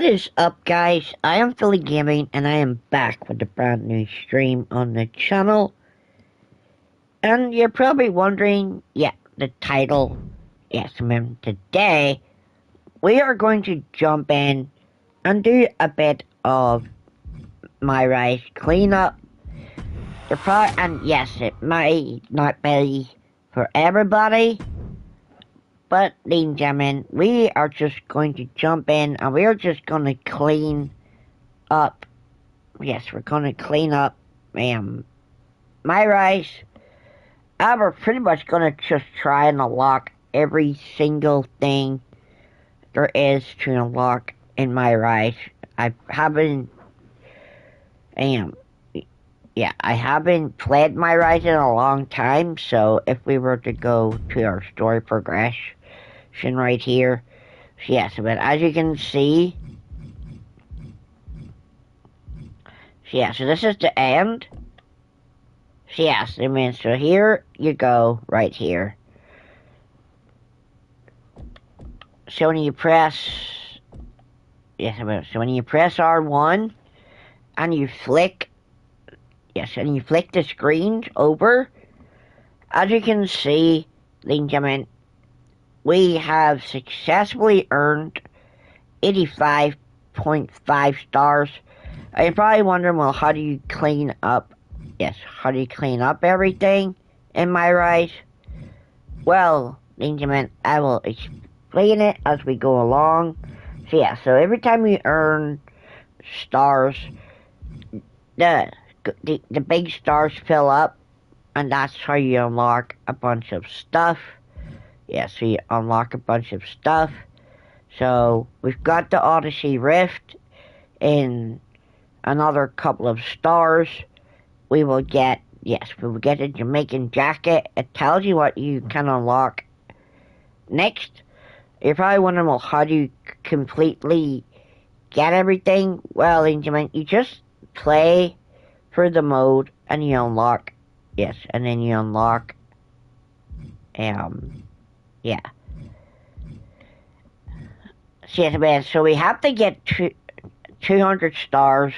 What is up, guys? I am Philly Gaming, and I am back with a brand new stream on the channel. And you're probably wondering, the title. Yes, today we are going to jump in and do a bit of my rice cleanup. And yes, it might not be for everybody, but ladies and gentlemen, we are just going to jump in and we are just going to clean up. Yes, we're going to clean up my rice. And we're pretty much going to just try and unlock every single thing there is to unlock in my rice. I haven't played my rice in a long time, so if we were to go to our story progression right here, but as you can see, so this is the end. So here you go, right here. So when you press, R1 and you flick, the screen over, as you can see, ladies and gentlemen, we have successfully earned 85.5 stars. You're probably wondering, well, how do you clean up? How do you clean up everything in my rice? Well, ladies and gentlemen, I will explain it as we go along. So every time you earn stars, the big stars fill up, and that's how you unlock a bunch of stuff. So you unlock a bunch of stuff. So we've got the Odyssey Rift in another couple of stars. We will get a Jamaican jacket. It tells you what you can unlock next. You're probably wondering, well, how do you completely get everything? Well, you just play for the mode and you unlock, and then you unlock, So we have to get 200 stars.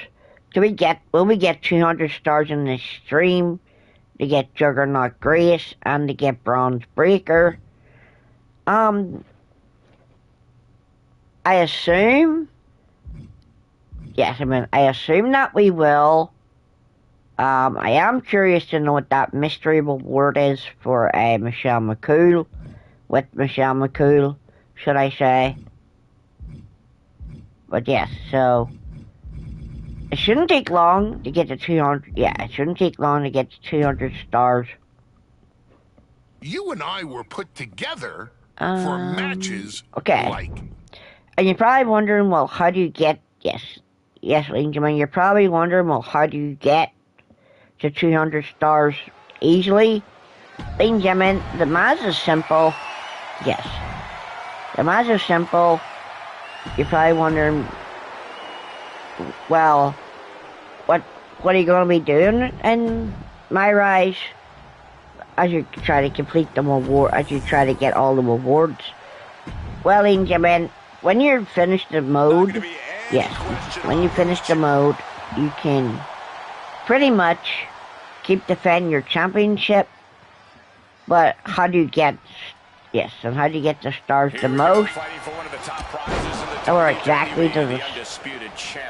Will we get 200 stars in this stream to get Juggernaut Grace and to get Bronze Breaker? I assume, I assume that we will. I am curious to know what that mystery reward is for Michelle McCool, should I say. But so it shouldn't take long to get to 200. It shouldn't take long to get to 200 stars. You and I were put together for matches like. And you're probably wondering, well, how do you get, ladies and gentlemen, you're probably wondering, well, how do you get to 200 stars easily? Ladies and gentlemen, the math is simple. The math is simple. You're probably wondering, well, what are you going to be doing in my rise as you try to complete the reward, as you try to get all the rewards? Well, ladies and gentlemen, when you finish the mode, when you finish the mode, you can pretty much keep defending your championship. But how do you get, and how do you get the stars the most? Or exactly do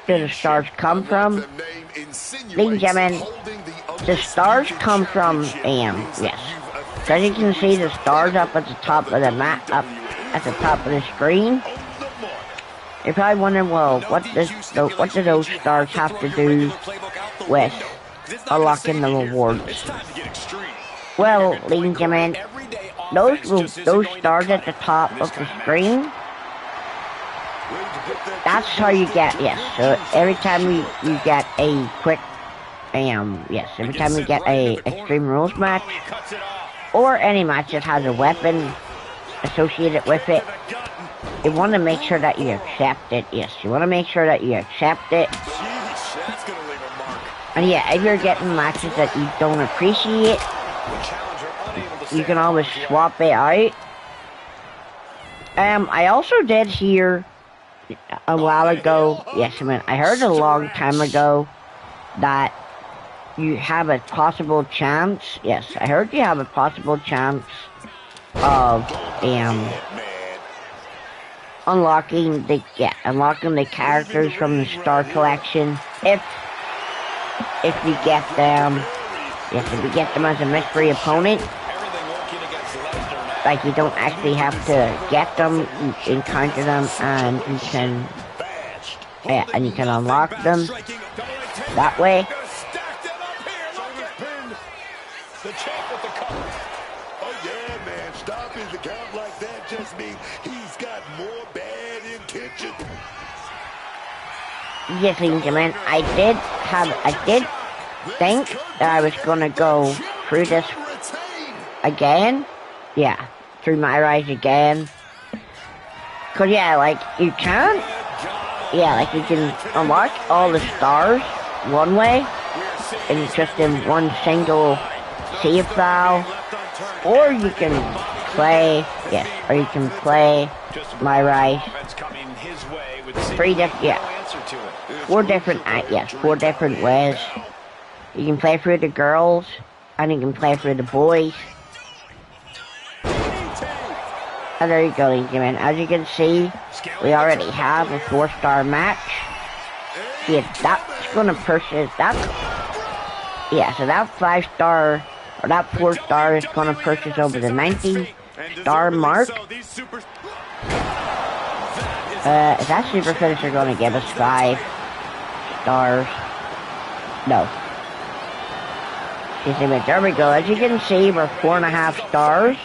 the stars come from? Ladies and gentlemen, the stars come from, So as you can see, the stars up at the top of the map, up at the top of the screen. You're probably wondering, well, what do those stars have to do with unlocking the rewards? Well, ladies and gentlemen, those stars at the top of the screen, that's how you get, so every time you get a quick, every time you get a Extreme Rules match, or any match that has a weapon associated with it, you want to make sure that you accept it, you want to make sure that you accept it. And if you're getting matches that you don't appreciate, you can always swap it out. I also did hear a while ago. Yes, I mean, I heard a long time ago that you have a possible chance. Yes, I heard you have a possible chance of unlocking the characters from the Star Collection if you get them. Yes, if you get them as a mystery opponent. Like, you don't actually have to get them, you encounter them, and you can unlock them that way. Oh yeah, man, stopping the count like that just means he's got more bad intentions. Yes, ladies and gentlemen, I did think that I was gonna go through this again. Yeah, through my rise again. Cause yeah, like you can. Yeah, like you can unlock all the stars one way, and just in one single save file, or you can play. Yes, or you can play my rise. Four different ways. You can play through the girls, and you can play through the boys. And there you go, ladies and gentlemen. As you can see, we already have a 4-star match. See, that's gonna purchase that. Yeah, so that 5-star or that 4-star is gonna purchase over the 90-star mark. Is that super finisher gonna give us 5 stars? No. There we go. As you can see, we're 4.5 stars.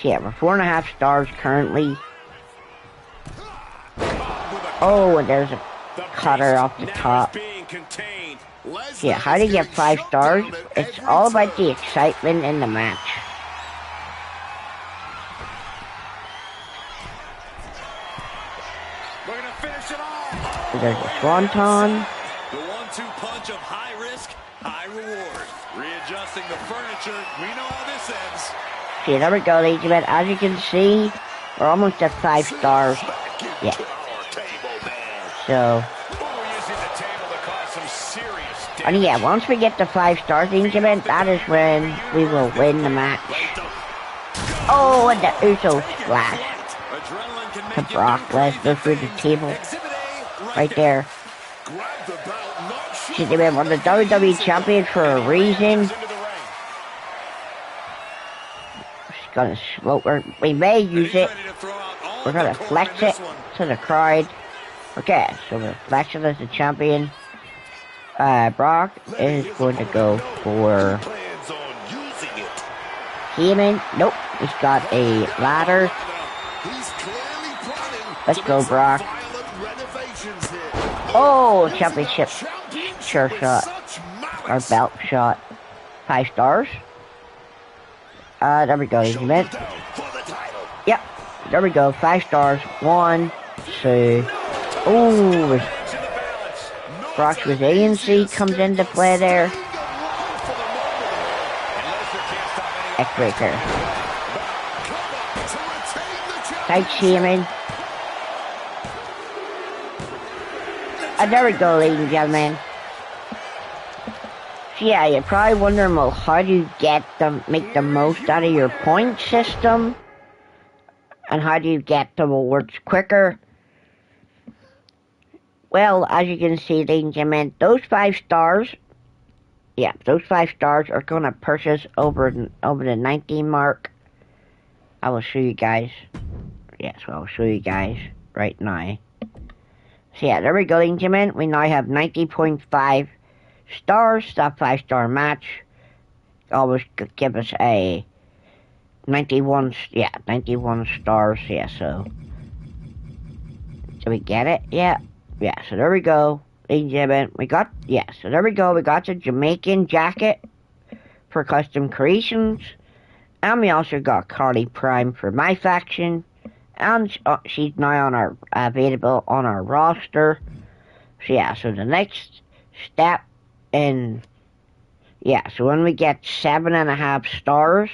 So yeah, we're 4.5 stars currently. Oh, and there's a cutter off the top. So yeah, how do you get 5 stars? It's all about the excitement in the match. So there's a swanton. The 1-2 punch of high risk, high reward. Readjusting the furniture. We know how this ends. See, there we go, ladies and gentlemen. As you can see, we're almost at 5 stars. Yeah. So. And yeah, once we get to 5 stars, ladies and gentlemen, that is when we will win the match. Oh, and the Uso splash. The Brock Lesnar through the table. Right there. See, they were the WWE champion for a reason. Gonna we may use it. We're gonna flex it to the crowd. Okay, so we're flexing as the champion. Brock is going to go for Heyman. Nope, he's got a ladder. Let's go, Brock. Oh, championship chair shot. Or belt shot. 5 stars. There we go, ladies and gentlemen. Yep, there we go. 5 stars. 1, 2. Oh, Brock's resiliency comes into play there. X-Breaker. Tight Shaman. And there we go, ladies and gentlemen. So yeah, you're probably wondering, well, how do you make the most out of your point system? And how do you get the rewards quicker? Well, as you can see, ladies and gentlemen, those 5 stars, yeah, those 5 stars are going to purchase over the 19 mark. I will show you guys. Yes, well, I'll show you guys right now. So yeah, there we go, ladies and gentlemen. We now have 90.5 stars. That 5-star match always give us a 91 stars. Yeah, so we get it? Yeah, so there we go, ladies and gentlemen. So there we go. We got the Jamaican jacket for custom creations, and we also got Carly Prime for my faction, and she's now available on our roster. So yeah, so the next step in, so when we get 7.5 stars,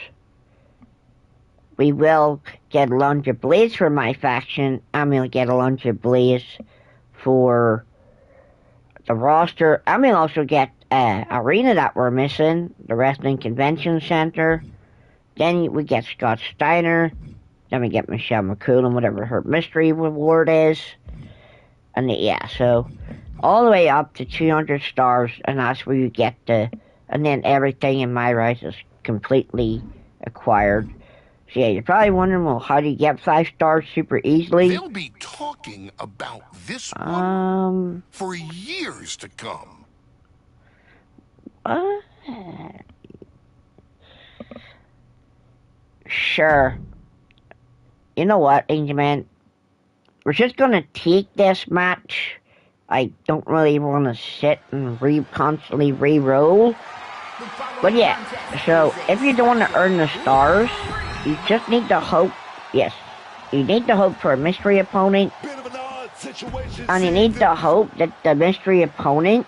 we will get a launcher blaze for my faction, and we'll get a launcher blaze for the roster. And we'll also get arena that we're missing, the Wrestling Convention Center. Then we get Scott Steiner. Then we get Michelle McCool and whatever her mystery reward is. And yeah, so all the way up to 200 stars, and that's where you get the, and then everything in My Rise is completely acquired. So yeah, you're probably wondering, well, how do you get 5 stars super easily? They'll be talking about this one for years to come. Sure. You know what, Angel Man? We're just gonna take this match. I don't really want to sit and constantly re-roll. But yeah, so if you don't want to earn the stars, you just need to hope, yes, you need to hope for a mystery opponent. And you need to hope that the mystery opponent,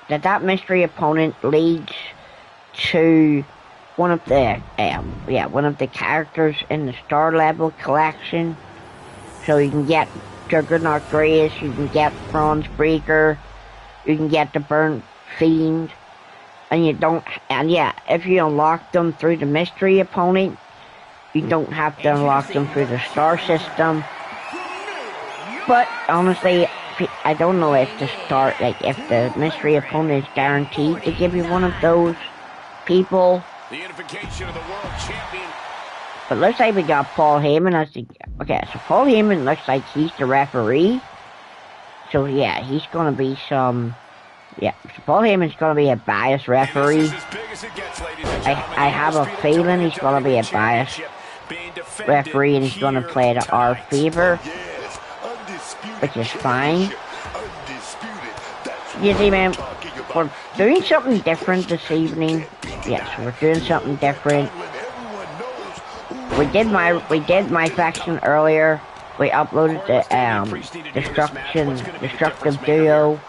that mystery opponent leads to one of the characters in the star level collection. So you can get Juggernaut Grace, you can get Bronze Breaker, you can get the Burnt Fiend, and if you unlock them through the mystery opponent, you don't have to unlock them through the star system. But honestly, I don't know if if the mystery opponent is guaranteed to give you one of those people. The unification of the world champion. But looks like we got Paul Heyman as the... Okay, so Paul Heyman looks like he's the referee. So yeah, he's gonna be some... Yeah, so Paul Heyman's gonna be a biased referee. I have a feeling he's gonna be a biased referee and he's gonna play to our favor. Which is fine. You see, man, we're doing something different this evening. Yes, we're doing something different. We did my faction earlier. We uploaded the Destructive Duo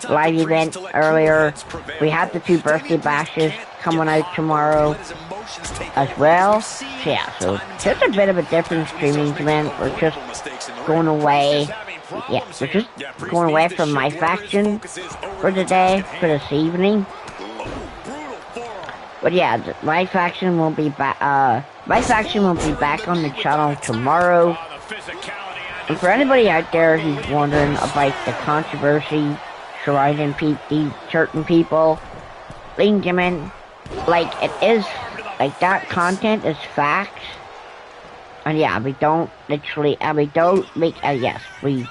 live event earlier. We had the 2 birthday bashes coming out tomorrow as well. So yeah, so just a bit of a different streaming event. We're just going away. Yeah, we're just going away from my faction for today, for this evening. But yeah, my faction will be back. My faction will be back on the channel tomorrow. And for anybody out there who's wondering about the controversy surrounding these certain people, ladies and gentlemen, like it is, like that content is facts. And yeah, we don't literally, we don't make, yes, we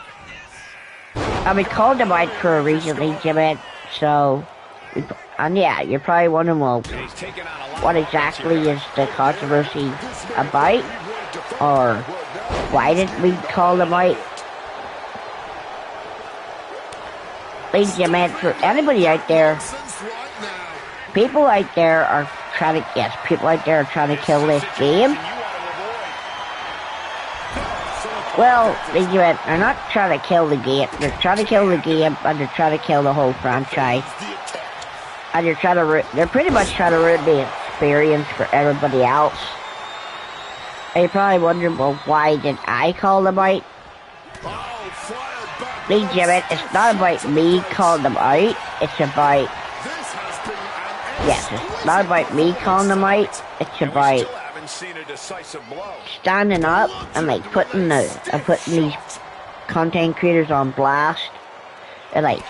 called them out for a reason, ladies and gentlemen. So, and yeah, you're probably wondering, well, what exactly is the controversy about? Or why did we call them out? Ladies and gentlemen, for anybody out there, people out there are trying to kill this game. Well, ladies and gentlemen, they're not trying to kill the game. They're trying to kill the game, and they're trying to kill the whole franchise. And they're pretty much trying to ruin the experience for everybody else. And you're probably wondering, well, why did I call them out? Ladies and gentlemen, it's not about me calling them out. It's about... Yes, it's not about me calling them out. It's about standing up and like putting these content creators on blast. And like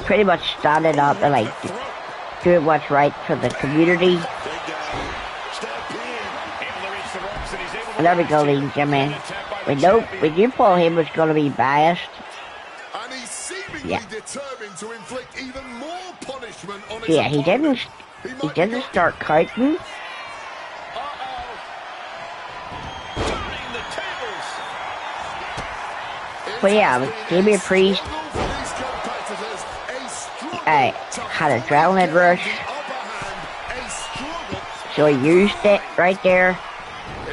pretty much standing up and like doing what's right for the community. And there we go, ladies and gentlemen. We knew Paul Heyman was going to be biased. Yeah. Yeah, he didn't start counting. But yeah, Damian Priest had an adrenaline rush, so he used it right there.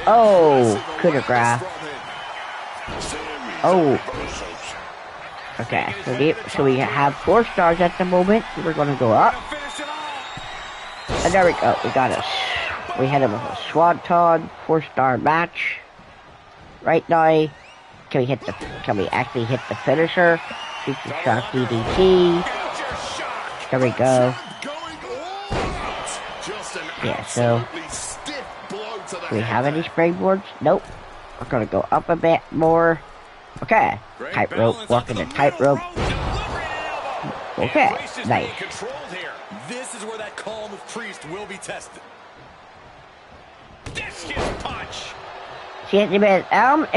Oh, coup de grace. Oh. Okay, so we have 4 stars at the moment. We're gonna go up. And there we go. We got a we hit him with a Swanton, 4-star match. Right now, can we actually hit the finisher? Future Shock DDT. There we go. Yeah, so, do we have any springboards? Nope. We're gonna go up a bit more. Okay, tightrope, walking the tightrope. Okay, nice. This is where that calm of Priest will be tested. Discus punch. See, if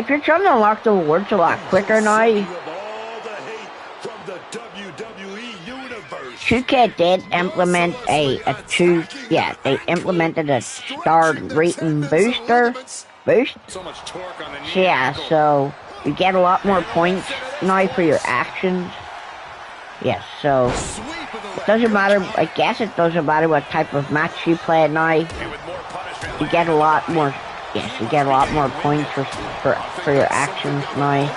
you're trying to unlock the awards a lot quicker now, 2K did implement they implemented a star rating boost. So much torque on the knee. Yeah, so you get a lot more points now for your actions. Yes, so it doesn't matter. I guess it doesn't matter what type of match you play now. You get a lot more. Yes, you get a lot more points for your actions now.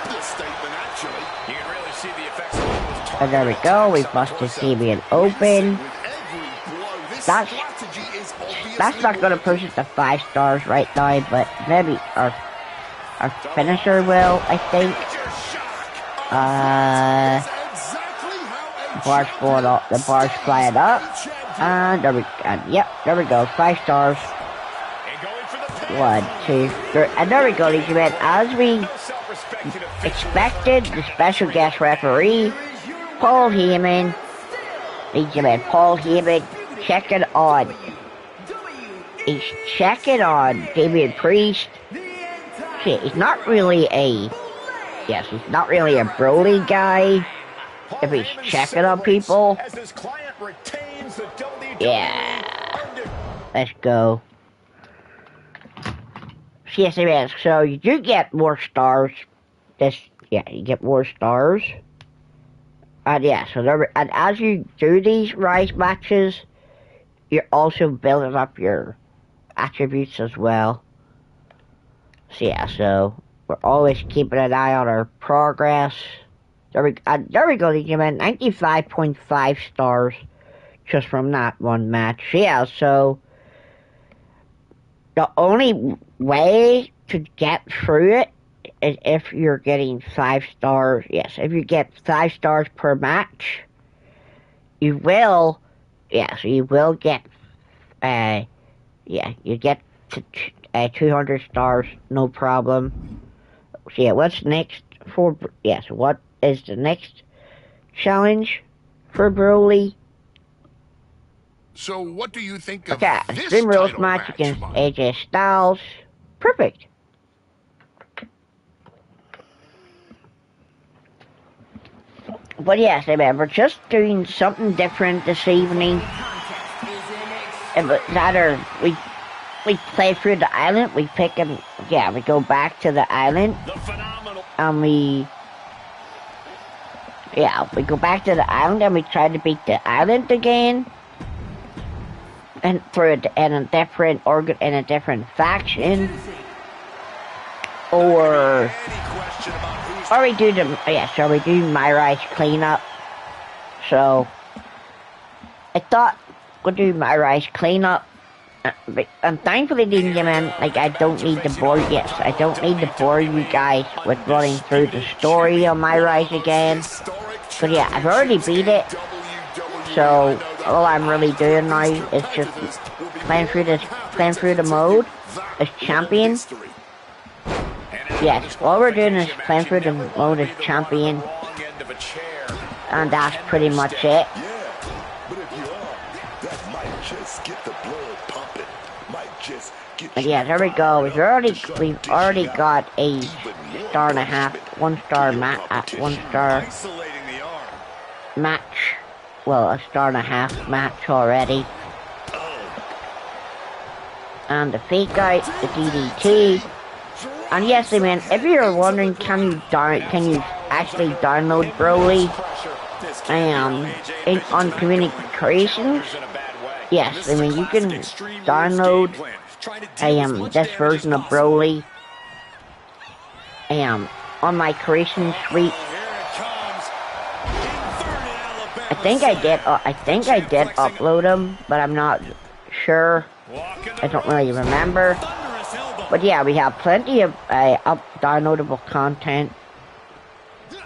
And there we go. We busted Damian open. That's not going to push it to 5 stars right now, but maybe our finisher will, I think. The bar's flying up. And there we go. 5 stars. 1, 2, 3. And there we go, ladies and gentlemen. As we expected, the special guest referee, Paul Heyman, checking on. He's checking on Damian Priest. Shit, he's not really a Broly guy. If he's checking on people. Yeah. Let's go. Yes, so you do get more stars. You get more stars. And and as you do these Rise matches, you're also building up your attributes as well. So we're always keeping an eye on our progress. There we go, ladies and gentlemen. 95.5 stars just from that one match. Yeah, so the only way to get through it is if you're getting 5 stars. Yes, if you get 5 stars per match, you will. Yeah, so you will get. You get to 200 stars, no problem. So yeah, what's next for? Yes, what is the next challenge for Broly? So what do you think of this Extreme Rules match against AJ Styles? Perfect. But yes, we're just doing something different this evening. We play through the island. We pick him. Yeah, we go back to the island, and we go back to the island and we try to beat the island again. And in a different faction, or we do my Rise cleanup. So I thought we'll do my Rise cleanup, and thankfully, I don't need to bore. Yes, I don't need to bore you guys with running through the story on my Rise again. But yeah, I've already beat it. So all I'm really doing now is just playing through the mode as champion. Yes, all we're doing is playing through the mode as champion, and that's pretty much it. But yeah, there we go. We've already got a 1.5 star match. Well, a 1.5 match already. And the fake out, the DDT. And yes, if you're wondering, can you actually download Broly on Community Creations? Yes, you can download this version of Broly on my Creation Suite. I think I did upload them, but I'm not sure. I don't really remember. But yeah, we have plenty of downloadable content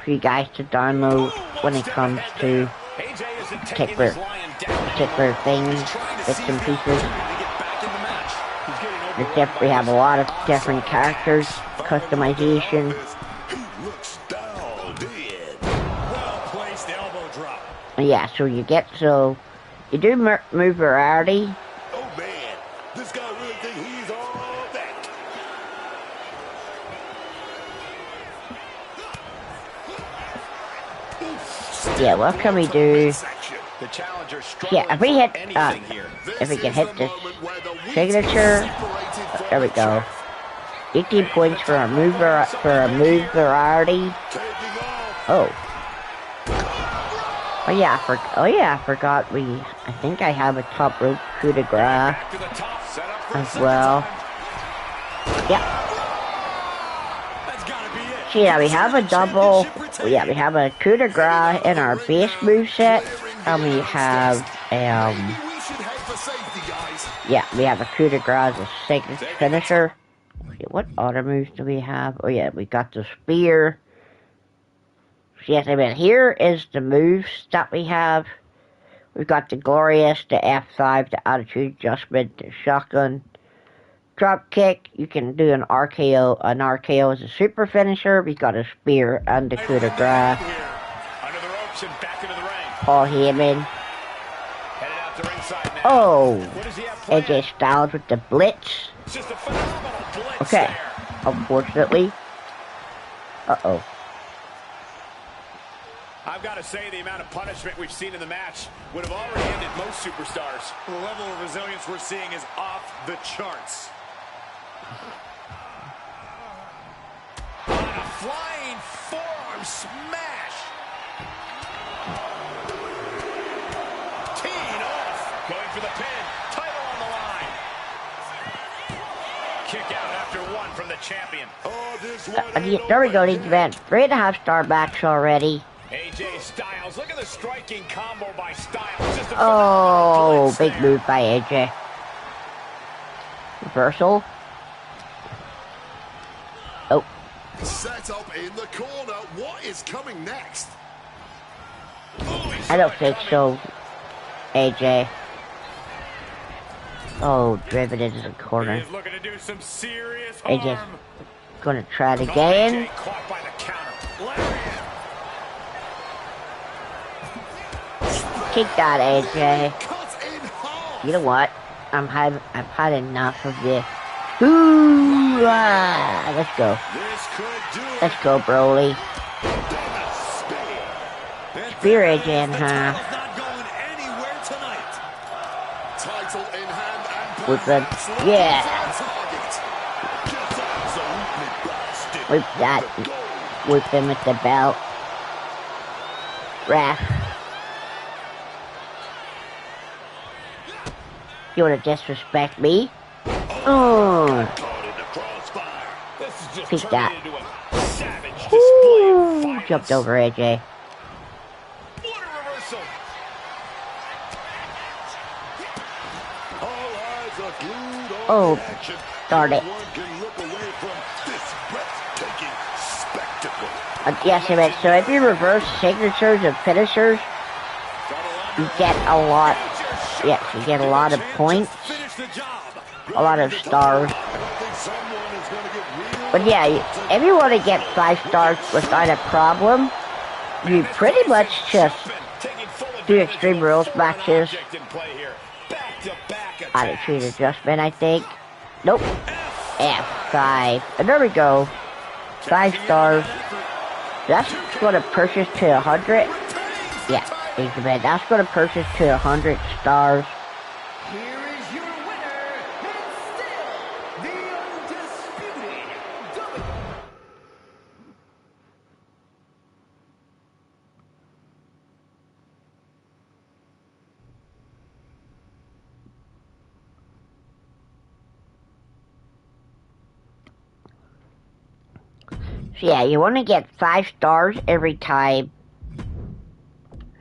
for you guys to download when it comes to particular things, bits and pieces. We have a lot of different characters, customization. Yeah, so you do move variety. Oh man, this guy really thinks he's all that. Yeah, what can we do? Yeah, if we hit, if we can hit this signature, there we go. 18 points for a move variety. Oh. Oh yeah, I forgot I think I have a top rope coup de grace as well. Yeah. So yeah, we have a double, we have a coup de grace in our base moveset, and we have, yeah, we have a coup de grace as a signature finisher. What other moves do we have? Oh yeah, we got the spear. Yes, I mean, here is the moves that we have. We've got the Glorious, the F5, the Attitude Adjustment, the Shotgun, Drop Kick. You can do an RKO. An RKO is a super finisher. We've got a Spear and the coup de grace. Paul Heyman. Oh, AJ Styles with the Blitz. Okay, unfortunately. Uh-oh. I've got to say, the amount of punishment we've seen in the match would have already ended most superstars. The level of resilience we're seeing is off the charts. On a flying forearm smash. Teeing off. Going for the pin. Title on the line. Kick out after one from the champion. There we go, the event. 3.5-star match already. AJ Styles, look at the striking combo by Styles. Oh, big move by AJ. Reversal. Oh. Set up in the corner. What is coming next? I don't think so, AJ. Oh, driven into the corner. Looking to do some serious AJ's gonna try it again. Caught by the counter. Kick that, AJ. You know what? I've had enough of this. Ooh, let's go. Let's go, Broly. Spear AJ in half. Whip him. Yeah. Whip that. Whip him with the belt. Ref. You wanna disrespect me? Oh. Pick that. Ooh, jumped over AJ. Oh, darn it. Yes, I meant, so if you reverse signatures and finishers, you get a lot. Yes, you get a lot of points, a lot of stars. But yeah, if you want to get 5 stars without a problem, you pretty much just do Extreme Rules matches. Attitude Adjustment, I think. Nope. F5. And there we go. 5 stars. That's going to purchase to 100. Yeah. That's going to purchase to 100 stars. Here is your winner, and still the undisputed W. So yeah, you want to get 5 stars every time.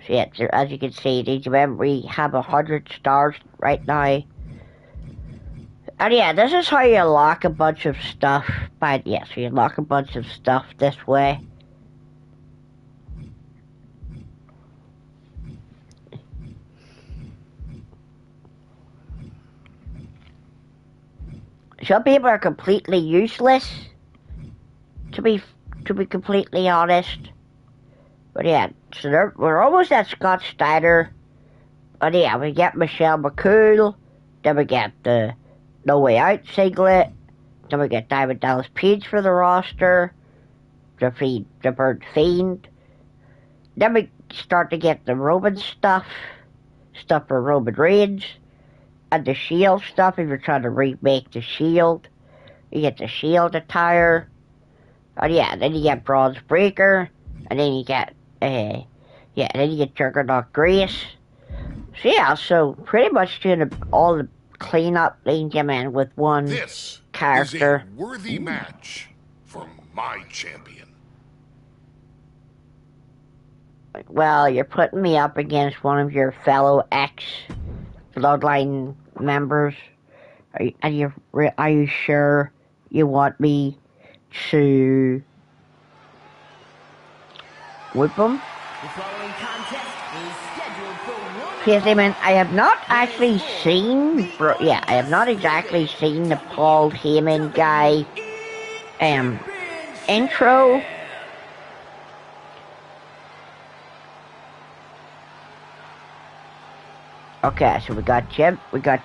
So yeah, so as you can see, we have 100 stars right now. And yeah, this is how you unlock a bunch of stuff. But yeah, so you unlock a bunch of stuff this way. Some people are completely useless, to be completely honest. But yeah, so we're almost at Scott Steiner. But yeah, we get Michelle McCool, then we get the No Way Out singlet, then we get Diamond Dallas Page for the roster, the Bird Fiend. Then we start to get the Roman stuff for Roman Reigns, and the Shield stuff if you're trying to remake the Shield. You get the Shield attire. And yeah, then you get Bronze Breaker, and then you get, then you get Juggernaut Grace. So yeah, so pretty much doing all the cleanup, ladies and gentlemen, with one character. This is a worthy match for my champion. Well, you're putting me up against one of your fellow ex-Bloodline members. Are you sure you want me to whip him? The following contest is scheduled for one. Yes, I mean, I have not actually seen, I have not exactly seen the Paul Heyman guy, intro. Okay, so we got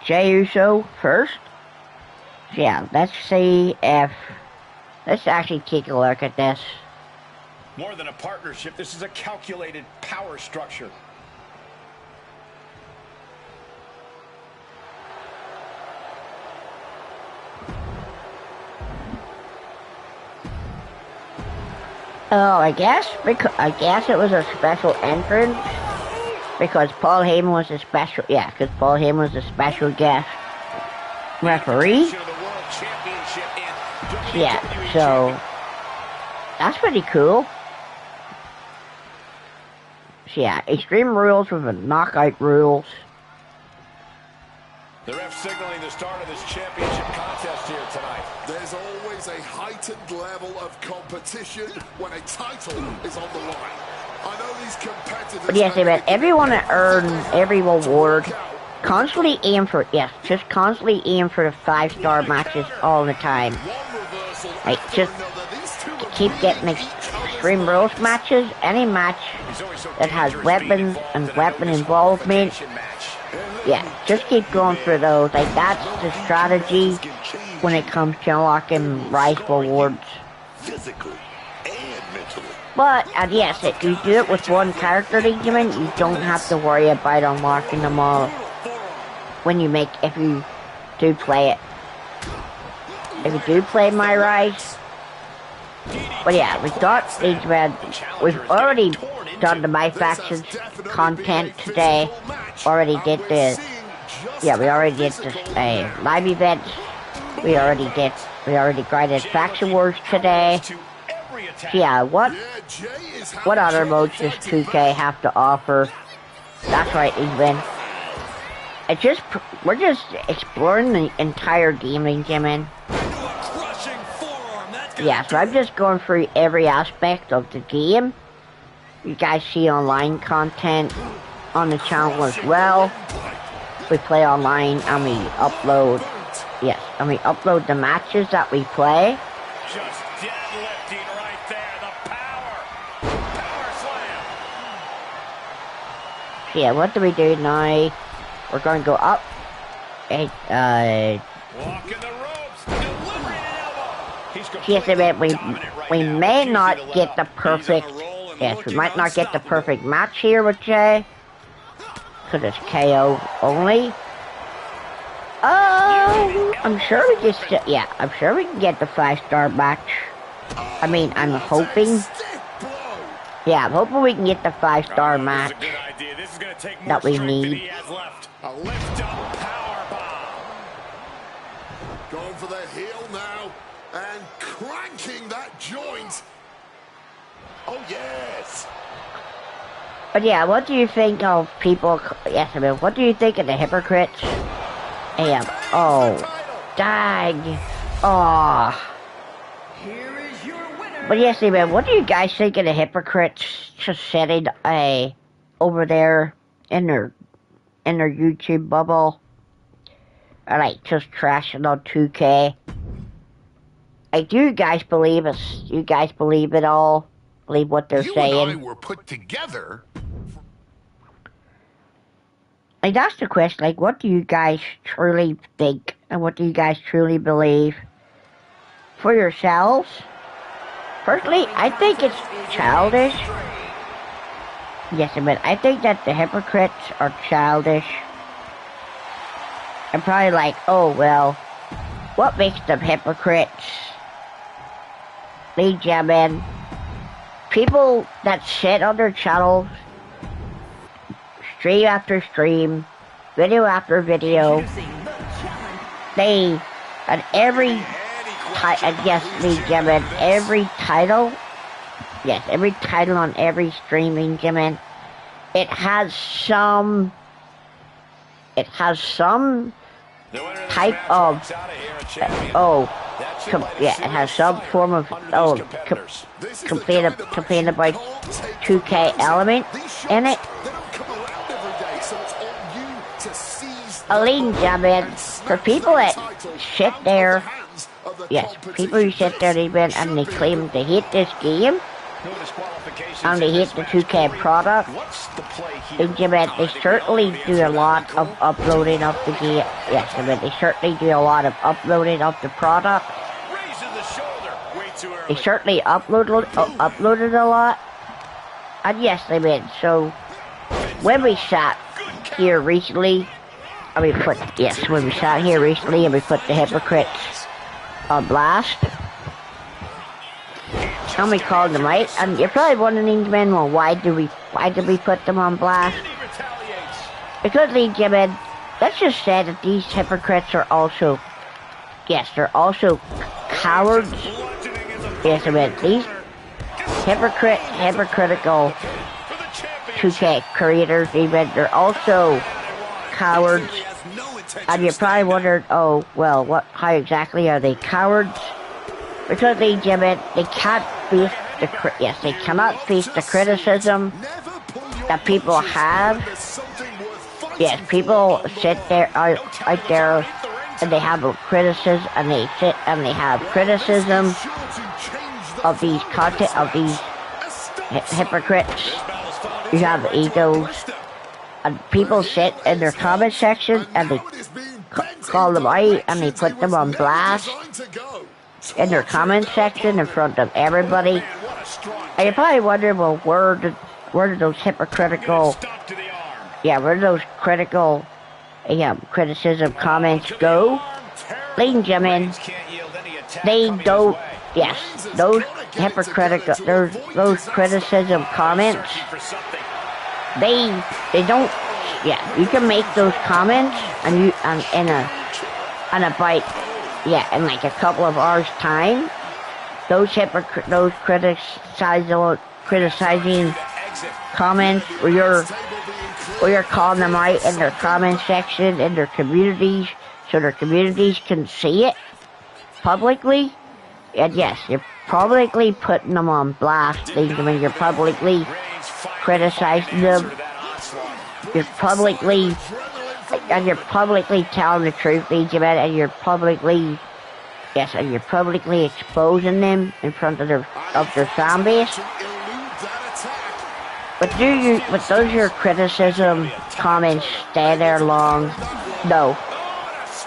Jey Uso first. So yeah, let's actually take a look at this. More than a partnership, this is a calculated power structure. Oh, I guess it was a special entrance because Paul Heyman was a special. Yeah, because Paul Heyman was a special guest referee. Yeah, so that's pretty cool. So yeah, Extreme Rules with a knockout rules. The ref signaling the start of this championship contest here tonight. There's always a heightened level of competition when a title is on the line. I know these competitors. But yes, everyone that earned every award. Constantly aim for the 5-star matches all the time. Like just keep getting Extreme Rules matches. Any match that has weapons and weapon involvement. Yeah, just keep going for those. Like that's the strategy when it comes to unlocking rival awards. Physically and mentally. But yes, if you do it with one character, you don't have to worry about unlocking them all. If you do play it. If you do play My Rise. But yeah, we've already done the My Factions content today. We already did the live events. We already grinded Faction Wars today. Yeah, what other modes does 2K have to offer? That's right, even. We're just exploring the entire game, Jimmy. Yeah, so I'm just going through every aspect of the game. You guys see online content on the channel as well. We play online and we upload the matches that we play. Just deadlifting right there, the power slam. Yeah, what do we do now? We're going to go up. Walking the ropes, delivering an elbow. Yes, we may not get the perfect. Yes, we might not get the perfect match here with Jey. Because it's KO only. Oh, I'm sure we can get the 5-star match. I'm hoping. Yeah, I'm hoping we can get the 5-star match that we need. A lift up power bomb. Going for the heel now and cranking that joint. Oh yes. But yeah, what do you think of people? Yes, what do you think of the hypocrites? Oh, Dag. Aw. Here is your winner. But yes, man, what do you guys think of the hypocrites just sitting over there in their YouTube bubble? Or like just trashing on 2K? Like, do you guys believe us? You guys believe it all? Believe what they're saying? You and I were put together. Like, that's the question. Like, what do you guys truly think? And what do you guys truly believe? For yourselves? Personally, I think it's childish. Yes, I think that the hypocrites are childish. I'm probably like, oh, well, what makes them hypocrites? Ladies and gentlemen, people that sit on their channels, stream after stream, video after video, they, and every, yes, ladies and gentlemen, every title on every stream, ladies and gentlemen, it has some type of, it has some form of, completed by 2K element in it. Ladies and gentlemen, for people that sit there, yes, people who sit there and they claim they hate this game, and they hate the 2K product, they certainly do a lot of uploading of the game. Yes, they certainly do a lot of uploading of the product. They certainly uploaded a lot. And yes, so when we sat here recently, when we sat here recently and we put the hypocrites on blast, and we called them out, and you're probably wondering, men, well, why did we put them on blast? Because, ladies and gentlemen, let's just say that these hypocrites are also, they're also cowards. Yes, these hypocritical 2K creators, they're also cowards. And you probably wondered, oh, well, how exactly are they cowards? Because they can't face they cannot face the criticism that people have. Yes, people sit there out there and they have a criticism, and they sit and they have criticism of these hypocrites. You have egos, and people sit in their comment section and they call them out and they put them on blast in their comment section in front of everybody. And you probably wonder, well, where did those hypocritical, where did those critical, criticism comments go? Ladies and gentlemen, they don't, those hypocritical, those criticism comments, they don't, you can make those comments and in like a couple of hours time, those criticizing comments where you're calling them out in their comment section in their communities, so their communities can see it publicly. And yes, you're publicly putting them on blast. You're publicly criticizing them. You're publicly telling the truth, and you're publicly exposing them in front of their fan base. But does your criticism comments stay there long? No.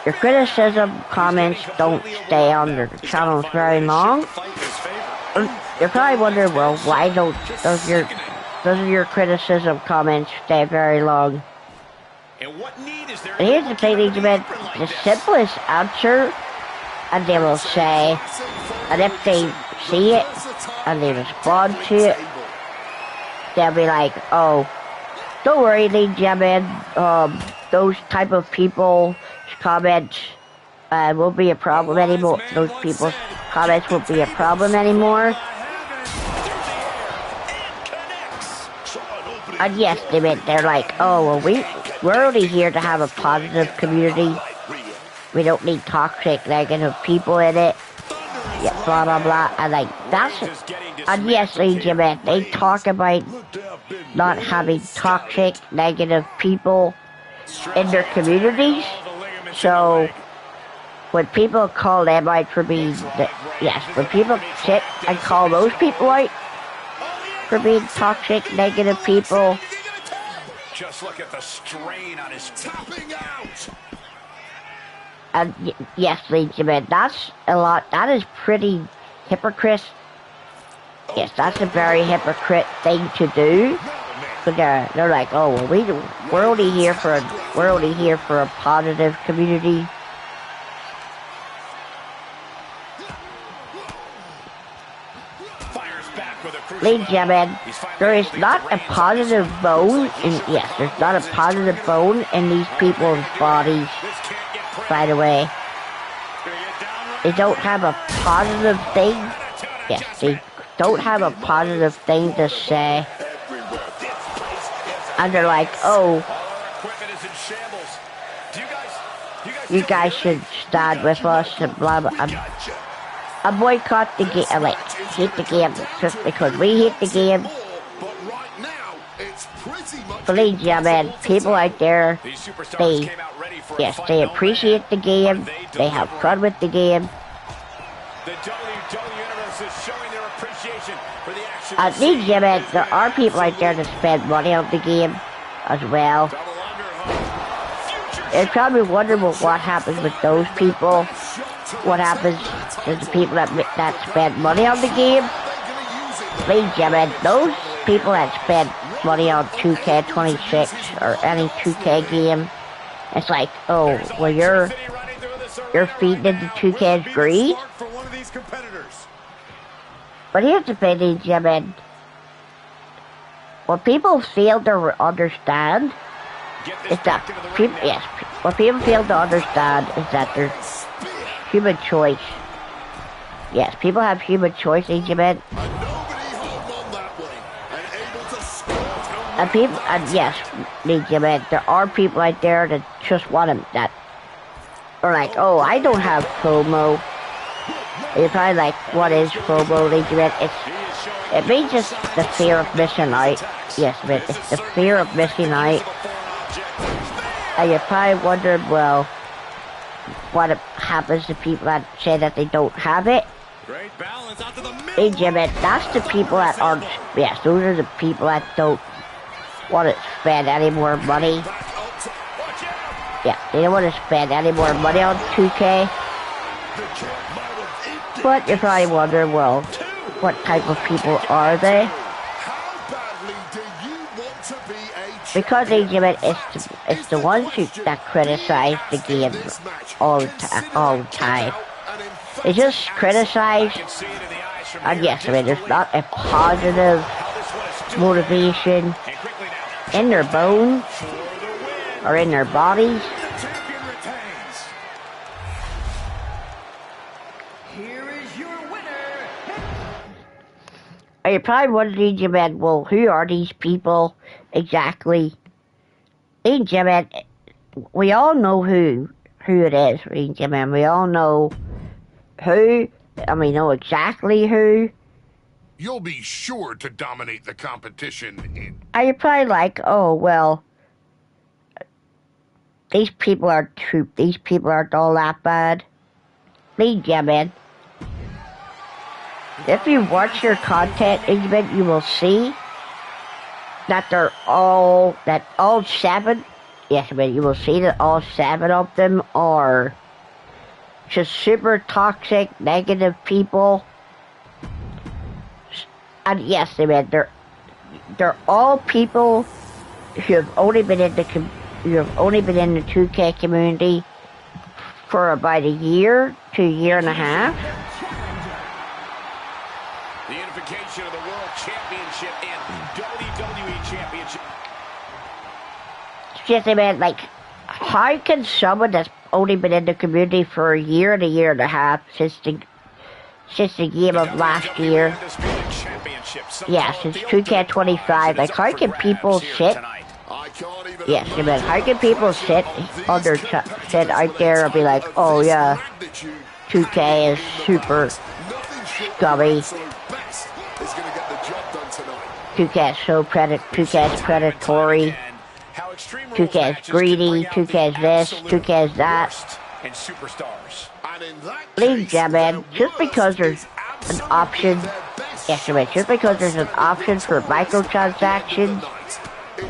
Your criticism comments don't stay on their channels very long. You're probably wondering, well, why does your criticism comments stay very long? And here's the thing, the simplest answer, and they will say, and if they see it and they respond to it, they'll be like, oh, don't worry, ladies and gentlemen, those type of people's comments won't be a problem anymore. Those people's comments won't be a problem anymore. And yes, they're like, oh, well, we're only here to have a positive community. we don't need toxic, negative people in it. Yeah, blah, blah, blah. And like, that's it. And yes, ladies and gentlemen, they talk about not having toxic, negative people in their communities. So, when people call them out for being, when people sit and call those people out for being toxic, negative people. Just look at the strain on his tapping out. And yes, ladies and gentlemen, that's a lot. That is pretty hypocrite. Yes, that's a very hypocrite thing to do. But they're like, oh well, we're only here for a positive community. Ladies and gentlemen, there is not a positive bone there's not a positive bone in these people's bodies, by the way. They don't have a positive thing. Yes, they don't have a positive thing to say. And they're like, oh, you guys should stand with us and blah blah. I boycott the game, like, hate the game just because we hate the game. But ladies and gentlemen, people out there, they appreciate the game, they have fun with the game. And ladies and gentlemen, there are people out there that spend money on the game as well. You're probably wondering what happens with those people. What happens to the people that spend money on the game? Ladies and gentlemen, those people that spend money on 2K26 or any 2K game, it's like, oh, well you're feeding into 2K's greed. But here's the thing, ladies and gentlemen. What people fail to understand is that what people fail to understand is that there's human choice. Yes, people have human choice, ladies and gentlemen. And yes, ladies and gentlemen, there are people out there that just want them, that are like, oh, I don't have FOMO. And you're probably like, what is FOMO, ladies and gentlemen? It means just the fear of missing out. Yes, man, it's the fear of missing out. And you're probably wondering, well, what happens to people that say that they don't have it? Hey, Jim, that's the people that aren't, yes, those are the people that don't want to spend any more money. Yeah, they don't want to spend any more money on 2K. But you're probably wondering, well, what type of people are they? Because they give it's the ones that criticize the game all the time. They just criticize, and yes, I mean, there's not a positive motivation in their bones or in their bodies. And you're probably wondering, Jim, well, who are these people exactly? Hey, Jim, we all know who it is, Jim. We all know who, and we know exactly who. You'll be sure to dominate the competition. And you're probably like, oh, well, these people aren't all that bad. Hey, Jim, if you watch your content, you will see that all seven, yes, you will see that all 7 of them are just super toxic, negative people. And yes, they're all people who have only been in the 2K community for about a year to a year and a half. The unification of the World Championship and WWE Championship. Just like, how can someone that's only been in the community for a year and a half since the game of last year, yeah, since 2K25, like, how can people sit Yes, I mean, how can people sit sit out there and be like, oh yeah, 2K is super scummy. 2K is so 2K is predatory. 2K is greedy. 2K is this. 2K is that. Ladies and gentlemen, just because there's an option, yes, I mean, just because there's an option for microtransactions,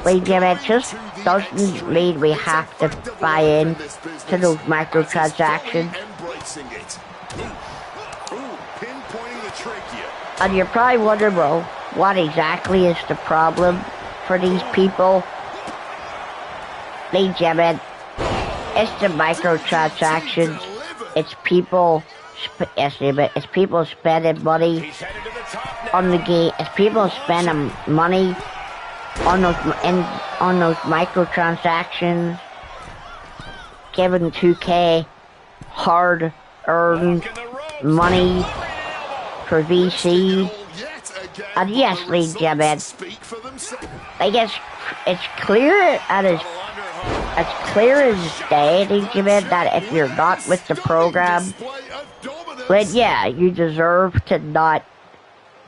ladies and gentlemen, just doesn't mean we have to buy in to those microtransactions. And you're probably wondering, well, what exactly is the problem for these people? Ladies and gentlemen, it's the microtransactions. It's people, it's people spending money on the game. It's people spending money on those microtransactions, giving 2K hard-earned money for VC. And yes, ladies and gentlemen, I guess it's clear as day, ladies and gentlemen, that if you're not with the program, then yeah, you deserve to not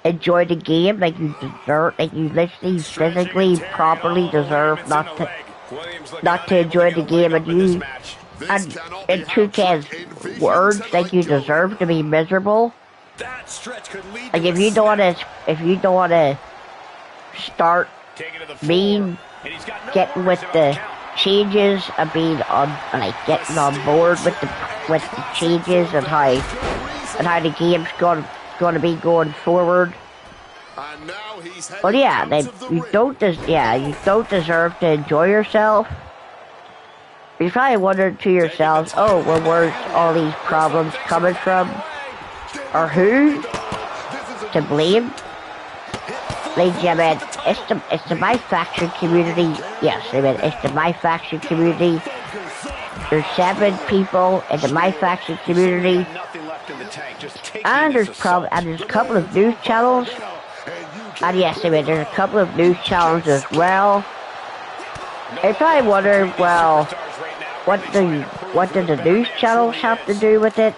enjoy the game. Like you literally physically properly deserve not to enjoy the game, and in 2K's words, like you deserve to be miserable. Like if you don't want to start getting with the changes and being on and like getting on board with the changes and how the game's going to be going forward. Well, yeah, you don't deserve to enjoy yourself. You're probably wondering to yourselves, oh, well, where's all these problems coming from? Or who to blame? Ladies and gentlemen, it's the manufacturing community. Yes, I mean, it's the manufacturing community. There's 7 people in the manufacturing community, and there's a couple of news channels. And yes, I mean, there's a couple of news channels as well. I probably wonder, well, what do the news channels have to do with it?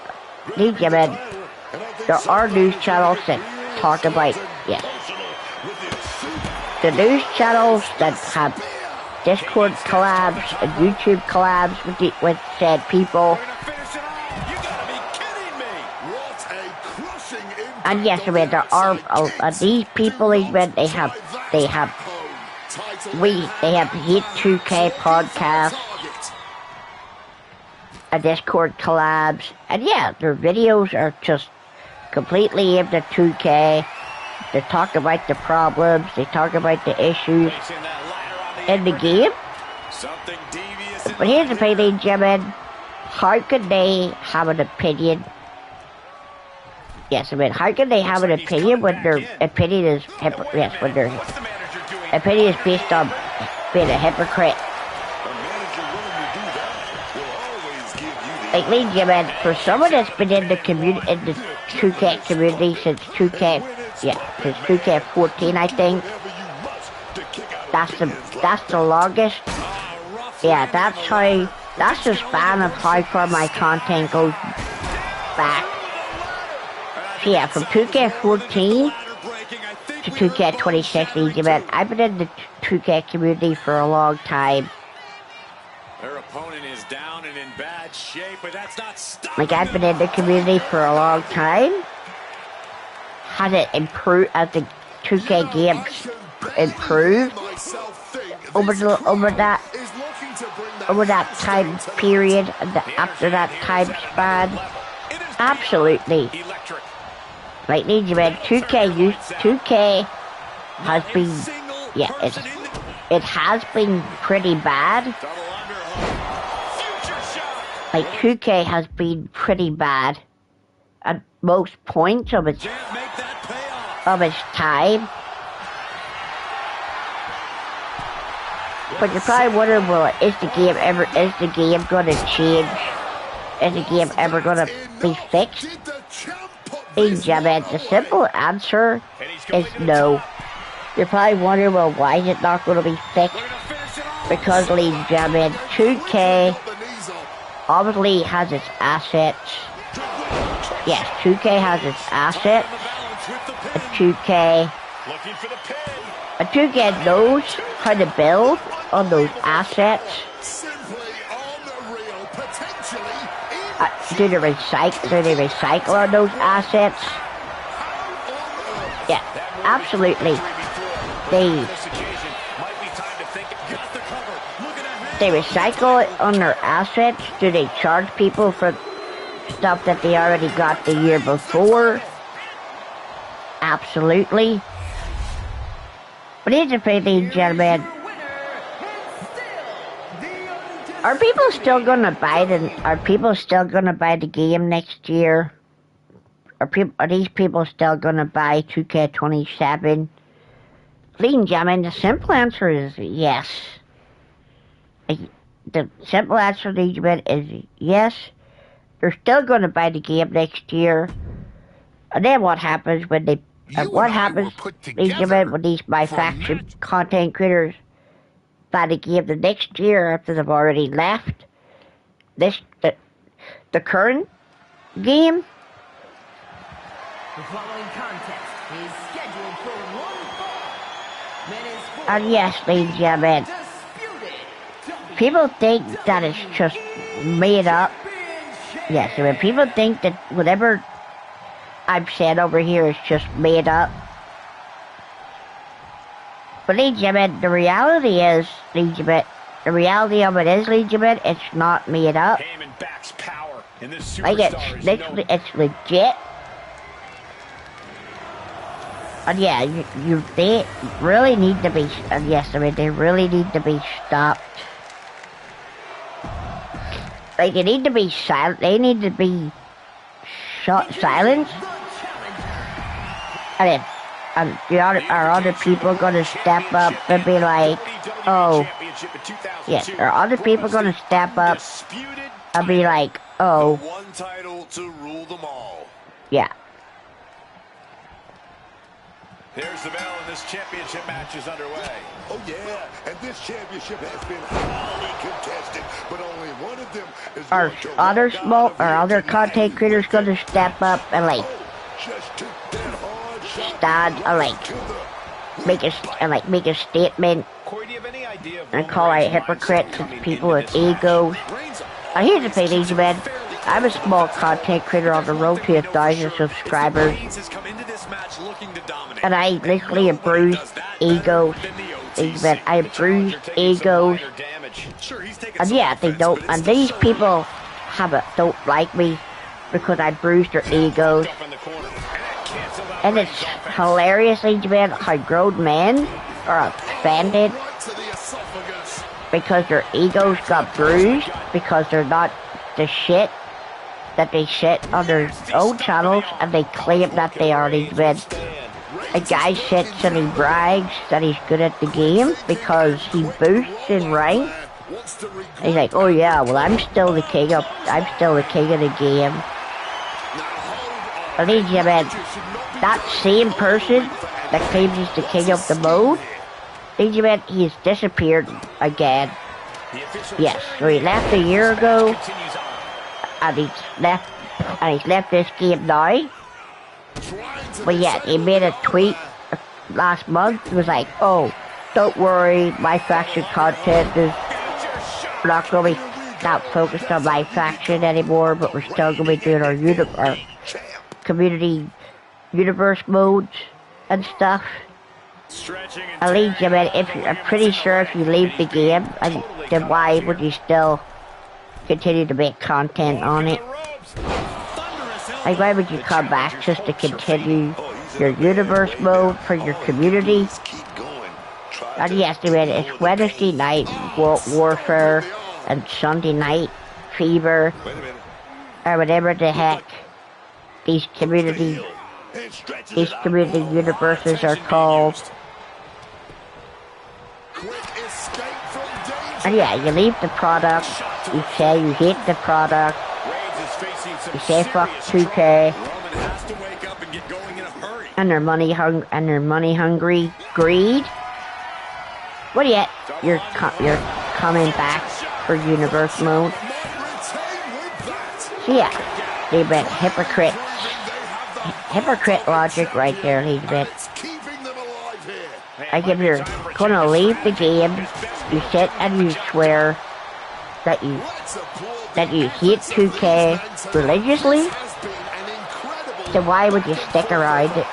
Ladies and gentlemen, there are news channels that talk about, yes, the news channels that have Discord collabs and YouTube collabs with said people. And yes, I mean, there are these people. They have Hate 2K podcast, a Discord collabs, and yeah, their videos are just completely aimed at 2K. They talk about the problems, they talk about the issues in the game. But here's the thing, ladies and gentlemen, how can they have an opinion? Yes, I mean, how can they have an opinion when their opinion is when their opinion is based on being a hypocrite? Like, ladies and gentlemen, for someone that's been in the 2K community since 2K14, I think. That's the longest. Yeah, that's the span of how far my content goes back. So yeah, from 2K14 to 2K26, I've been in the 2K community for a long time. Their opponent is down and in bad shape, but that's not stopping. Like, I've been in the community for a long time. Had it improved as the 2K games improved over that time period and after that time span. Absolutely. Like, ladies and gentlemen, 2K has been, yeah, it has been pretty bad. Like, 2K has been pretty bad at most points of its time. But you're probably wondering, well, is the game gonna change? Is the game ever gonna be fixed? Ladies and gentlemen, the simple answer is no. You're probably wondering, well, why is it not gonna be fixed? Because, ladies and gentlemen, 2K obviously has its assets. Yes, 2K has its assets. And 2K knows how to build on those assets. Do they recycle on those assets? Yeah, absolutely. They recycle it on their assets. Do they charge people for stuff that they already got the year before? Absolutely. But here's the thing, ladies and gentlemen. Are people still gonna buy the game next year? Are these people still gonna buy 2K27? Ladies and gentlemen, the simple answer is yes. The simple answer, ladies and gentlemen, is yes. They're still gonna buy the game next year. And then what happens when they ladies and gentlemen, when these my faction content creators buy the game the next year after they've already left the current game? The following contest is scheduled for one fall. And yes, ladies and gentlemen, people think that it's just made up. Yes, I mean, people think that whatever I've said over here is just made up. But ladies and gentlemen, the reality is, ladies and gentlemen, the reality of it is, ladies and gentlemen, it's not made up. Like, it's legit. And yeah, they really need to be, yes, I mean, they really need to be stopped. Like, they need to be silent, they need to be silenced. Are other people going to step up and be like, oh, yes, are other people going to step up and be like, oh, yeah. There's the bell, and this championship match is underway. Oh, yeah, and this championship has been highly contested, but only one of them is other content creators going to step up and, like, stand and, like, make a statement and call out hypocrites and people with egos. And here's the thing, ladies and gentlemen, I'm a small content creator on the road to 1,000 subscribers. And I literally have bruised egos. I have bruised egos. And yeah, they don't. And these people don't like me because I bruised their egos. And it's hilarious, man, how grown men are offended because their egos got bruised because they're not the shit that they sit on their own channels, and they claim that they are these men. A guy sits and he brags that he's good at the game because he boosts in rank. He's like, oh yeah, well I'm still the king of the game. But ladies and gentlemen, that same person that claims he's the king of the mode, ladies and gentlemen, he's disappeared again. Yes, so he left a year ago, and he's left this game now. But yeah, he made a tweet last month. It was like, oh, don't worry, my faction content is not going to be not focused on my faction anymore, but we're still going to be doing our community universe modes and stuff. And ladies and gentlemen, I'm pretty sure if you leave the game, then why would you still continue to make content on it? Like, why would you come back just to continue your universe mode for your community? And yes, it's Wednesday night warfare and Sunday night fever, or whatever the heck these community universes are called. And yeah, you leave the product, you say you hate the product, you say fuck 2K, and their money hungry greed. What do you? You're coming back for universe mode. So yeah, they bet hypocrite logic right there, he's bet. Like if you're gonna leave the game, you sit and you swear that you hate 2K religiously, so why would you stick around it?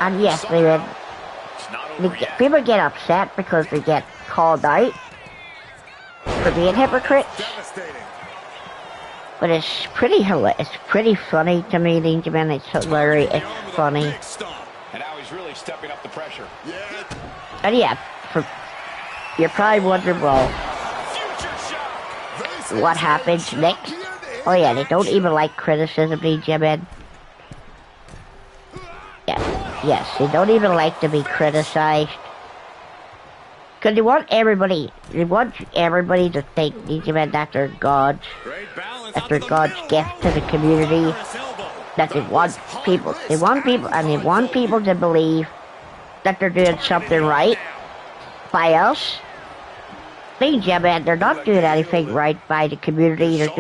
And yes, people get upset because they get called out for being hypocrites. But it's pretty funny to me, Benjamin. It's hilarious. It's funny. And now he's really stepping up the pressure. And yeah, you're probably wondering, well, what happens next? Oh yeah, they don't even like criticism, Benjamin. Yes, they don't even like to be criticized. Because they want everybody to think, Benjamin, that they're gods. That they're God's gift to the community. That they want people to believe that they're doing something right by us. Benjamin, they're not doing anything right by the community. They're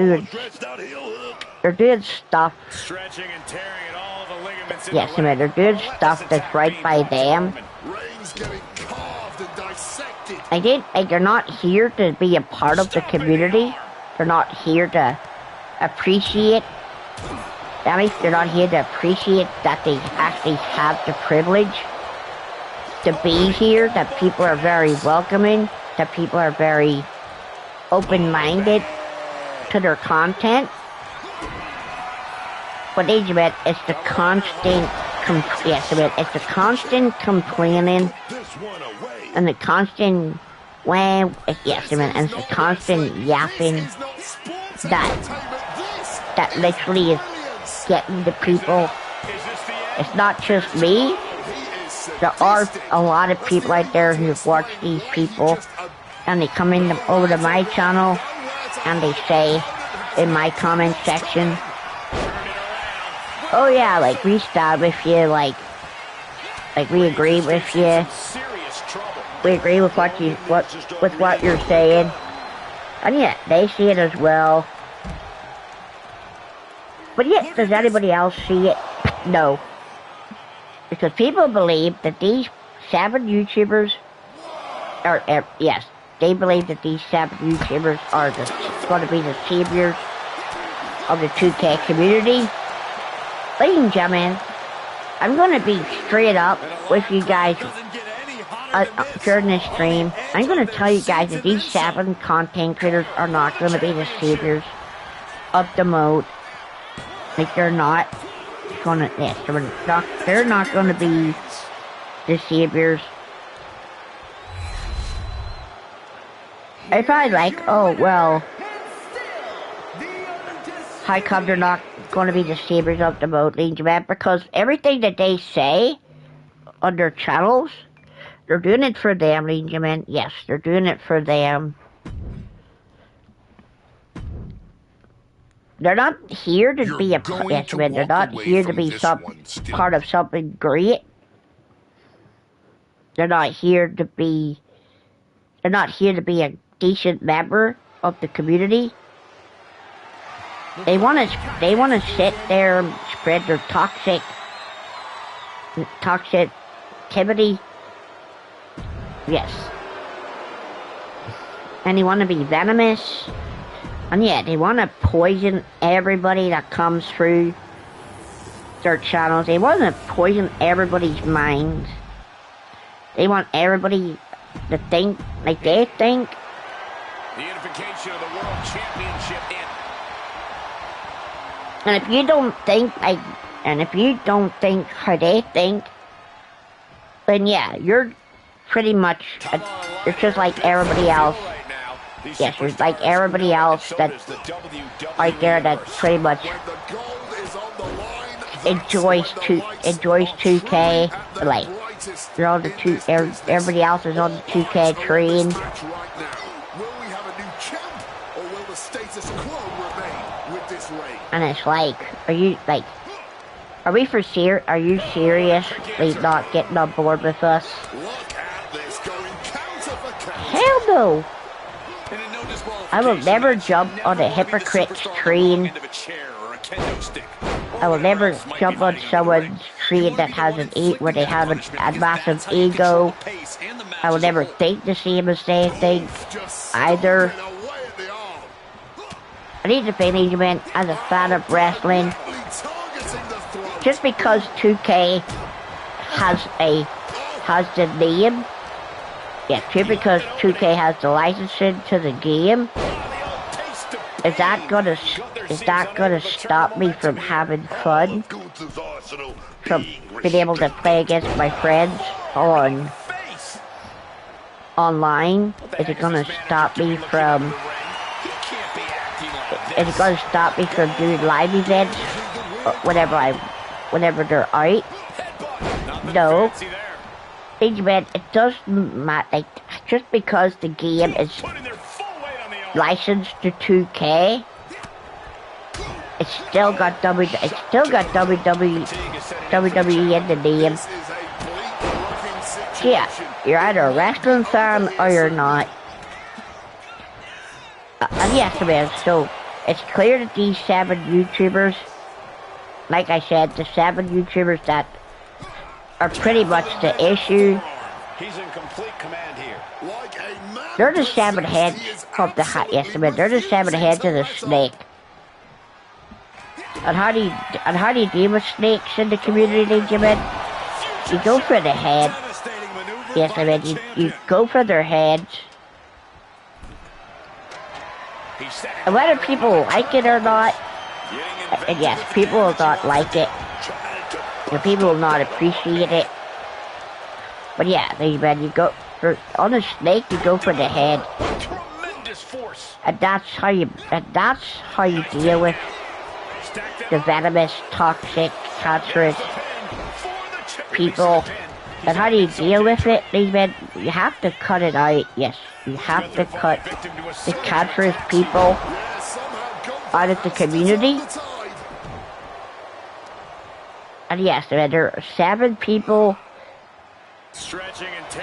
doing stuff. Yes, I mean, they're doing stuff that's right by them. They're not here to be a part of the community. They're not here to appreciate. That means they're not here to appreciate that they actually have the privilege to be here, that people are very welcoming, that people are very open-minded to their content. But Benjamin, it's the constant complaining and the constant and it's the constant yapping that literally is getting the people. It's not just me. There are a lot of people out there who watch these people, and they come over to my channel and they say in my comment section, oh yeah, like we stand with you, like we agree with you. We agree with what you're saying. And yeah, they see it as well. But yet, does anybody else see it? No. Because people believe that these 7 YouTubers they believe that these 7 YouTubers are going to be the saviors of the 2K community. Ladies and gentlemen, I'm going to be straight up with you guys during this stream. I'm going to tell you guys that these 7 content creators are not going to be the saviors of the mode. Like, they're not going to, they're not going to be the saviors. If I oh well, how come they're not going to be the saviors of the mode, Benjamin? Because everything that they say on their channels, they're doing it for them, Benjamin. Yes, they're doing it for them. They're not here to be they're not here to be part of something great. They're not here to be a decent member of the community. They want to sit there and spread their toxicity. Yes. And they want to be venomous. And yeah, they want to poison everybody that comes through their channels. They want to poison everybody's minds. They want everybody to think like they think. The unification of the World Championship in. And if you don't think how they think, then yeah, you're pretty much, you're just like everybody else. Yes, you're like everybody else that's out there that pretty much enjoys 2K. Like, you're on the everybody else is on the 2K train. And it's like, are you seriously not getting on board with us? Hell ego. I will never jump on a hypocrite's train. I will never jump on someone's train that has where they have a massive ego. I will never think the same as they think either. I need to say, ladies and gentlemen, as a fan of wrestling, just because 2K has the name, just because 2K has the licensing to the game, is that gonna stop me from having fun, from being able to play against my friends online? Is it gonna stop me from? Is it gonna stop me from doing live events whenever they're out? No. Man, it doesn't matter. Like, just because the game is licensed to 2K, it's still got WWE in the name. Yeah, you're either a wrestling fan or you're not. And yes, man, so it's clear that these 7 YouTubers, like I said, the 7 YouTubers that are pretty much the issue. He's in complete command here. They're the 7 heads of the they're the 7 heads of the snake. And how do you deal with snakes in the community, Jimmy? You go for the head. Yes, I mean you go for their heads. And whether people like it or not, and yes, people will not like it. And people will not appreciate it. But yeah, man, you go for on a snake, you go for the head. And that's how you deal with the venomous, toxic, cancerous people. And how do you deal with it, man? You have to cut it out. Yes, you have to cut the cancerous people out of the community. And yes, there are 7 people.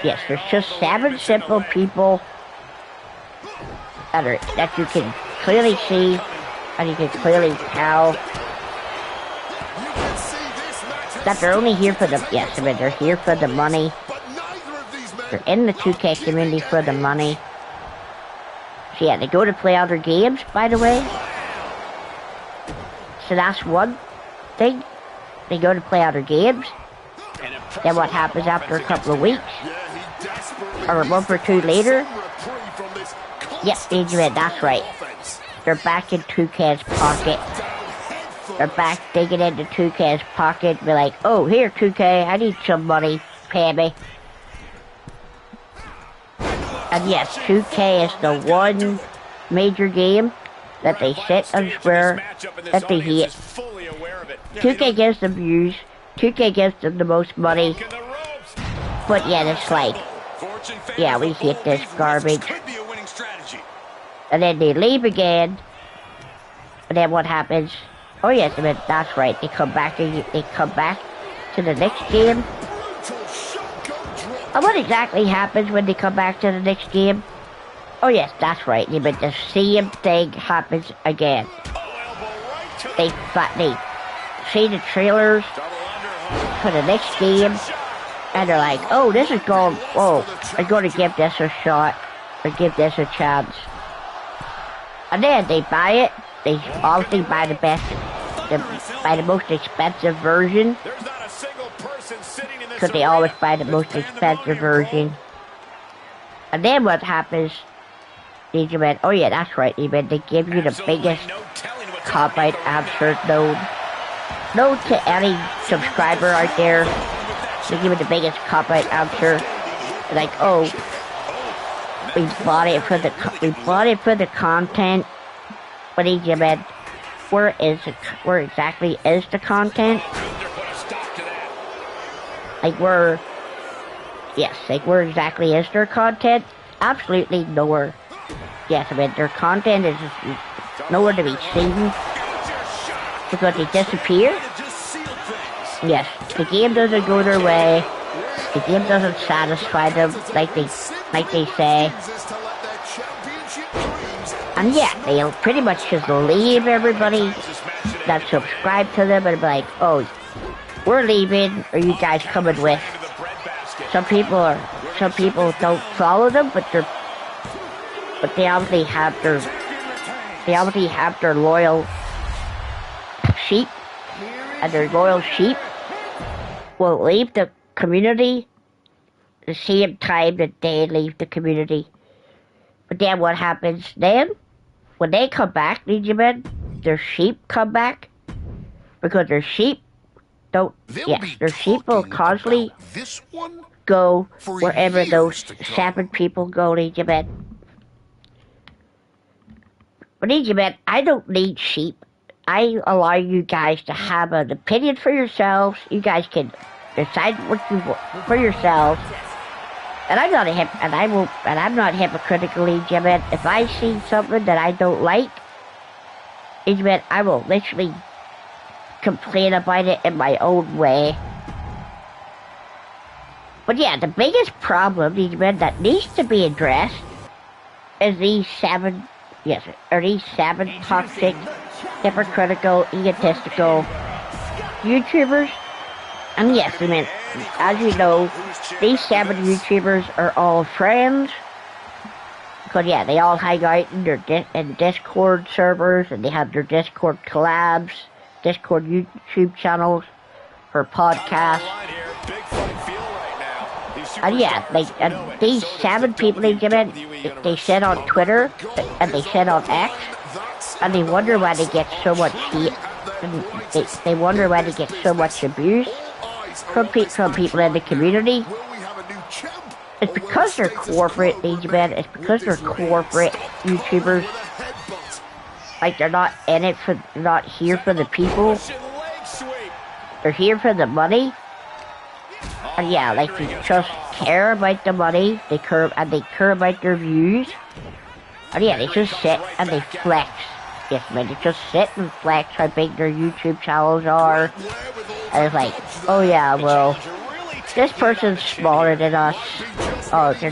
Yes, there's just 7 simple people that you can clearly see and you can clearly tell that they're only here for the, yes, I mean, they're here for the money. They're in the 2K community for the money. So yeah, they go to play other games, by the way. So that's one thing. They go to play other games. Then what happens after a couple of weeks? Or a month or 2 later? Yep, that's right. They're back in 2K's pocket. They're back digging into 2K's pocket. Be like, oh, here 2K, I need some money. Pay me. And yes, 2K is the one major game that they sit and swear that they hate. 2K gives them views. 2K gives them the most money. But yet it's like, yeah, we hate this garbage. And then they leave again. And then what happens? Oh yes, I mean, that's right. They come back to the next game. And what exactly happens when they come back to the next game? Oh yes, that's right. I mean, the same thing happens again. They see the trailers for the next game, and they're like, oh, this is going, oh, I'm going to give this a shot, or give this a chance. And then they buy it. They obviously buy buy the most expensive version, because they always buy the most expensive version. And then what happens? They went, oh yeah, that's right, they give you the biggest cop-out answer known to any subscriber out there. They give you the biggest cop-out answer, like, oh, we bought it for the content. But he went, where exactly is the content? Like where exactly is their content? Absolutely nowhere. Yes, I mean, their content is nowhere to be seen because they disappear. Yes, the game doesn't go their way. The game doesn't satisfy them like they say. And yeah, they'll pretty much just leave everybody that subscribe to them and be like, oh, we're leaving, or you guys coming with. Some people don't follow them, but they obviously have their loyal sheep, and their loyal sheep will leave the community the same time that they leave the community. But then what happens then? When they come back, Ninja Men, their sheep come back, because their sheep don't. Yes, their sheep will constantly go wherever those 7 people go, Ninja Men. But Ninja Men, I don't need sheep. I allow you guys to have an opinion for yourselves. You guys can decide what you want for yourselves. And I'm not I'm not hypocritical, Ninja Men. If I see something that I don't like, Ninja Men, I will literally complain about it in my own way. But yeah, the biggest problem, Ninja Men, that needs to be addressed is these 7 toxic, hypocritical, egotistical YouTubers. And yes, I mean, as you know, these 7 YouTubers are all friends. Because yeah, they all hang out in their in Discord servers, and they have their Discord collabs, Discord YouTube channels for podcasts. And yeah, these 7 people they sit on Twitter, and they sit on X, and they wonder why they get so much hate, and they wonder why they get so much abuse from people in the community. It's because they're corporate, Ninja Men. It's because they're corporate YouTubers. Like, they're not here for the people. They're here for the money. And yeah, like, they just care about the money. They care about their views. And yeah, they just sit and they flex. Yes, man, they just sit and flex how big their YouTube channels are. And it's like, oh yeah, well, this person's smaller than us. Oh, they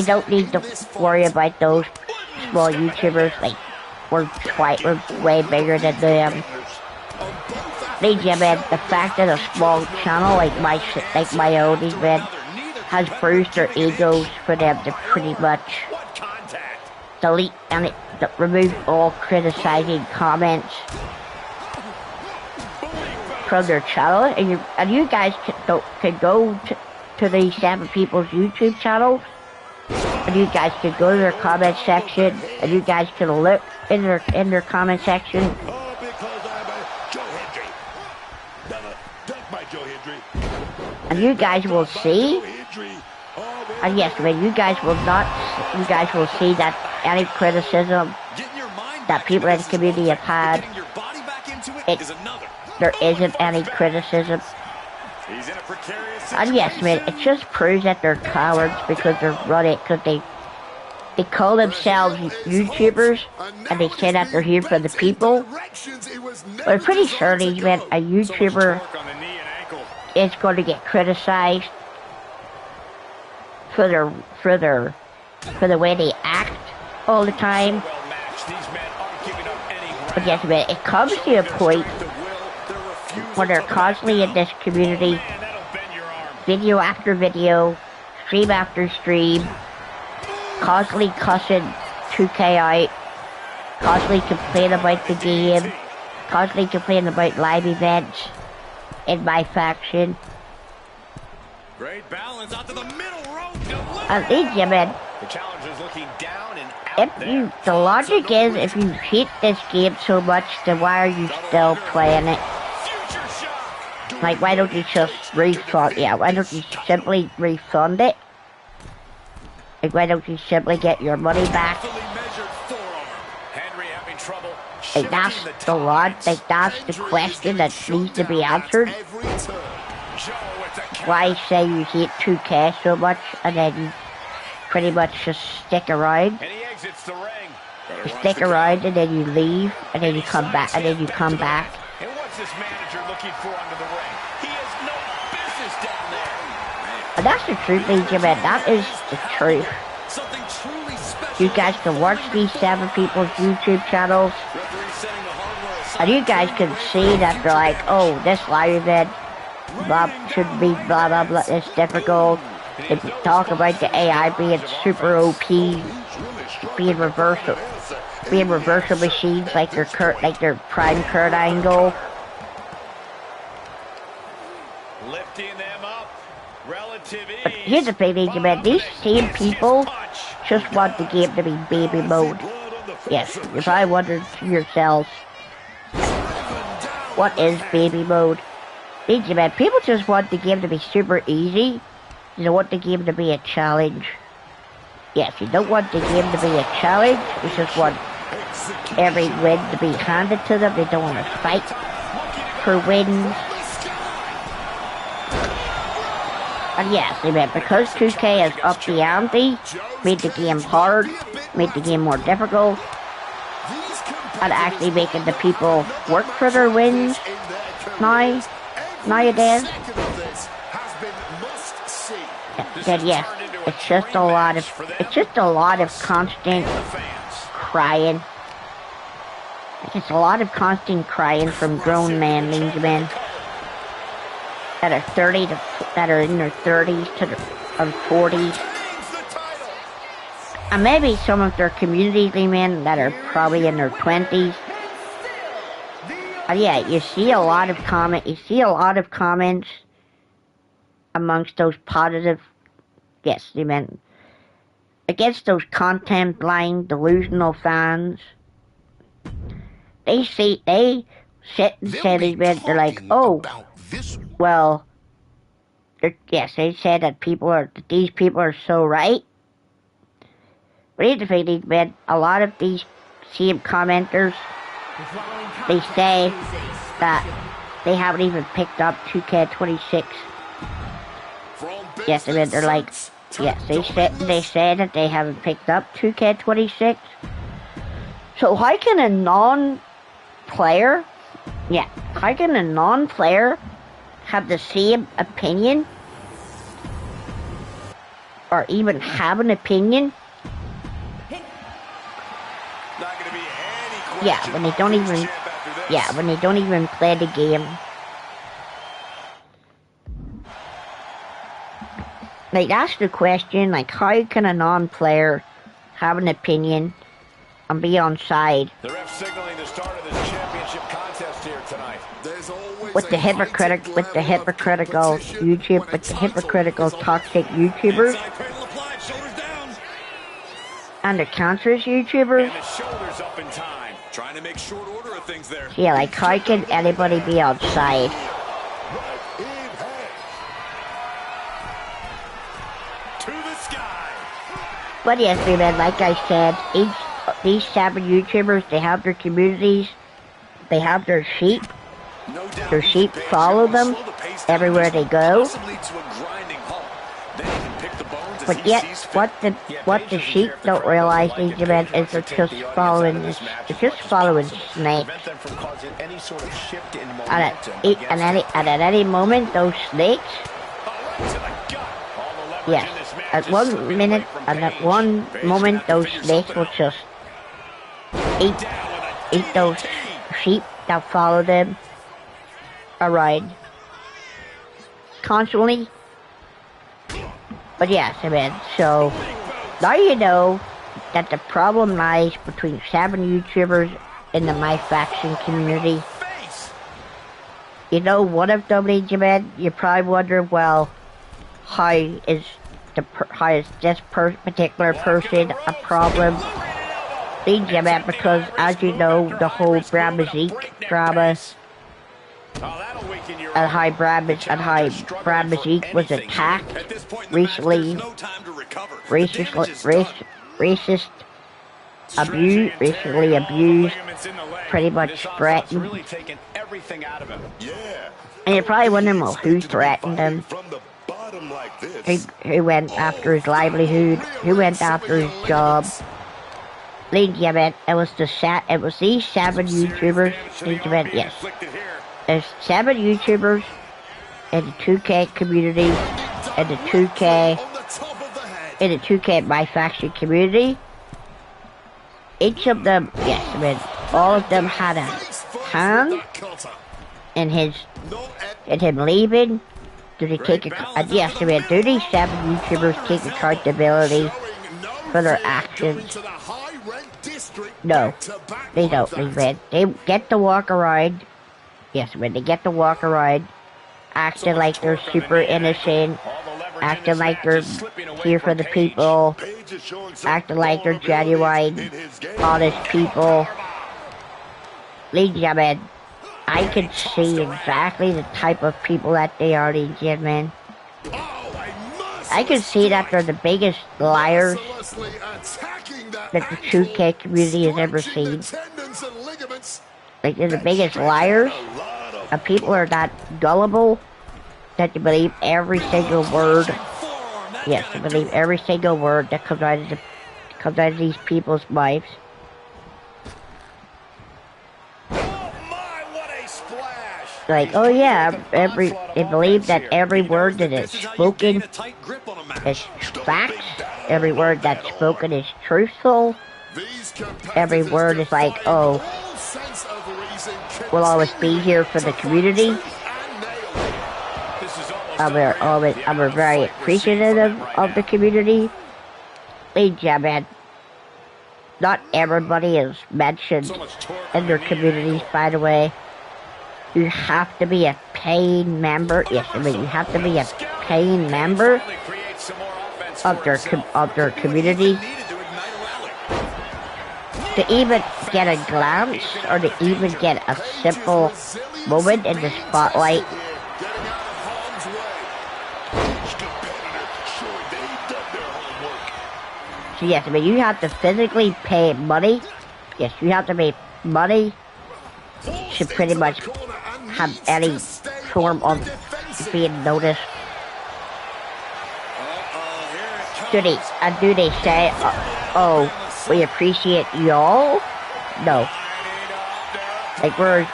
don't need to worry about those small YouTubers. Like, we're way bigger than them. Ninja Men, the fact that a small channel like my own, Ninja Men, has bruised their egos for them to pretty much delete and remove all criticizing comments from their channel, and you guys can go to these 7 people's YouTube channels, and you guys can go to their comment section, and you guys can look in their comment section, and you guys will see, and yes, I mean, you guys will see that any criticism that people in the community have had, there isn't any criticism. And yes, man, it just proves that they're cowards, because they're running, because they call themselves YouTubers, and they say that they're here for the people. But I'm pretty sure, man, a YouTuber is going to get criticized for the way they act all the time. But yes, man, it comes to a point when they're constantly in this community, video after video, stream after stream, constantly cussing 2K out, constantly complaining about the game, constantly complaining about live events in my faction. Great balance out to the middle rope. And Ninja Men, The challenger's looking down and out the logic is, if you hate this game so much, then why are you still playing it? Like, why don't you just refund? Yeah, why don't you simply refund it? Like, why don't you simply get your money back? Like, that's the like, that's the question that needs to be answered. Why say you hate 2K so much, and then you pretty much just stick around? You stick around, and then you leave, and then you come back, and then you come back. And what's this manager looking for under the ring? He has no business down there. And that's the truth, Ninja Men. That is the truth. Something truly special You guys can watch these 7 people's YouTube channels, and you guys can see that they're like, oh, this live event should be blah blah blah, it's difficult. They talk about the AI being super OP, being reversal machines like their prime Kurt Angle. Lifting them up. Relative ease. But here's the thing, man, these same people just want the game to be baby mode. Yes, you're probably wondering to yourselves, what is baby mode? Man, people just want the game to be super easy. You don't want the game to be a challenge. Yes, you don't want the game to be a challenge. You just want every win to be handed to them. They don't want to fight for wins. And yes, man, because 2K has upped the ante, made the game hard, made the game more difficult, and actually making the people work for their wins nowadays. Then yes, it's just a lot of constant crying. It's a lot of constant crying from grown men, men that are in their 30s to their 40s, and maybe some of their community men that are probably in their 20s. Yeah, you see a lot of comments amongst those positive, yes, they meant against those content blind, delusional fans. They sit and say they're like, oh, well, yes, they said that these people are so right. But here's the thing, man, a lot of these same commenters, they say that they haven't even picked up 2K26. Yes, I mean, they're like, yes, they say that they haven't picked up 2K26. So how can a non-player have the same opinion, or even have an opinion? Not gonna be any Yeah, when they don't even play the game. Like, that's the question, like, how can a non-player have an opinion and be on side The ref signaling the start of this championship contest here tonight. with the hypocritical YouTube, with the hypocritical toxic YouTubers and the cancerous YouTubers? And the shoulders up in time. Trying to make short order of things there. Yeah, like, how can anybody be on side? To the sky. But yes, man, like I said, these 7 YouTubers, they have their communities, they have their sheep. Their sheep follow them everywhere they go. But yet, what the sheep don't realize, these men, is they're just following snakes. And at any moment, those snakes, yes, at one moment, those snakes will just eat those sheep that follow them around constantly. But yes, I mean, so now you know that the problem lies between 7 YouTubers in the My Faction community. You know, one of them, you probably wonder, well, how is this particular person a problem? Because, as you know, the whole Brad Mazik drama, and how Brad Mazik was attacked recently, racist abused, pretty much threatened. And you're probably wondering, well, who threatened him? Who went after his livelihood? Who went after his job? It was these 7 YouTubers. Yes. There's 7 YouTubers in the 2K community, in the 2K My Faction community, each of them, yes, I mean, all of them had a hand in him leaving. Do they take yes, I mean, do these 7 YouTubers take accountability for their actions? No, they don't, they get to walk around, yes, I mean, they get to walk around, acting like they're super innocent, acting like they're here for the people, acting like they're genuine, honest people. Ladies and gentlemen, I can see exactly the type of people that they are, ladies and gentlemen. I can see that they're the biggest liars that the 2K community has ever seen. Like, they're the biggest liars, and people are that gullible that they believe every single word. Yes, they believe every single word that comes out of these people's mouths. Like, oh yeah, they believe that every word that is spoken is facts. Every word that's spoken is truthful. Every word is like, oh, we'll always be here for the community. I'm very appreciative of the community. Ladies and gentlemen, not everybody is mentioned in their communities, by the way. You have to be a paying member. Yes, I mean, you have to be a paying member of their community to even get a glance or to even get a simple moment in the spotlight. So yes, I mean, you have to physically pay money. Yes, you have to pay money to pretty much have any form of being noticed. Do they say, oh, we appreciate y'all? No. Like, where's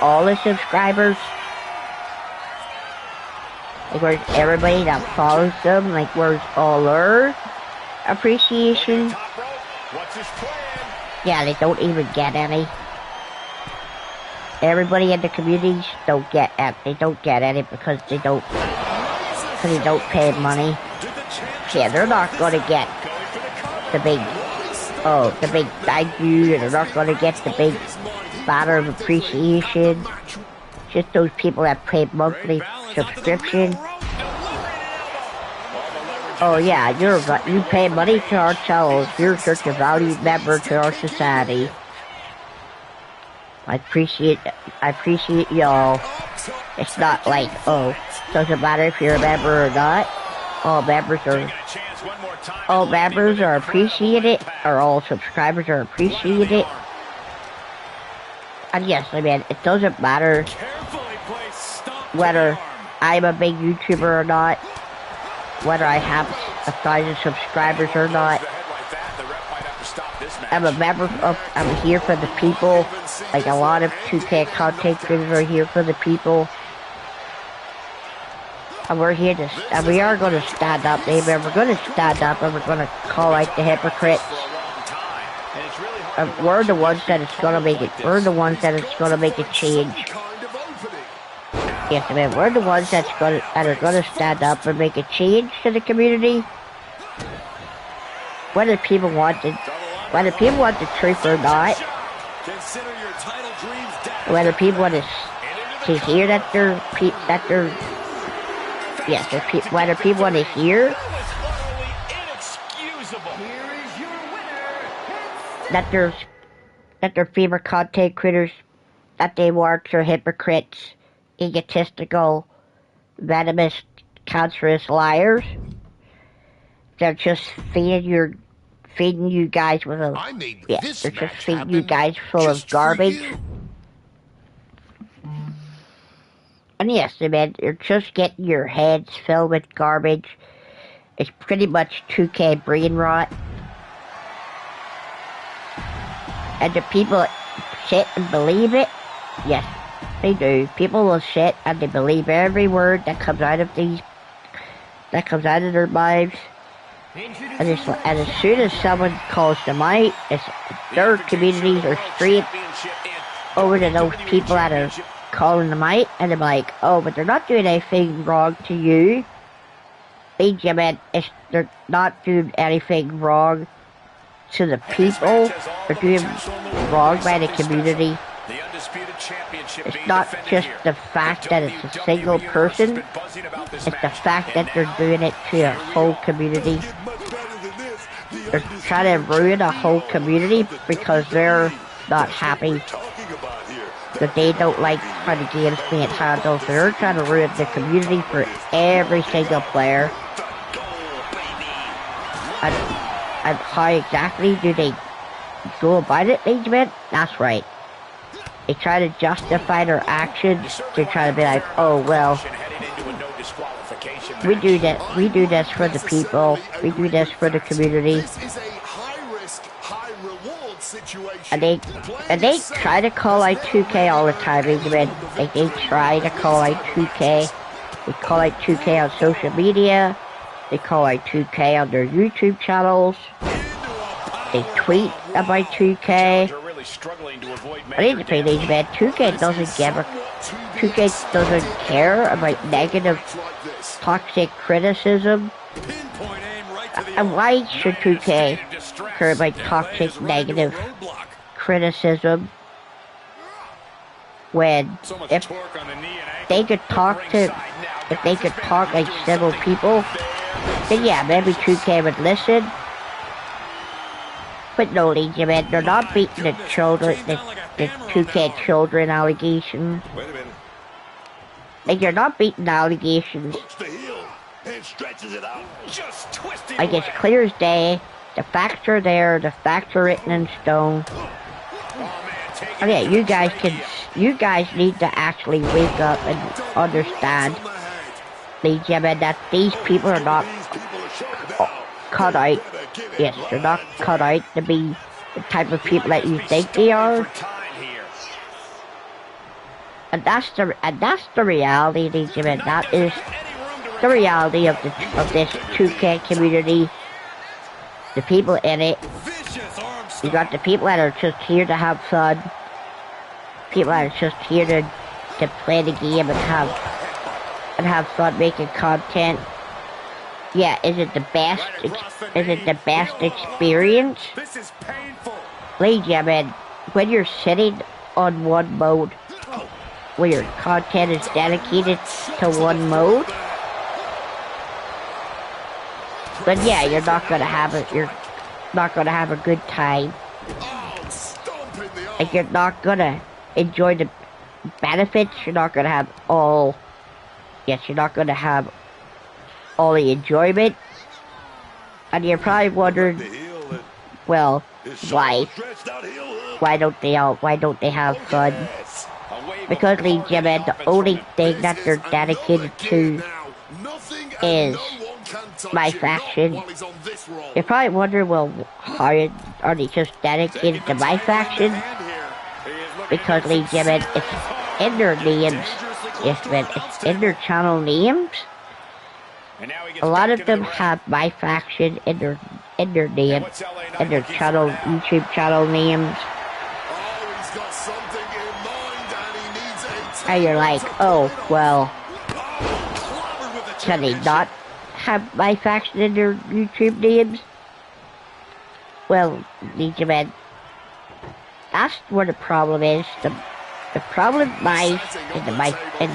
all the subscribers? Like, where's everybody that follows them? Like, where's all their appreciation? Yeah, they don't even get any. Everybody in the communities don't get any because they don't pay money. Yeah, they're not gonna get the big thank you, and they're not gonna get the big banner of appreciation. Just those people that pay monthly subscription. Oh yeah, you pay money to our channels. You're such a valued member to our society. I appreciate y'all. It's not like, oh, doesn't matter if you're a member or not. All members are appreciated, or all subscribers are appreciated. And yes, I mean, it doesn't matter whether I'm a big YouTuber or not, whether I have 1,000 subscribers or not. I'm here for the people. Like, a lot of 2K content creators are here for the people. And we are going to stand up, baby. We're going to stand up and we're going to call out the hypocrites. We're the ones that it's going to make it. We're the ones that it's going to make a change. Yes, I mean, we're the ones that are going to stand up and make a change to the community. Whether people want the truth or not. Whether people want to hear that they're whether people want to hear that their favorite content creators that they watch are hypocrites, egotistical, venomous, cancerous liars. They're just feeding you guys with they're just feeding you guys full of garbage. And yes, I mean, you're just getting your heads filled with garbage. It's pretty much 2K brain rot. And the people sit and believe it. Yes, they do. People will sit and they believe every word that comes out of their mouths. And as soon as someone calls them out, their communities are straight over to those people that are calling them out, and they're like, oh, but they're not doing anything wrong to you. Benjamin, they're not doing anything wrong to the people. They're doing wrong by the community. It's not just the fact that it's a single person. It's the fact that they're doing it to a whole community. They're trying to ruin a whole community because they're not happy. That they don't like how the game's being handled. So they're trying to ruin the community for every single player. And how exactly do they go about it, Benjamin? That's right. They try to justify their actions. They try to be like, oh well, we do this for the people. We do this for the community. And they try to call out 2K all the time, Benjamin. Like they try to call out 2K. They call out 2K on social media. They call out 2K on their YouTube channels. They tweet about 2K. I need to pay these, man. 2K doesn't care about negative, toxic criticism. And why should 2K care about toxic, negative criticism when if they could talk like civil people, then yeah, maybe 2K would listen. But no, Legion, man, they're not beating the children, the 2K children allegation. Like, you're not beating the allegations. Like, it's clear as day. The facts are there, the facts are written in stone. And yeah, you guys need to actually wake up and understand, Legion, man, that these people are not cut out. Yes, they're not cut out to be the type of people that you think they are. And that's the reality, Benjamin. That is the reality of this 2K community. The people in it. You got the people that are just here to have fun. People that are just here to play the game and have fun making content. Yeah, is it the best experience? This is painful. Benjamin, when you're sitting on one mode, where your content is dedicated to one mode, then yeah, you're not gonna have a good time. Like, you're not gonna enjoy the benefits. You're not gonna have all the enjoyment. And you're probably wondering, well, why don't they have fun? Because, Benjamin, the only thing that they're dedicated to is my faction. You're probably wondering, well, how are they just dedicated to my faction? Because, Benjamin, it's in their names. Yes, man, it's in their channel names. A lot of them have my faction in their name, in their channel, YouTube channel names. And you're like, oh, well, can they not have my faction in their YouTube names? Well, Benjamin, that's where the problem is. The problem lies in the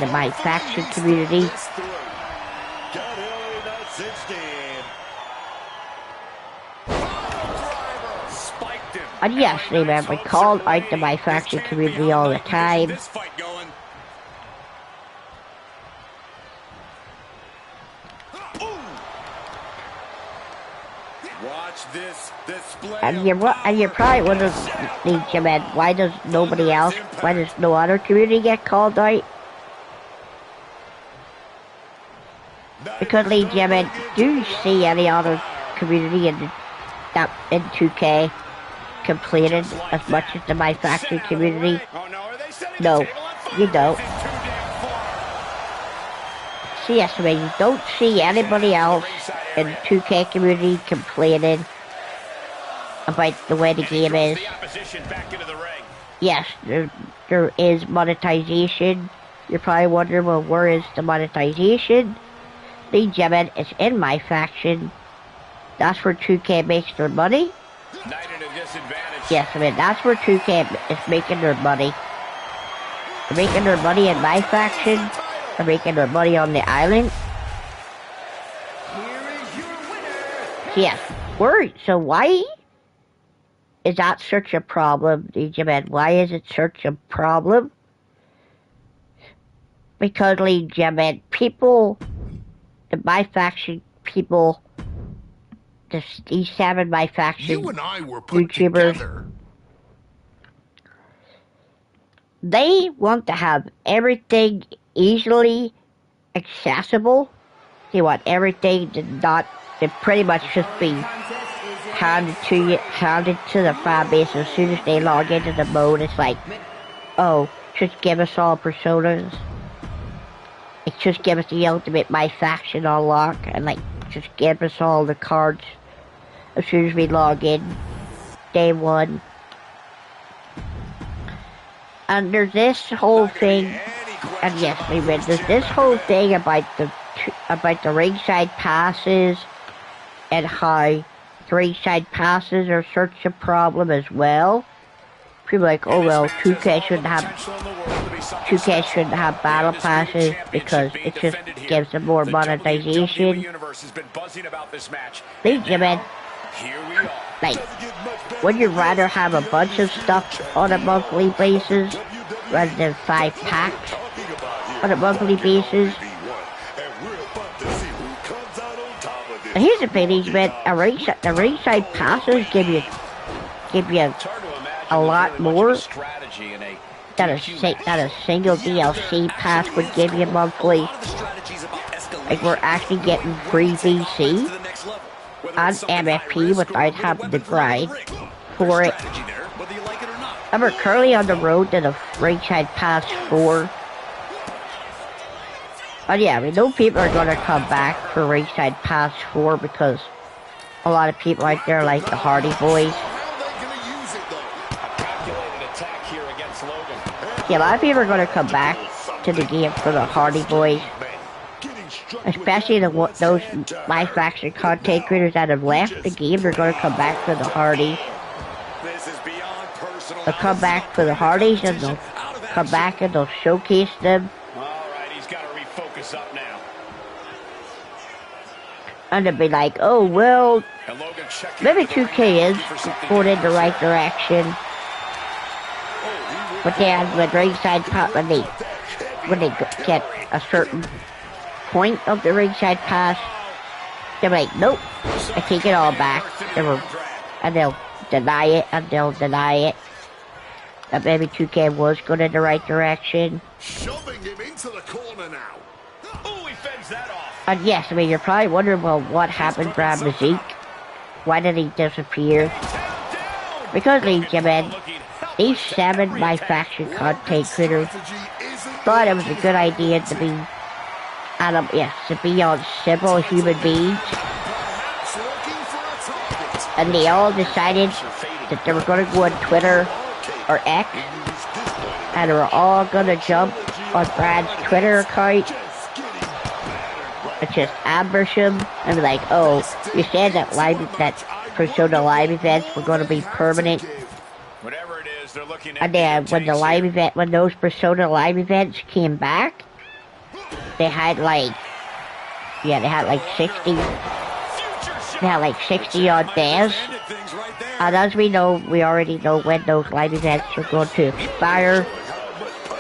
my faction community. And yes, remember, called out to my faction community all the time. And you're probably wondering, Benjamin, why does no other community get called out? Because, Benjamin, do you see any other community in 2K completed as much as the my faction community? No, you don't. So yes, I mean, you don't see anybody else in the 2K community complaining about the way the game is. Yes, there is monetization. You're probably wondering, well, where is the monetization? The gentlemen, it's in my faction. That's where 2K makes their money. Yes, I mean, that's where 2K is making their money. They're making their money in my faction. They're making their money on the island. Yes, so why is that such a problem, DJ Man? Why is it such a problem? Because, DJ Man, people, the my faction people, these 7 my faction You and I were put YouTubers, together. they want to have everything easily accessible. They want everything to pretty much just be handed to the fan base as soon as they log into the mode. It's like, oh, just give us all personas. It's just give us the ultimate my faction unlock, and like just give us all the cards as soon as we log in, day 1. And there's this whole thing, and yes, there's this whole thing about the ringside passes, and how the ringside passes are such a problem as well. People are like, oh well, 2K shouldn't have battle passes because it just gives them more monetization. Like, would you rather have a bunch of stuff on a monthly basis rather than 5 packs on a monthly basis? And here's the thing, man, the ringside passes give you a lot more that a single DLC pass would give you monthly. Like, we're actually getting free VC and MFP without having to grind for it. And we're currently on the road to the ringside pass 4. And yeah, we know people are going to come back for ringside pass 4 because a lot of people out there like the Hardy Boys. Yeah, a lot of people are going to come back to the game for the Hardy Boys. Especially those my faction content creators that have left the game, they're going to come back for the Hardys. They'll come back for the Hardys, and they'll come back and they'll showcase them. Alright, he's got to refocus up now. And they'll be like, oh well, maybe 2K is going in the right direction. But then when ringside pop, when they get a certain point of the ringside pass, they're like, nope, I take it all back. And they'll deny it, and they'll deny it. That maybe 2K was going in the right direction. Shoving him into the corner now. Oh, he fends that off. And yes, I mean, you're probably wondering, well, what happened to Zeke? Why did he disappear? Because these 7 my faction content creators thought it was a good idea to be on several human beings, and they all decided that they were going to go on Twitter or X, and they were all going to jump on Brad's Twitter account and just ambush him and be like, oh, you said that Persona live events were going to be permanent. Whatever it is, they're looking at. And then when those Persona live events came back, they had like 60 odd days. And as we already know when those live events are going to expire.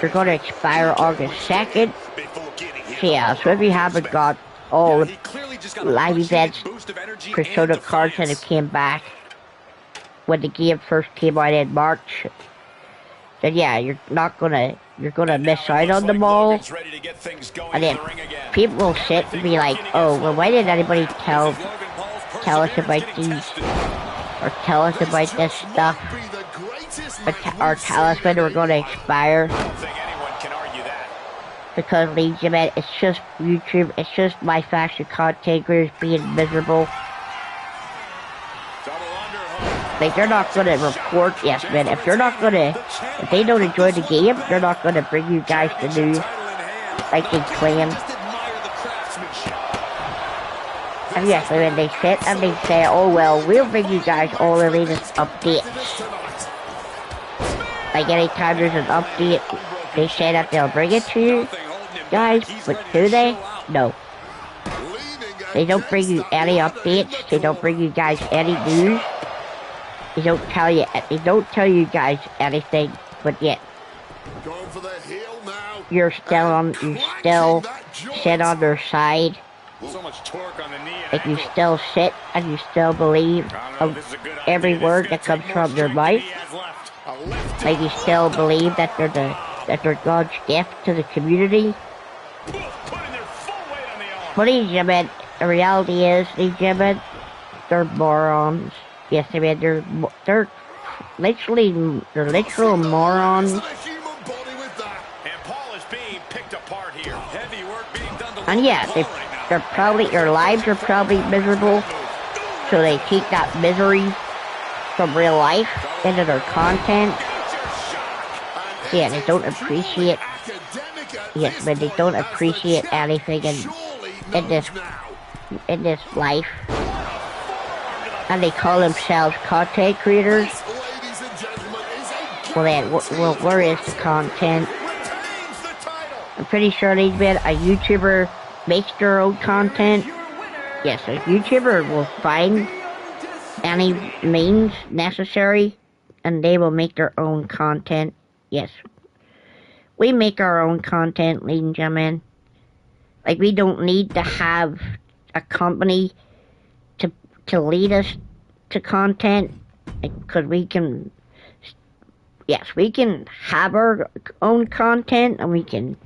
They're going to expire August 2nd. So yeah, so if you haven't got all the live events, Persona cards that have came back when the game first came out in March, then yeah, you're gonna miss out on them all. And then people will sit and be like, oh, well, why didn't anybody tell us about these, or tell us about this stuff, or tell us when they were going to expire? Because, ladies and gentlemen, it's just YouTube, it's just my faction content creators being miserable. Like, they're not gonna report, yes, man, if they don't enjoy the game, they're not gonna bring you guys the news like they claim. And yes, when they sit and they say, oh well, we'll bring you guys all the latest updates. Like anytime there's an update, they say that they'll bring it to you guys, but do they? No. They don't bring you any updates, they don't bring you guys any news. They don't tell you guys anything, but yet you still sit on their side. So much torque on the knee. Like you still sit and you still believe of every word that comes from their mouth. Like you still believe that they're God's gift to the community. But these gentlemen, the reality is, these gentlemen, they're morons. Yes, I mean they're literal morons. And yeah, they're probably, their lives are probably miserable, so they take that misery from real life into their content. Yeah, they don't appreciate, yes, but they don't appreciate anything in this life. And they call themselves content creators. Well then, where is the content? I'm pretty sure these men, a YouTuber makes their own content. Yes, a YouTuber will find any means necessary and they will make their own content. Yes. We make our own content, ladies and gentlemen. Like, we don't need to have a company to lead us to content. Because we can, yes, we can have our own content and we can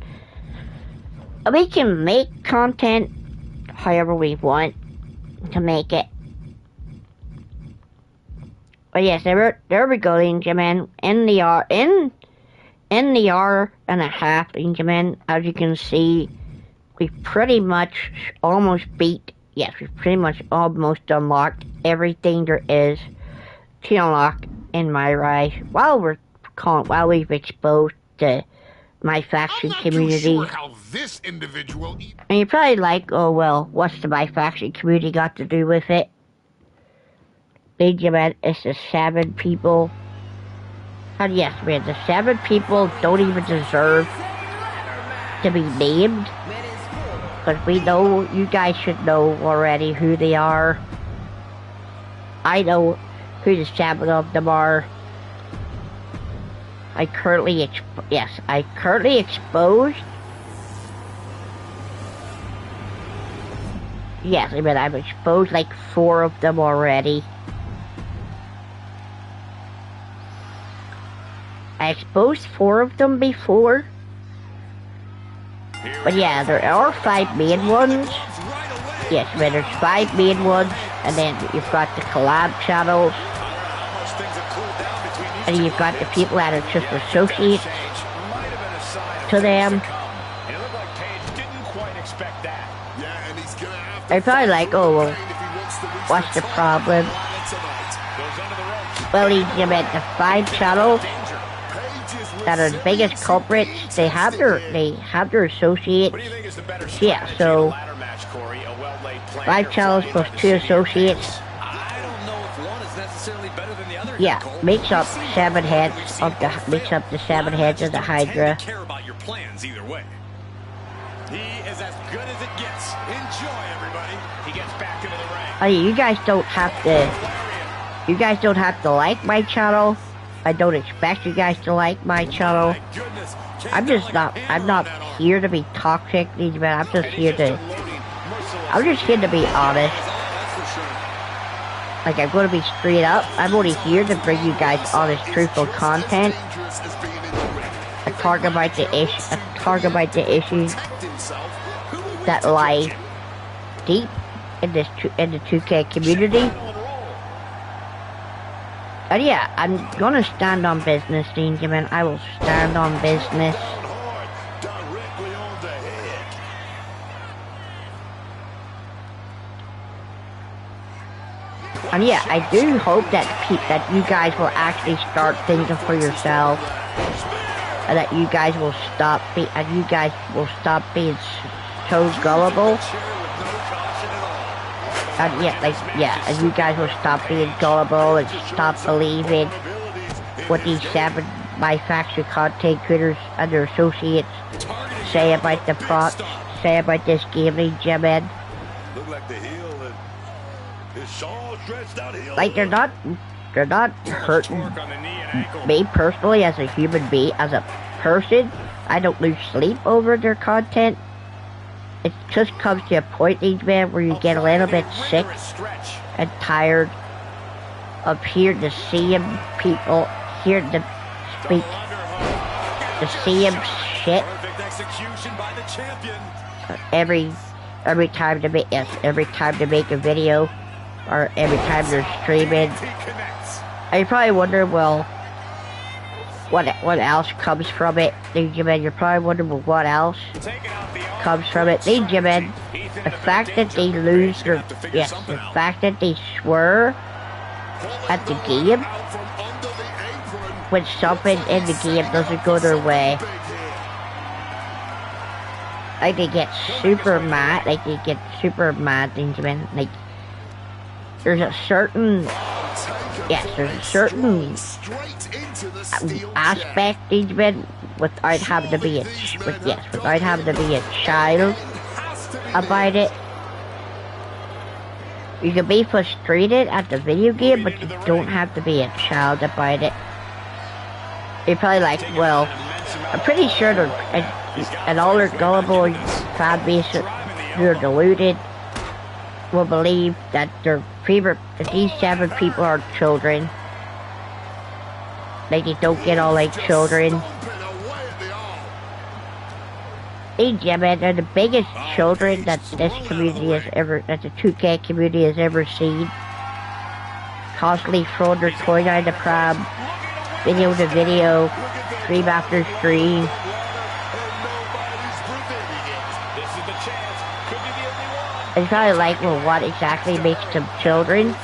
make content however we want to make it. But yes, there we go, ladies and gentlemen. In the hour and a half, ladies and gentlemen, as you can see, we pretty much almost unlocked everything there is to unlock in my rise. While we've exposed the my faction community. And you're probably like, oh well, what's the my faction community got to do with it? Ladies and gentlemen, it's the 7 people. And yes, man, the 7 people don't even deserve to be named. Because we know, you guys should know already who they are. I know who the 7 of them are. I currently exposed. Yes, I mean, I've exposed like 4 of them already. I exposed 4 of them before. But yeah, there are 5 main ones. Yes, I mean, there's 5 main ones. And then you've got the collab channels. And you've got the people that are just associates to them. They're probably like, oh, well, what's the problem? Well, you meant the 5 channels that are the biggest culprits. They have their associates. Yeah, so 5 channels plus 2 associates. Yeah, makes up the 7 heads of the Hydra. He is as good as it gets. Enjoy, everybody. He gets back into the ring. Oh, you guys don't have to like my channel. I don't expect you guys to like my channel. I'm not here to be toxic, but I'm just here to be honest. Like, I'm going to be straight up. I'm only here to bring you guys honest, truthful content. I talk about the issues that lie deep in the 2K community. And yeah, I'm gonna stand on business, ladies and gentlemen. I will stand on business. And yeah, I do hope that that you guys will actually start thinking for yourself, and that you guys will stop being so gullible. And yeah, and you guys will stop being gullible and stop believing what these my faction content creators and their associates say about the say about this game, G-Men. Look like the heel and his shawl stretched out heel. Like they're not hurting me personally as a human being, as a person. I don't lose sleep over their content. It just comes to a point, G-Men, where you get a little bit sick and tired of hearing the same people, hearing them speak the same shit every time they make a video, or every time they're streaming. And you probably wonder, well, what else comes from it, G-Men? You're probably wondering, well, what else comes from it, G-Men? The fact that they lose their, the fact that they swear at the game when something in the game doesn't go their way. Like they get super mad, G-Men. Like there's a certain aspect, G-Men, without having to be a child about it. You can be frustrated at the video game, but you don't have to be a child about it. You're probably like, well, I'm pretty sure and all their gullible fan base, they're deluded, will believe that these 7 people are children. Like they don't get all like children. G-Men, they're the biggest children that this community has ever, that the 2K community has ever seen. Constantly throwing their toy down the pram, video to video, stream after stream. It's probably like, well, what exactly makes them children?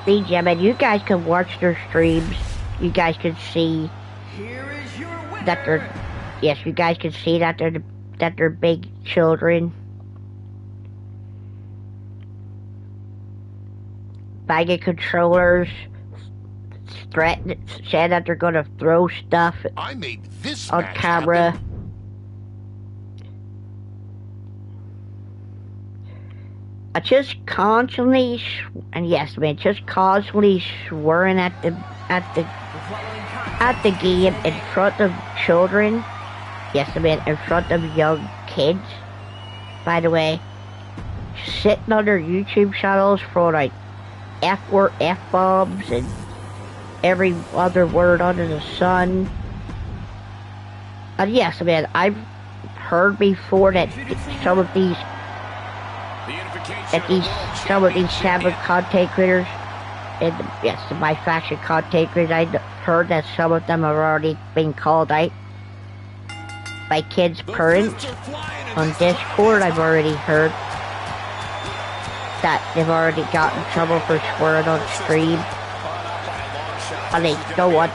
G-Men, you guys can watch their streams. You guys can see that they're, you guys can see that they're big children. Banging controllers, saying that they're gonna throw stuff on camera. I just constantly, just constantly swearing at the game in front of children. In front of young kids. By the way, sitting on their YouTube channels for like F-bombs and every other word under the sun. And I've heard before that some of these 7 content creators, and my faction content creators, I heard that some of them have already been called out by kids' parents on Discord. I've already heard that they've already gotten in trouble for swearing on stream, and they don't want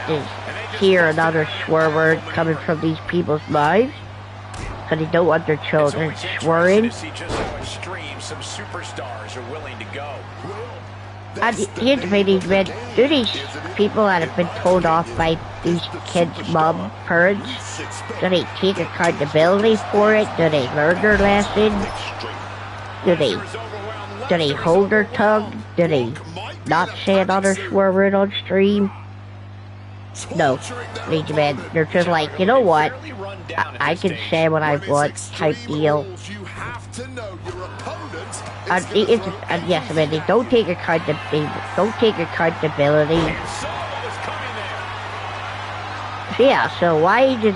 to hear another swear word coming from these people's mouths, because they don't want their children swearing. And here's the thing, do these people that have been told off by these kids' mom parents, do they take accountability for it? Do they learn their lesson? Do they hold their tongue? Do they not say another swear word on stream? No, G-Men, they're just like, you know what? I can say what I want type deal. And they don't take accountability. So why do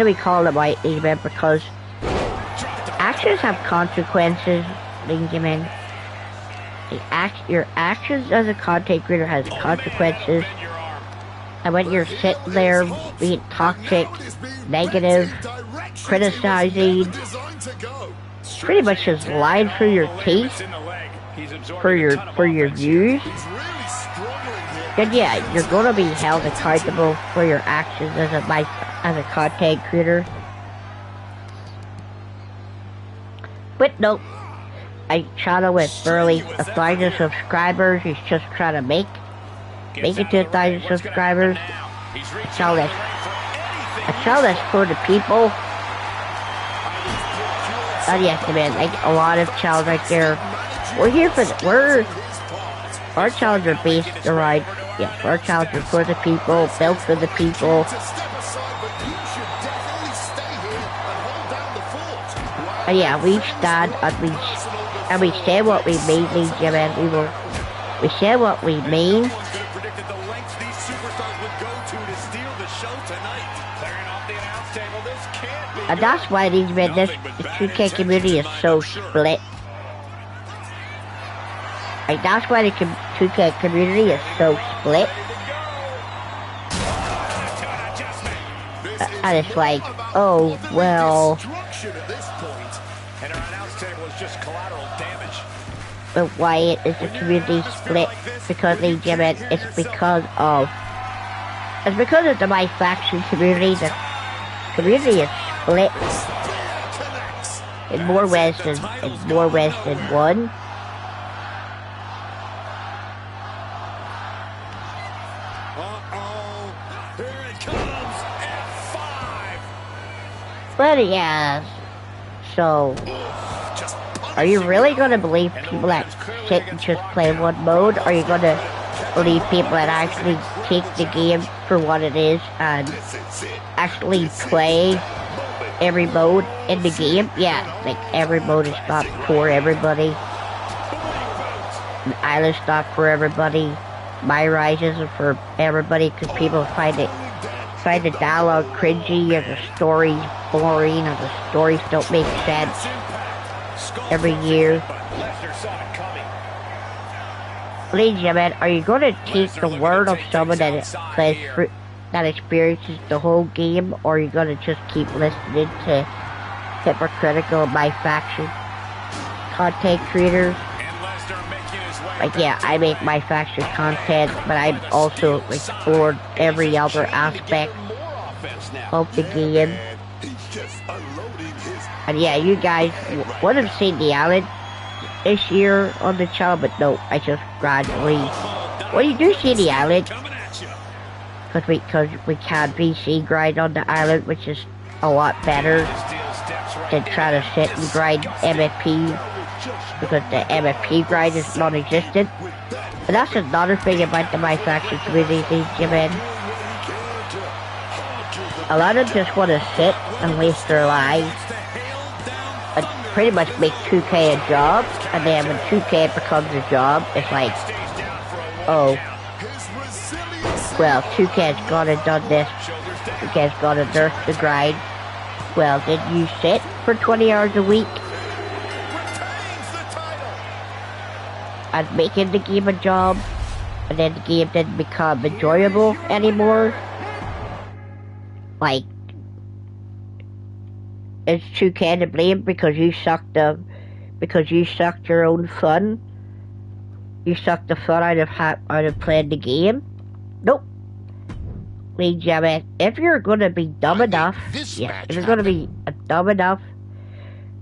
we call them out, G-Men? Because actions have consequences, G-Men. Your actions as a content creator has consequences. And when you're sitting there being toxic, negative, criticizing, pretty much just lying through your teeth for your views, then yeah, you're gonna be held accountable for your actions as a content creator. But nope, a channel with barely 1,000 subscribers. He's just trying to make it to 1,000 subscribers. A channel that's for the people. And yes, man, like a lot of channels right there. We're here for our channels are based around, yes, our channels are for the people, built for the people. And yeah, we stand and we say what we mean, ladies and gentlemen. We say what we mean. And that's why these men, the 2K community is so split. Like, that's why the 2K community is so split. And it's like, oh, well. But why is the community split? Because they it's because of the My Faction community. The community is split in more ways than one. But yeah, so are you really gonna believe people that sit and just play one mode? Or are you gonna believe people that actually take the game for what it is and actually play every mode in the game? Yeah, like every mode is not for everybody. The island's not for everybody. My Rise isn't for everybody because people find the dialogue cringy, or the stories boring, or the stories don't make sense every year. Ladies and gentlemen, are you going to take the word of someone that experiences the whole game, or are you going to just keep listening to hypocritical My Faction content creators? Like, yeah, I make My Faction content, but I've also explored every other aspect of the game. And yeah, you guys would have seen the island this year on the channel, but no, I just gradually. Well, you do see the island, because we can VC grind on the island, which is a lot better than trying to sit and grind MFP, because the MFP grind is non-existent. But that's another thing about the My Faction community, Jim. A lot of them just want to sit and waste their lives and pretty much make 2K a job, and then when 2K becomes a job, it's like, oh, well, 2K's gone and done this, 2K's gone and nerfed the grind. Well, did you sit for 20 hours a week and making the game a job, and then the game didn't become enjoyable anymore? Like, is 2K to blame because you sucked your own fun? You sucked the fun out of playing the game? Nope. Ladies and gentlemen, if you're gonna be dumb enough, if you're gonna be dumb enough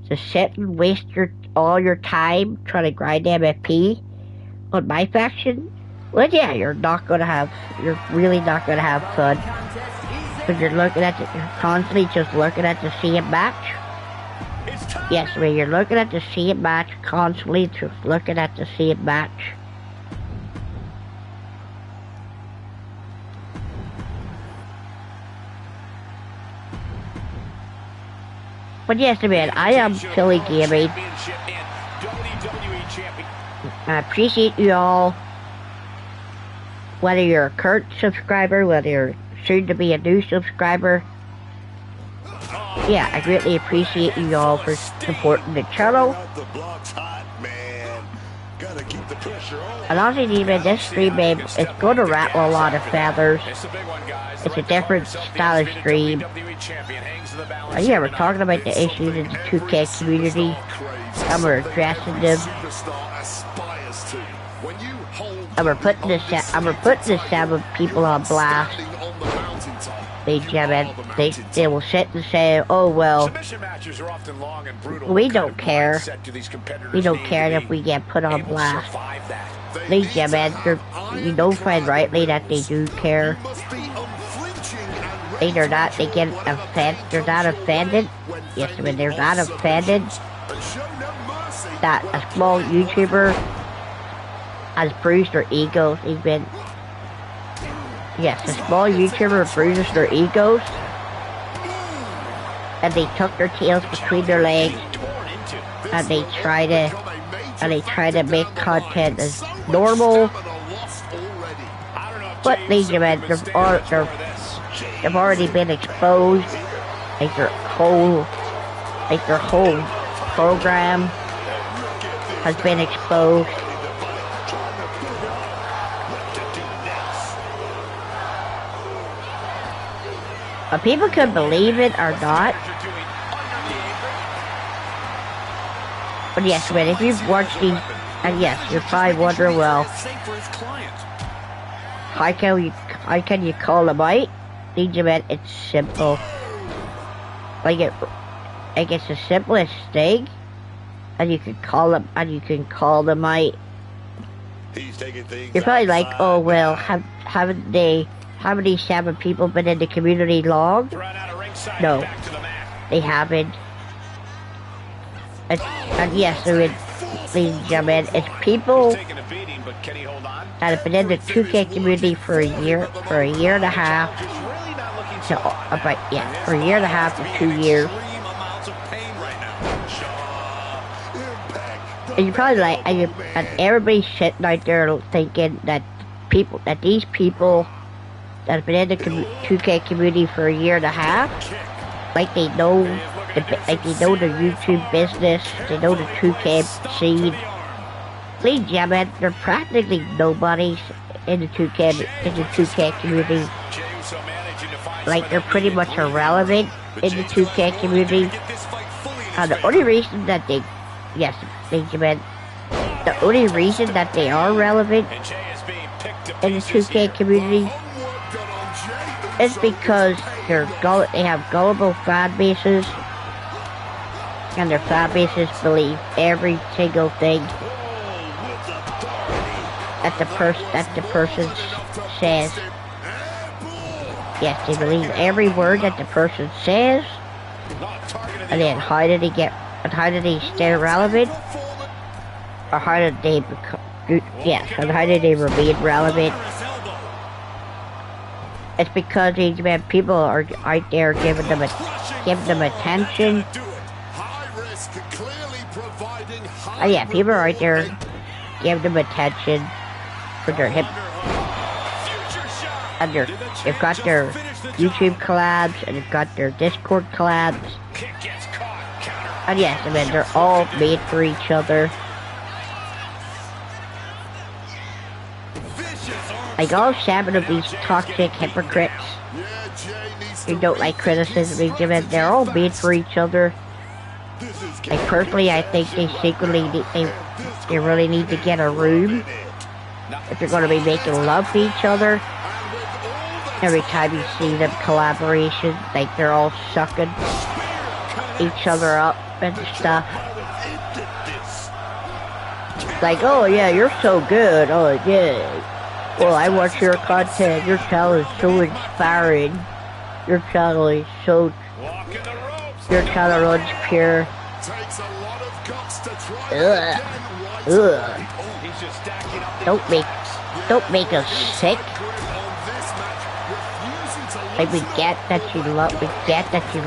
to sit and waste all your time trying to grind MFP on My Faction, well, yeah, you're really not gonna have fun. Because you're constantly just looking at the same match. Yes, I mean, you're looking at the same match, constantly just looking at the same match. But yes, I mean, I am Philly Gaming. I appreciate you all. Whether you're a current subscriber, whether you're soon to be a new subscriber. Yeah, I greatly appreciate you all for supporting the channel. The block's hot, man. Gotta keep the And honestly, man, this stream, babe, it's going to rattle a lot of feathers. It's a different style of stream. And yeah, we're talking about the issues in the 2K community, and we're addressing them. And we're putting the 7 people on blast. They will sit and say, oh well, we don't care. We don't care if we get put on blast. Ladies and gentlemen, you don't find rightly that they do care. They're not offended. Yes, I mean, they're not offended that a small YouTuber has bruised their egos. Yes, a small YouTuber bruises their egos, and they tuck their tails between their legs, and they try to make content as normal. But they've already been exposed. Like their whole program has been exposed. People could believe it or not. But yes, man, if you've watched these, and yes, you're probably wondering, well, how can you call them out? Man, it's simple. Like it's the simplest thing, and you can call them out. You're probably like, oh well, haven't these 7 people been in the community long? No, they haven't. And yes, ladies and gentlemen, it's people that have been in the 2K community for a year and a half. For a year and a half to 2 years. And you're probably like, and everybody's sitting out there thinking that these people that have been in the 2K community for a year and a half, like they know the YouTube business, they know the 2K scene. Ladies and gentlemen, they're practically nobodies in the 2K community. Like they're pretty much irrelevant in the 2K community. And the only reason that the only reason that they are relevant in the 2K community is because they have gullible fan bases, and their fan bases believe every single thing that the person says. Yes, they believe every word that the person says. And then how did they stay relevant? Or how did they remain relevant? It's because people are out there giving them attention. People are out there giving them attention for their hip. And they've got their YouTube collabs, and they've got their Discord collabs. And yes, they're all made for each other. Like all 7 of these toxic hypocrites who don't like criticism, they're all made for each other. Like personally, I think they really need to get a room if they're going to be making love to each other. Every time you see them collaboration, like they're all sucking each other up and stuff. Like, oh yeah, you're so good. Oh yeah. Well, I watch your content. Your channel is so inspiring. Your channel is so. Your channel runs pure. Ugh. Don't make us sick. Like we get that you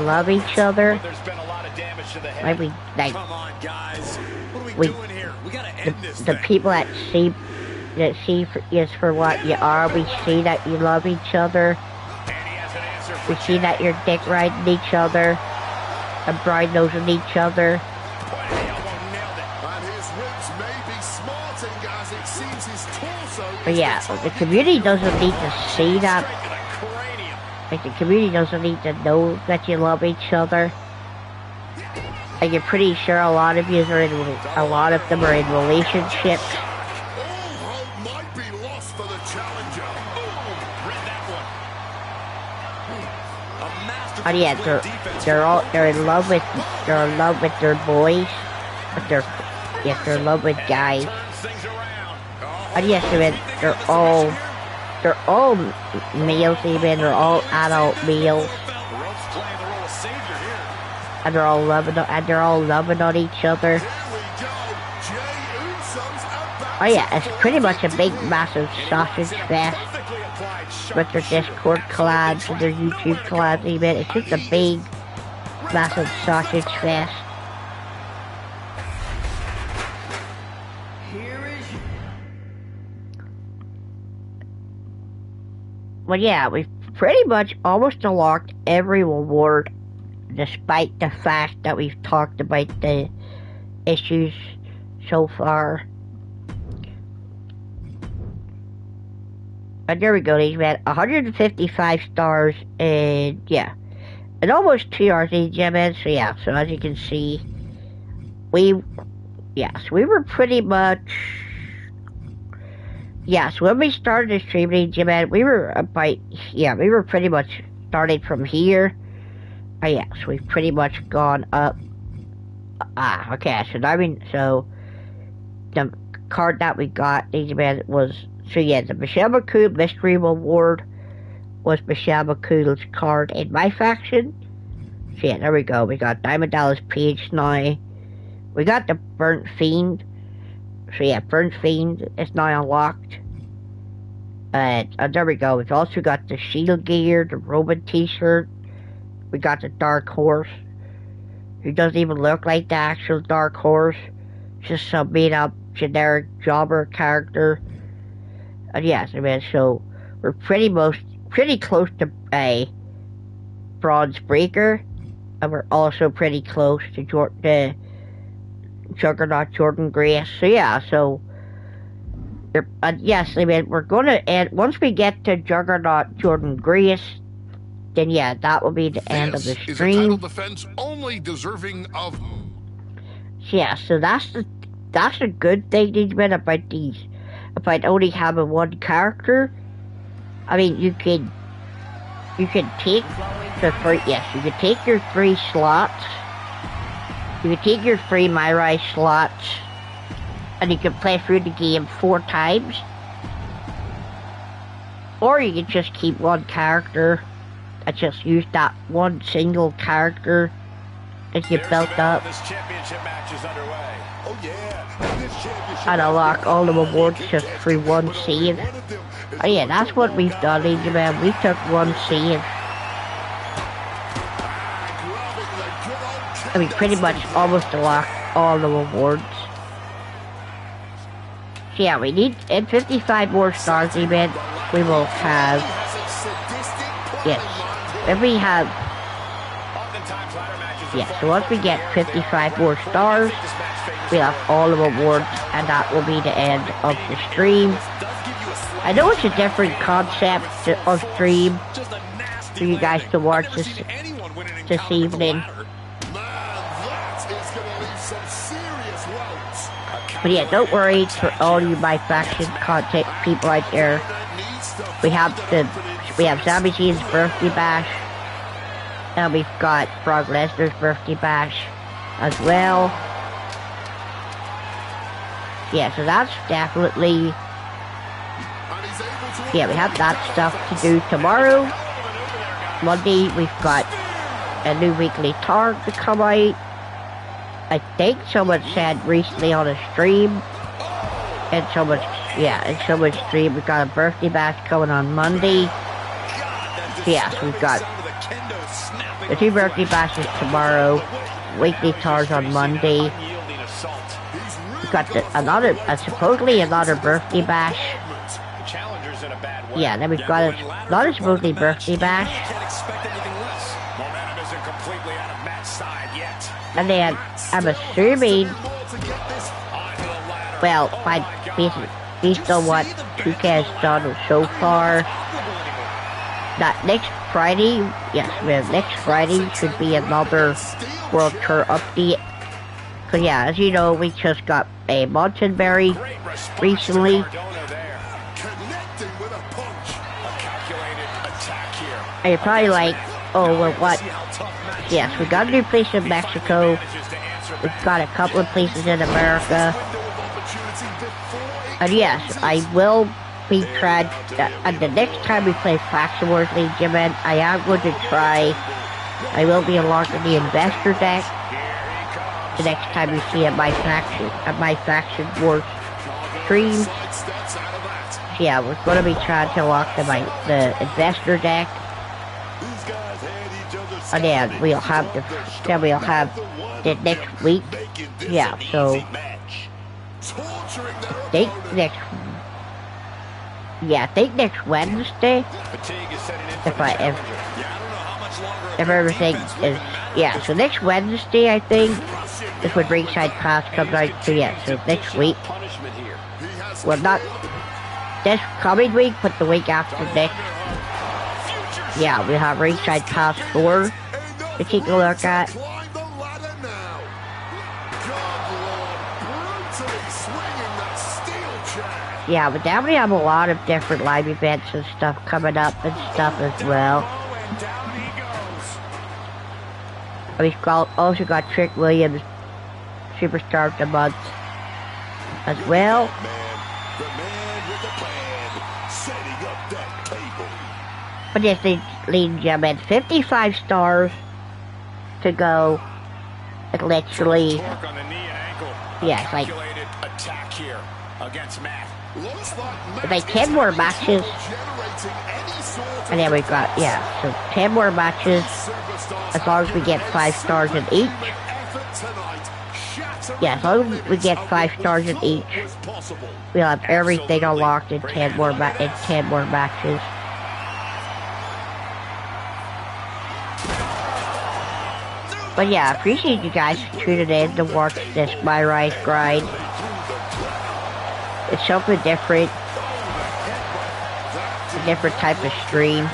love each other. Like the people that see is for what you are. We see that you love each other. We see that you're dick riding each other and bride nosing each other. But yeah, the community doesn't need to see that. Like, the community doesn't need to know that you love each other. And you're pretty sure a lot of them are in relationships. Might be lost for the challenger. And yeah, they're in love with their boys, but they're in love with guys. And yes, I mean, they're all males, even they're all adult males. And they're all loving on each other. Oh yeah, it's pretty much a big, massive sausage fest with their Discord collabs and their YouTube collabs. Even it's just a big, massive sausage fest. But yeah, we've pretty much almost unlocked every reward, despite the fact that we've talked about the issues so far. And there we go, ladies and gentlemen, 155 stars in, yeah, in almost 2 hours, ladies and gentlemen. So yeah, so as you can see, we were pretty much, so when we started the stream, ladies and gentlemen, we were pretty much started from here. Oh yeah, so we've pretty much gone up. Okay, so the card that we got, ladies and gentlemen, was, so yeah, the Michelle McCool mystery reward was Michelle McCool's card in my faction. So yeah, there we go. We got Diamond Dallas Page now. We got the Burnt Fiend. So yeah, Burnt Fiend is now unlocked. And there we go. We've also got the Shield Gear, the Roman t-shirt. We got the Dark Horse, who doesn't even look like the actual Dark Horse. Just some made up generic jobber character. And yes, I mean, so we're pretty close to a Bronze Breaker, and we're also pretty close to the Juggernaut Jordan Grace. So yeah, so yes, I mean, we're gonna end once we get to Juggernaut Jordan Grace. Then yeah, that will be the end of the stream. Is a title defense only deserving of. Yeah, so that's a good thing about these. About only having one character. I mean, you can take the three. Yes, you can take your 3 slots. You can take your 3 Myrai slots, and you can play through the game 4 times. Or you can just keep one character and just use that one single character that you built up. This championship match is underway. Oh yeah. And unlock all the rewards just through one save. Oh yeah, that's what we've done, ladies and gentlemen. We took one save. And we pretty much almost unlocked all the rewards. So yeah, we need, in 55 more stars even, we will have, yes, if we have, yeah, so once we get 55 more stars, we'll have all the rewards, and that will be the end of the stream. I know it's a different concept of stream for you guys to watch this evening. But yeah, don't worry for all you my faction content people out there. We have Sami Zayn's birthday bash, and we've got Brock Lesnar's birthday bash as well. Yeah, so that's definitely, yeah, we have that stuff to do tomorrow. Monday, we've got a new weekly card to come out. I think someone said recently on a stream, in someone's stream, we've got a birthday bash coming on Monday. Yes, we've got the 2 birthday bashes tomorrow, weekly cards on Monday. We've got supposedly another birthday bash. Yeah, then we've got another supposedly birthday bash. And then I'm assuming, well, based on what 2K has done so far, that next Friday, yes, next Friday should be another World Tour update. Cause yeah, as you know, we just got a Montenberry recently. And you're probably like, oh, well, what? Yes, we got a new place in Mexico. We've got a couple of places in America. And yes, I will be trying, and the next time we play Faction Wars League Gym-In, I am going to try, I will be unlocking the investor deck the next time we see at my Faction Wars stream. So yeah, we're going to be trying to unlock the investor deck. And then we'll have the next week. Yeah, so I think next Wednesday, if everything is, yeah, so next Wednesday I think is when Ringside Pass comes out. So yeah, so next week, well, not this coming week, but the week after next. Yeah, we have Ringside Pass 4 to take a look at. Yeah, but then we have a lot of different live events and stuff coming up and stuff as well. We've also got Trick Williams Superstar of the Month as well. But yes, they lead Gym-In 55 stars to go. Like literally, yes, like like 10 more matches, and then we've got, yeah, so 10 more matches as long as we get 5 stars in each. Yeah, as long as we get 5 stars in each, we'll have everything unlocked in 10 more matches. But yeah, I appreciate you guys tuning in to watch this My Rise grind. It's something different. A different type of stream.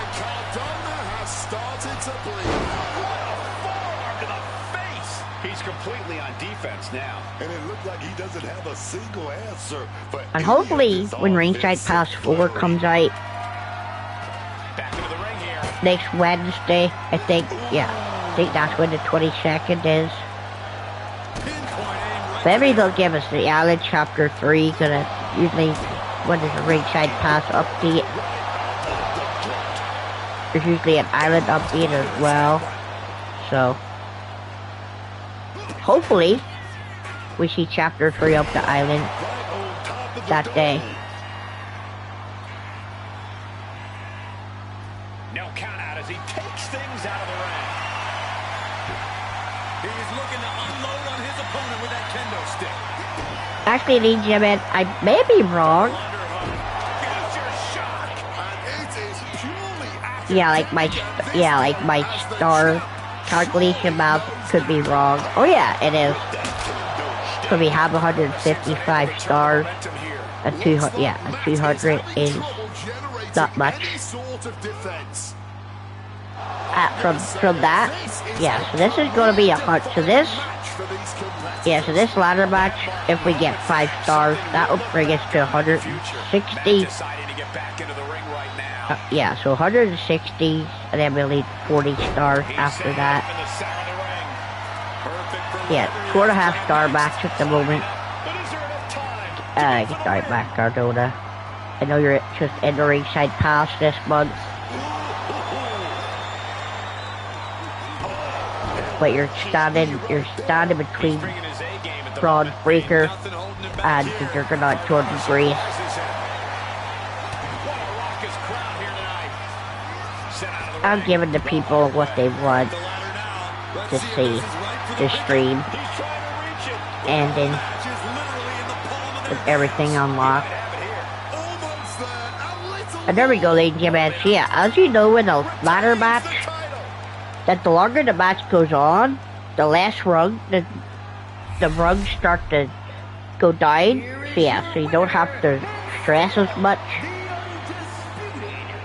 He's completely on defense now. And it looked like he doesn't have a single answer. And hopefully, when Ringside Pass 4 comes out next Wednesday, I think, yeah. I think that's when the 22nd is. Maybe they'll give us the Island Chapter 3, because usually when there's a Ringside Pass update, there's usually an Island update as well. So, hopefully, we see Chapter 3 of the Island that day. No count out as he takes things out of the ring. He's looking to unload on his opponent with that kendo stick. Actually, Gym-In, I may be wrong. Yeah, like my star calculation math could be wrong. Oh yeah, it is. So we have 155 stars. A 200, yeah, a 200 is not much. From that, yeah. So this is going to be a hunt. So this ladder match, if we get 5 stars, that will bring us to 160. Yeah, so 160, and then we'll need 40 stars after that. Yeah, 2.5 star match at the moment. Get started back, Cardona. I know you're just in the Ringside Pass this month. But you're standing between Braun Breaker and the Juggernaut Jordan Grace. I'm giving the people what they want to see, the stream, and then with everything unlocked. And there we go, ladies and gentlemen. So yeah, as you know, in a ladder match, that the longer the match goes on, the less rung, the rungs start to go down. So yeah, so you don't have to stress as much.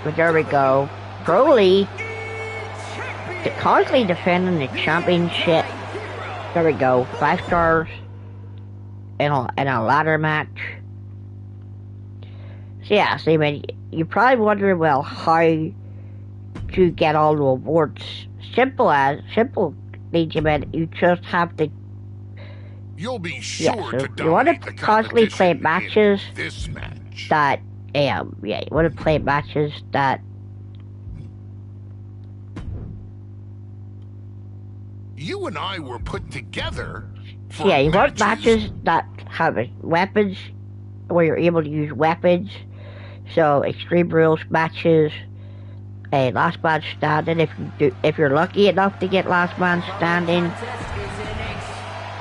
But there we go. Broly, constantly defending the championship. There we go. 5 stars in a ladder match. So yeah, so you're probably wondering, well, how to get all the awards. Simple, man. You just have to. You'll be sure to you want to constantly play matches this match. that, you want to play matches that. You and I were put together. Yeah, you want matches that have weapons, where you're able to use weapons. So Extreme Rules matches, Last Man Standing. If you're lucky enough to get Last Man Standing.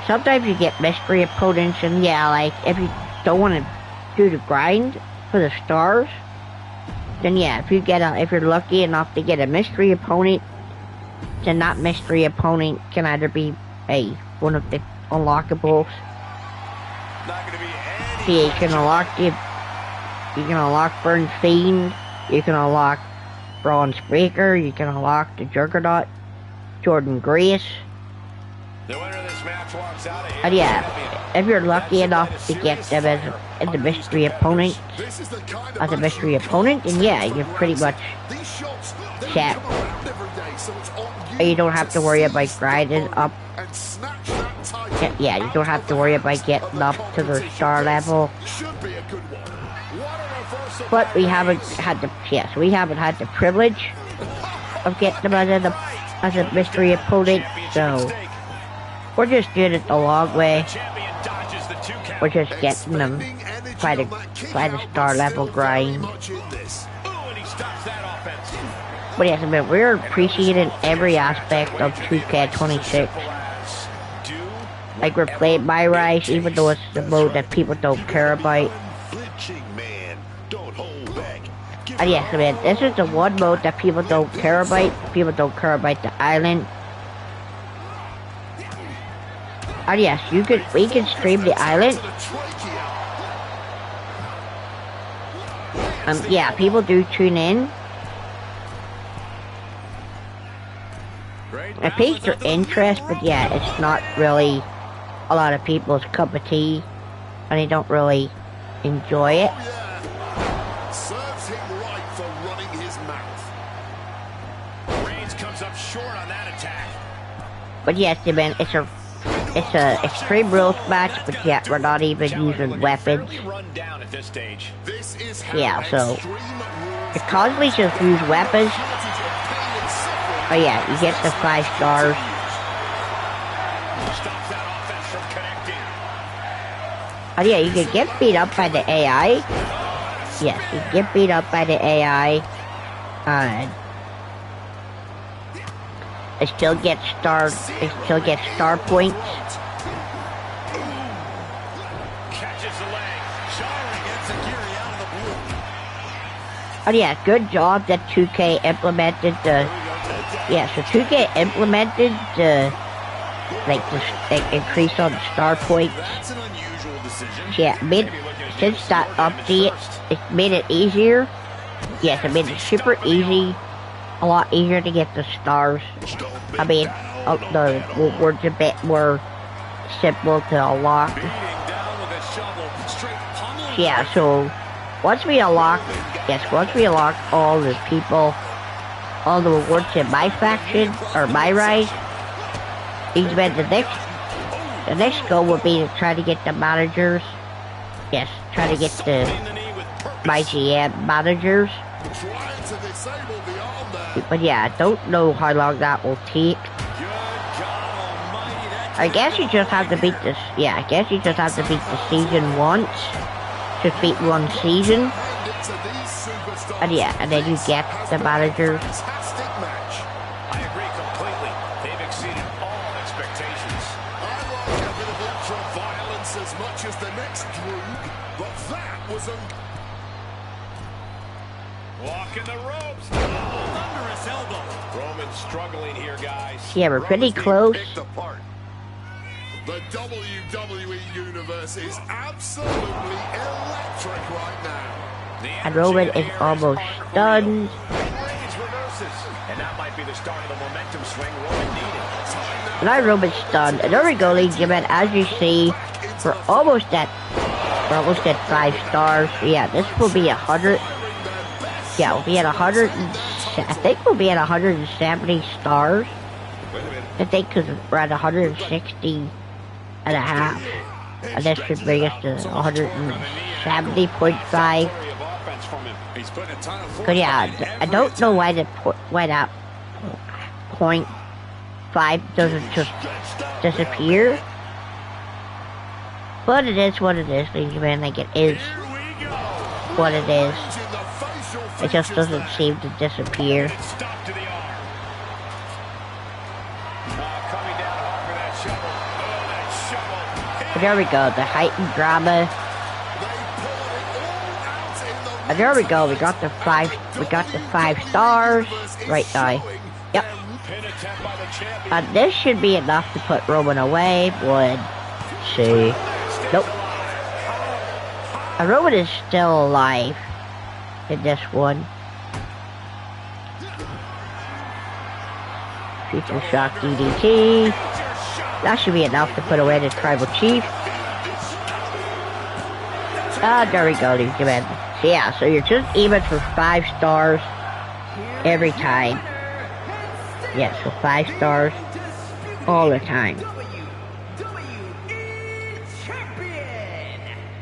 Sometimes you get mystery opponents, and yeah, like if you don't want to do the grind for the stars, then yeah, if you're lucky enough to get a mystery opponent, then that mystery opponent can either be one of the unlockables. Not gonna be any. See, you can unlock Burn Fiend, you can unlock Bronze Breaker, you can unlock the Juggernaut, Jordan Grace. The winner of this match walks out of here. And yeah, if you're lucky enough to get them as a mystery opponent, then yeah, you're pretty much set. And you don't have to worry about grinding up. Yeah, you don't have to worry about getting up to the star level. But we haven't had the privilege of getting them as a mystery opponent, so we're just doing it the long way. We're just getting them by the star level grind. But yes, we're appreciating every aspect of 2K26. Like we're playing My Rise, even though it's the mode that people don't care about. And yes, this is the one mode that people don't care about. People don't care about the island. And yes, we can stream the island. Yeah, people do tune in. It piques their interest, but yeah, it's not really a lot of people's cup of tea, and they don't really enjoy it. Serves him right for running his mouth. Reigns comes up short on that attack. But yes, man, it's a Extreme Rules match, but yeah, we're not even using weapons. Yeah, so you constantly just use weapons. Oh yeah, you get the 5 stars. Oh yeah, you can get beat up by the AI. Yes, you get beat up by the AI. It still gets star points. Oh yeah, good job that 2K implemented the. Yeah, so 2K implemented the increase on the star points. Yeah, since that update, it made it easier. Yes, it made it super easy. A lot easier to get the stars. I mean, the rewards a bit more simple to unlock. Yeah, so once we unlock all the people, all the rewards in my faction or my rise, the next goal would be to try to get the managers. Yes, try to get my GM managers. But yeah, I don't know how long that will take. I guess you just have to beat this. Yeah, I guess you just have to beat the season once. Just beat one season. And yeah, and then you get the managers. I agree completely. They've exceeded all expectations. I like a bit of ultra-violence as much as the next Droog, but that was Walking the ropes. Under his elbow. Roman struggling here, guys. Yeah, we're pretty close. The WWE Universe is absolutely electric right now. And Roman is almost done. And that might be the start of the momentum swing Roman needed. Now Roman's done. And there we go, ladies and gentlemen. As you see, we're almost at 5 stars. Yeah, this will be 100. Yeah, we'll be at 100. I think we'll be at 170 stars. I think because we're at 160 and a half. And this should bring us to 170.5. But yeah, I don't know why that 0.5 doesn't just disappear. But it is what it is, ladies and gentlemen. Like, it is what it is. It just doesn't seem to disappear. But there we go, the heightened drama. And there we go, we got the 5 stars right now. Yep. And this should be enough to put Roman away. 1, 2. Nope. And Roman is still alive in this one. Future Shock DDT. That should be enough to put away the Tribal Chief. Ah, there we go, ladies and gentlemen. So yeah, so you're just even for 5 stars every time. Yeah, so 5 stars all the time.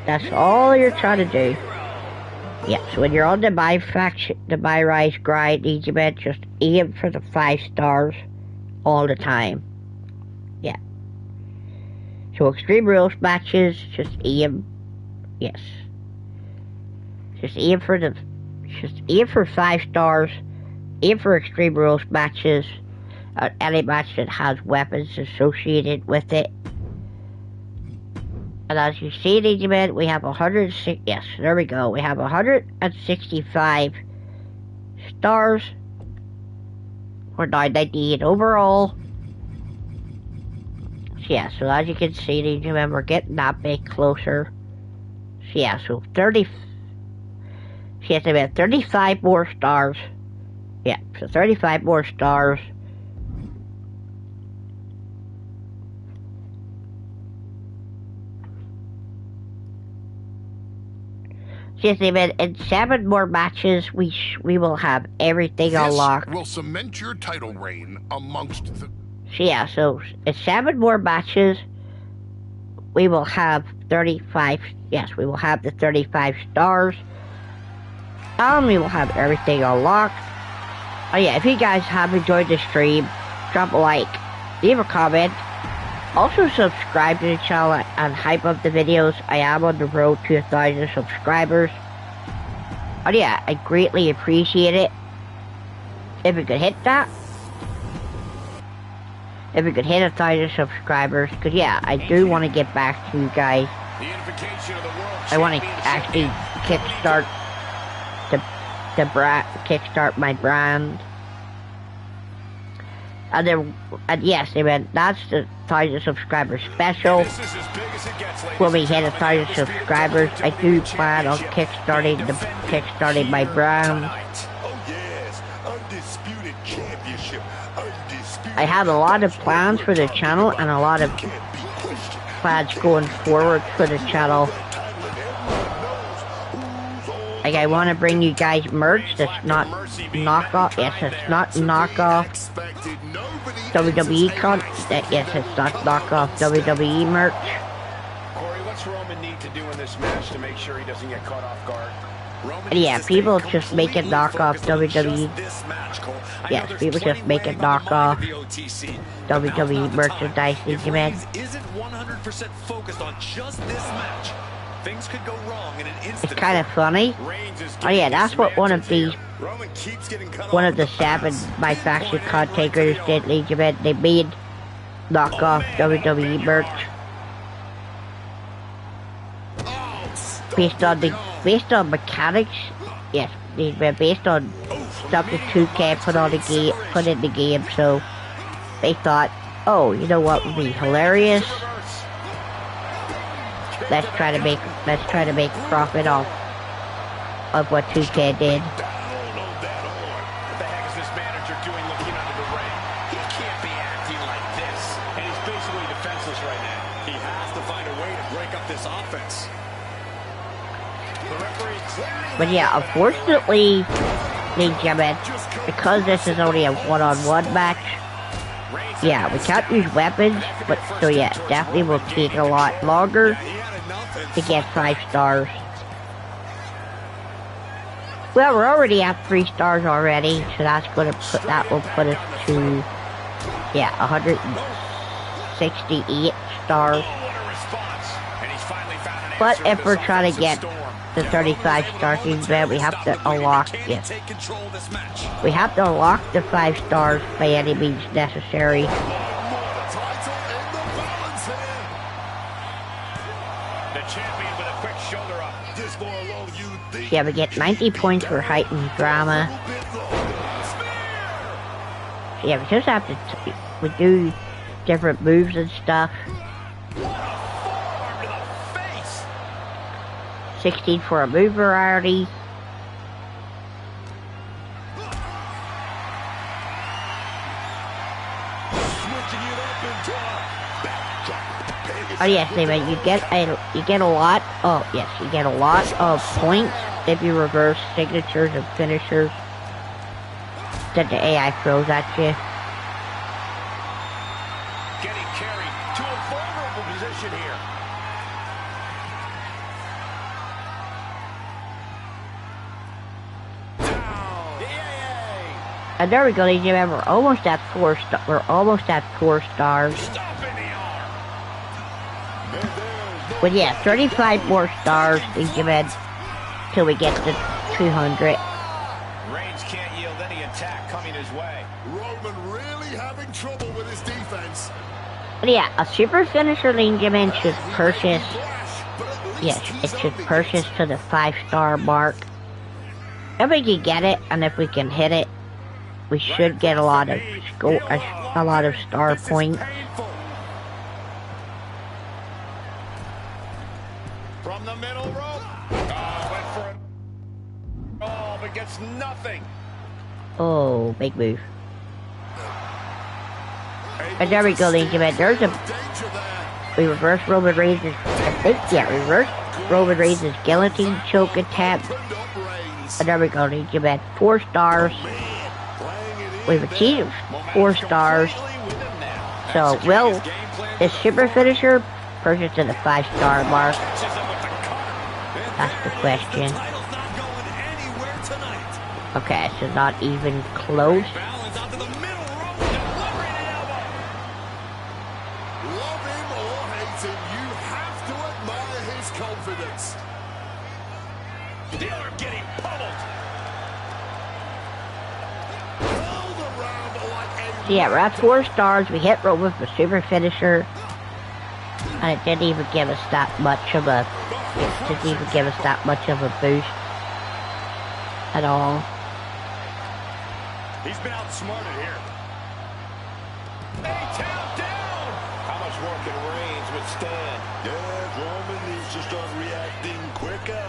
That's all you're trying to do. Yeah, so when you're on the buy rise grind, ladies and gentlemen, just aim for the 5 stars all the time. Yeah. So Extreme Rules matches, just aim. Yes. Just aim for 5 stars. Aim for Extreme Rules matches. Any match that has weapons associated with it. And as you see, ladies and gentlemen, we have 106. Yes, there we go. We have 165 stars. We're 998 overall. So yeah, so as you can see, ladies and gentlemen, we're getting that bit closer. So yeah, so 30. She has to have 35 more stars. Yeah, so 35 more stars. She has to have in 7 more matches. We will have everything unlocked. This will cement your title reign amongst the. So yeah, so in 7 more matches, we will have 35. Yes, we will have the 35 stars. We will have everything unlocked. Oh yeah, if you guys have enjoyed the stream, drop a like, leave a comment. Also subscribe to the channel and hype up the videos. I am on the road to 1,000 subscribers. Oh yeah, I greatly appreciate it. If we could hit that. If we could hit 1,000 subscribers. Because yeah, I do want to get back to you guys. I want to actually kickstart kickstart my brand. And then, yes, that's the 1,000 subscriber special. When we hit 1,000 subscribers, I do plan on kickstarting my brand. I have a lot of plans for the channel and a lot of plans going forward for the channel. Like, I want to bring you guys merch that's not knockoff. Yes, it's not knockoff WWE yes, it's not knockoff WWE merch. Corey, what's Roman need to do in this match to make sure he doesn't get caught off guard? And yeah, people just make it knockoff WWE. Yes, people just make it knockoff WWE merchandise. Isn't 100% focused on just this match. Things could go wrong in an instant. It's kind of funny. Oh yeah, that's what one of the 7 My Faction containers did, ladies and gentlemen. They made knockoff WWE merch based on mechanics. Yes, based on stuff that 2K put in the game. So they thought, oh, you know what would be hilarious? let's try to make profit off of what 2K did. What the heck is this manager doing looking under the ring? He can't be acting like this. And he's basically defenseless right now. He has to find a way to break up this offense. The referee clearing. But yeah, unfortunately, ladies and gentlemen, because this is only a one-on-one match, yeah, we can't use weapons, but so yeah, definitely will take a lot longer to get 5 stars. Well, we're already at 3 stars already, so that will put us to, yeah, 168 stars. But if we're trying to get the 35 stars, we have to unlock it. We have to unlock the 5 stars by any means necessary. Yeah, we get 90 points for height and drama. Yeah, we just have to we do different moves and stuff. 16 for a move variety. Oh yes, David, you get a lot. Oh yes, you get a lot of points if you reverse signatures and finishers that the AI throws at you. Getting carried to a vulnerable position here. And there we go, ladies and gentlemen. We're almost at 4 stars. But yeah, 35 more stars, ladies and gentlemen, till we get to 200. Reigns can't yield any attack coming his way. Roman really having trouble with his defense. But yeah, a super finisher, ladies and gentlemen, should purchase. Yes, it should purchase to the 5-star mark. If we can get it, and if we can hit it, we should get a lot of star points. From the middle rope. Went for it. Oh, but gets nothing. Oh, big move. And there we go, ladies and gentlemen. There's a. We reverse Roman Reigns'. Reverse Roman Reigns' guillotine choke attempt. And there we go, ladies and gentlemen. 4 stars. We've achieved 4 stars. So, will this super finisher purchase to the 5-star mark? That's the question. Okay, so not even close. So yeah, we're at 4 stars. We hit Roman with the super finisher, and it didn't even give us that much of a. It didn't even give us that much of a boost at all. He's been outsmarted here. Down. How much more can Reigns withstand? Yeah, Roman needs to start reacting quicker.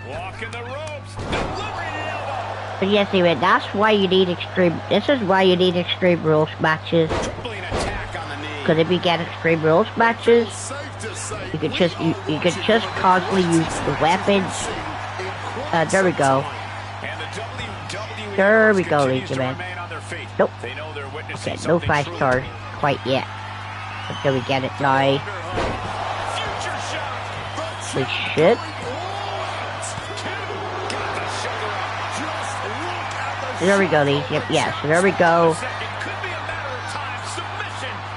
Walking the ropes. Delivering an elbow. But yes, anyway, that's why you need extreme. This is why you need extreme rules matches. Because if you get extreme rules matches, you could just constantly use the weapons. There we go. There we go, ladies and gentlemen. Nope. Okay, no 5 stars quite yet. Until we get it now. We should. There we go, ladies. Yep, yeah, so there we go.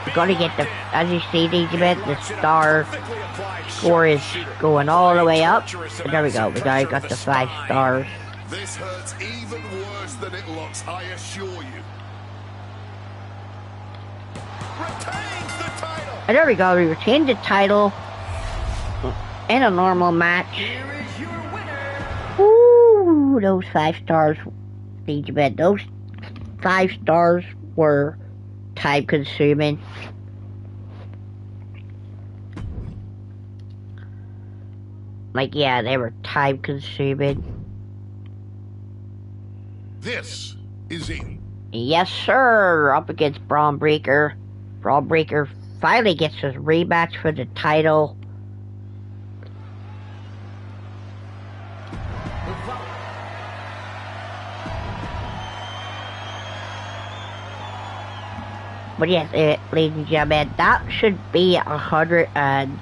We're gonna get the, as you see, ladies and gentlemen, the star score is going all the way up. But there we go. We already got the 5 stars. This hurts even worse than it looks, I assure you. Retains the title. And there we go. We retained the title in a normal match. Ooh, those 5 stars. Those 5 stars were time consuming. Like, yeah, they were time consuming. This is it. Yes, sir. Up against Braun Breaker. Braun Breaker finally gets his rematch for the title. But yes, ladies and gentlemen, that should be 100 and...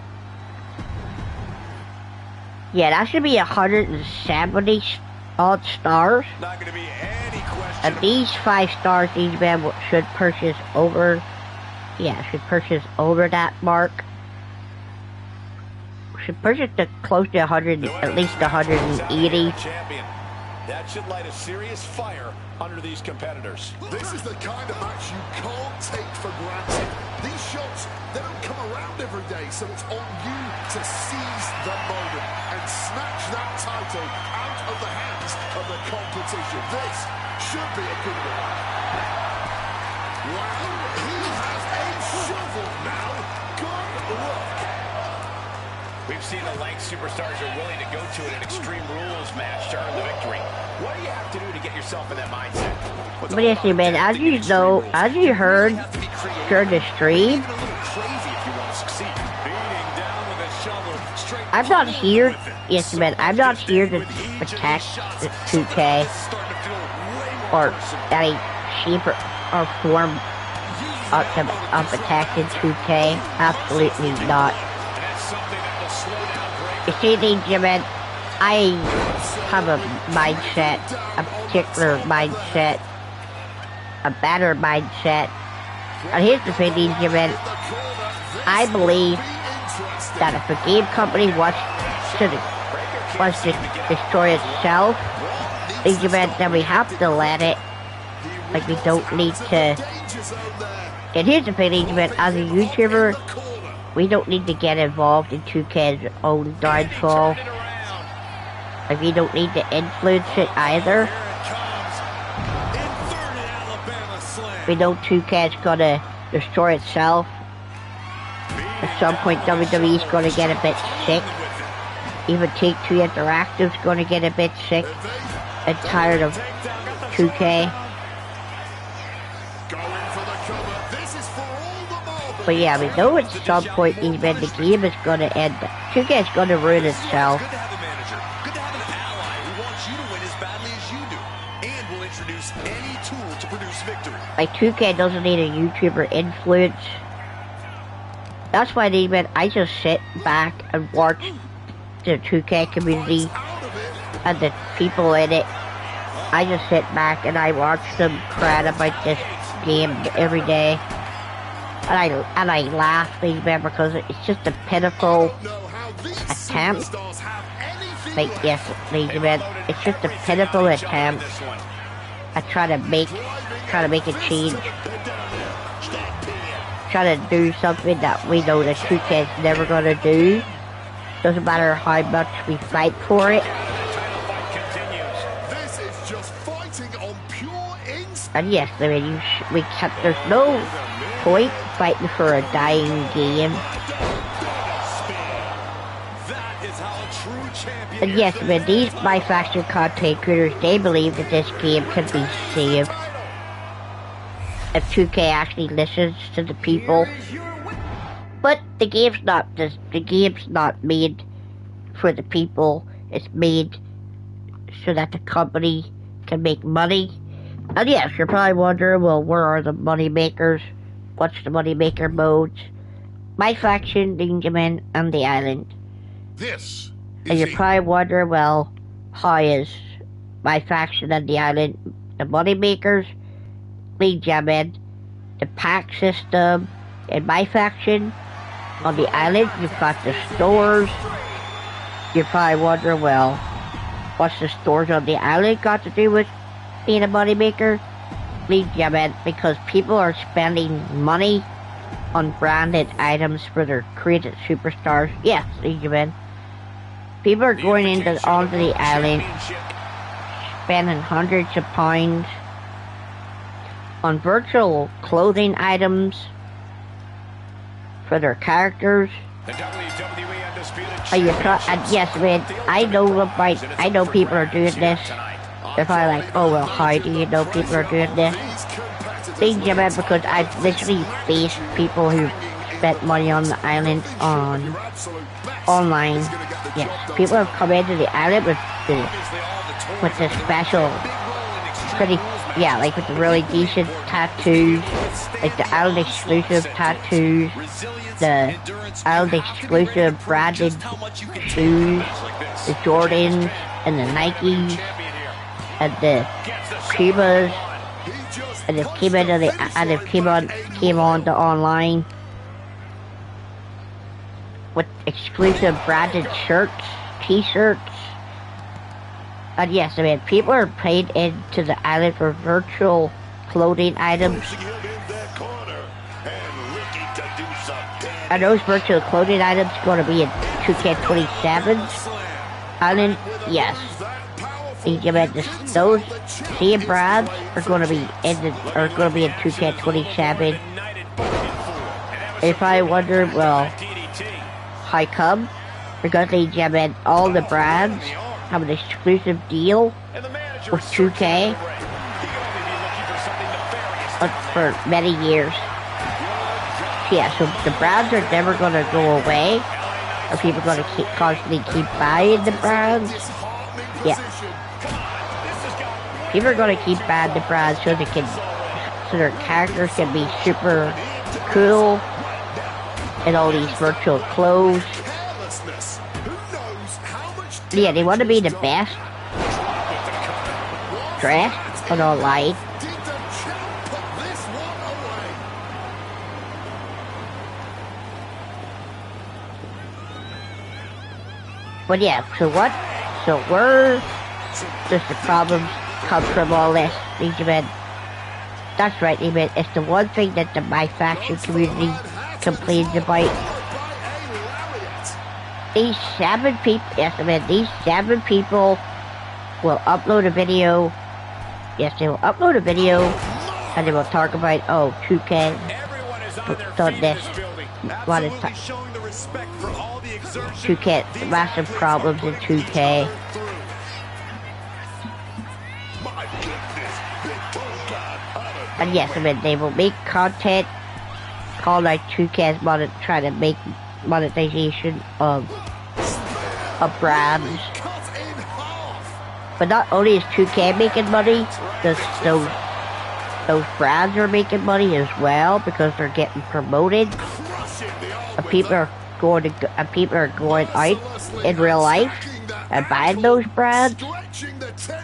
Yeah, that should be 170 odd stars. Not going to be any question. And these 5 stars, these men should purchase over... Yeah, should purchase over that mark. Should purchase to close to 100, at least 180. Champion. That should light a serious fire under these competitors. This is the kind of match you can't take for granted. These shots, they don't come around every day, so it's on you to seize the moment and snatch that title out of the hands of the competition. This should be a good one. Wow, he has a shovel now. Good luck. We've seen the lengths superstars are willing to go to in an Extreme Rules match to earn the victory. What do you have to do to get yourself in that mindset? But yes, man, as you know, as you heard during the stream, I'm not here, yes, man, I'm not here to protect the 2K or any shape or form of protecting 2K. Absolutely not. You see, man, I have a mindset, a particular mindset, a better mindset. And here's the thing, man, I believe that if a game company wants to destroy itself, then we have to let it. Like, we don't need to. And here's the thing, man, as a YouTuber, we don't need to get involved in 2K's own downfall. Like, we don't need to influence it either. We know 2K's gonna destroy itself. At some point, WWE's gonna get a bit sick. Even Take-Two Interactive's gonna get a bit sick and tired of 2K. But yeah, we know at some point even the game is gonna end. 2K's gonna ruin itself. Good to have a manager. Good to have an ally who wants you to win as badly as you do. And will introduce any tool to produce victory. Like, 2K doesn't need a YouTuber influence. That's why I just sit back and watch the 2K community and the people in it. I just sit back and I watch them cry about this game every day. And I laugh, because it's just a pitiful attempt. Like, yes, it's just a pitiful attempt. I try to make a change. Try to do something that we know the 2K's never gonna do. Doesn't matter how much we fight for it. And yes, there's no point fighting for a dying game. And yes, man, these manufactured content creators, they believe that this game can be saved if 2K actually listens to the people. But the game's not made for the people. It's made so that the company can make money. And yes, you're probably wondering, well, where are the money makers? What's the money maker modes? My faction, Ninjaman, and the island. This and you're probably wondering, well, how is my faction and the island the money makers? Ninjaman, the pack system in my faction. On the island, you've got the stores. You're probably wondering, well, what's the stores on the island got to do with being a money maker? Ninjaman, because people are spending money on branded items for their created superstars. Yes, Ninjaman. People are going onto the island, spending hundreds of pounds on virtual clothing items for their characters. The WWE Undisputed And yes, man, I know people are doing this. They're probably like, oh well, how do you know people are doing this? Things, yeah, man, because I've literally faced people who spent money on the island online. Yes, people have come into the island with the special, pretty, yeah, like with the really decent tattoos, like the island exclusive tattoos, the island exclusive branded shoes, the Jordans and the Nikes and the Pumas, and they came on the online with exclusive branded shirts, t-shirts. And yes, I mean, people are paid into the island for virtual clothing items. And those virtual clothing items are going to be in 2K27's island, yes. Those same brands are going to be in 2K27. If I wonder, well, how come? Because all the brands have an exclusive deal with 2K for many years. Yeah, so the brands are never going to go away. Are people going to constantly keep buying the brands? Yeah. People are going to keep buying the brands so their characters can be super cool in all these virtual clothes. Yeah, they want to be the best dressed on online. But yeah, so where does the problem come from all this, Benjamin? That's right, Benjamin. It's the one thing that the My Faction community complains about. These 7 people, yes, I mean, these 7 people will upload a video. Yes, they will upload a video, and they will talk about, oh, 2K done this. What is that? 2K, massive problems in 2K. And yes, I mean, they will make content called like 2K's trying to make monetization of brands. But not only is 2K making money, those brands are making money as well because they're getting promoted. And people are going out in real life and buying those brands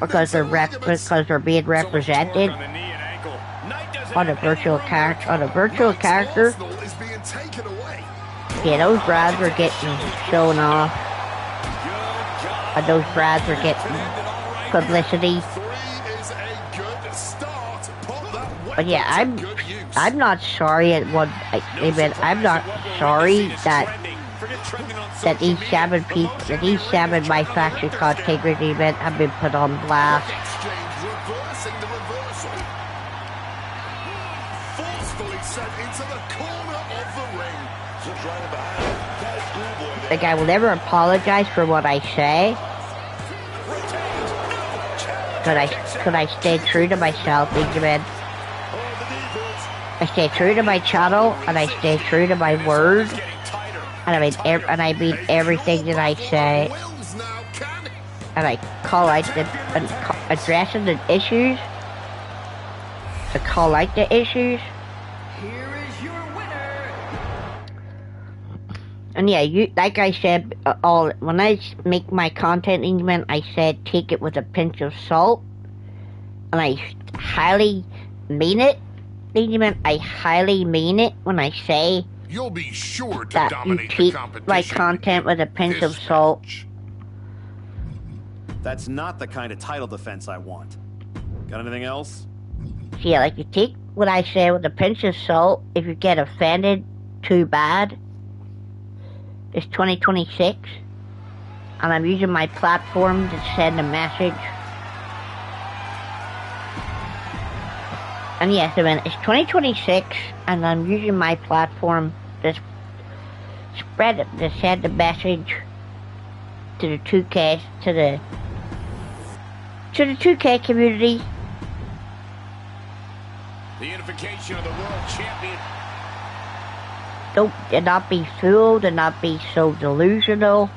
because they're being represented on a virtual character. Yeah, those brands are getting shown off, and those brands are getting publicity. But yeah, I'm not sorry at what I'm not sorry that these 7 people, that these 7 My Faction content event have been put on blast. Like, I will never apologize for what I say. Could I stay true to myself, Benjamin? I stay true to my channel, and I stay true to my word, and I mean everything that I say, and I call out addressing the issues. I call out the issues. And yeah, like I said, when I make my content, I said take it with a pinch of salt, and I highly mean it. I highly mean it when I say you'll be sure to that you dominate take the competition my content with a pinch of salt. That's not the kind of title defense I want. Got anything else? So yeah, like you take what I say with a pinch of salt. If you get offended, too bad. It's 2026, and I'm using my platform to send a message. And yes, I mean, it's 2026, and I'm using my platform to spread it, to send a message to the 2K, to the 2K community. The unification of the world champion. Don't, do not be fooled, and not be so delusional.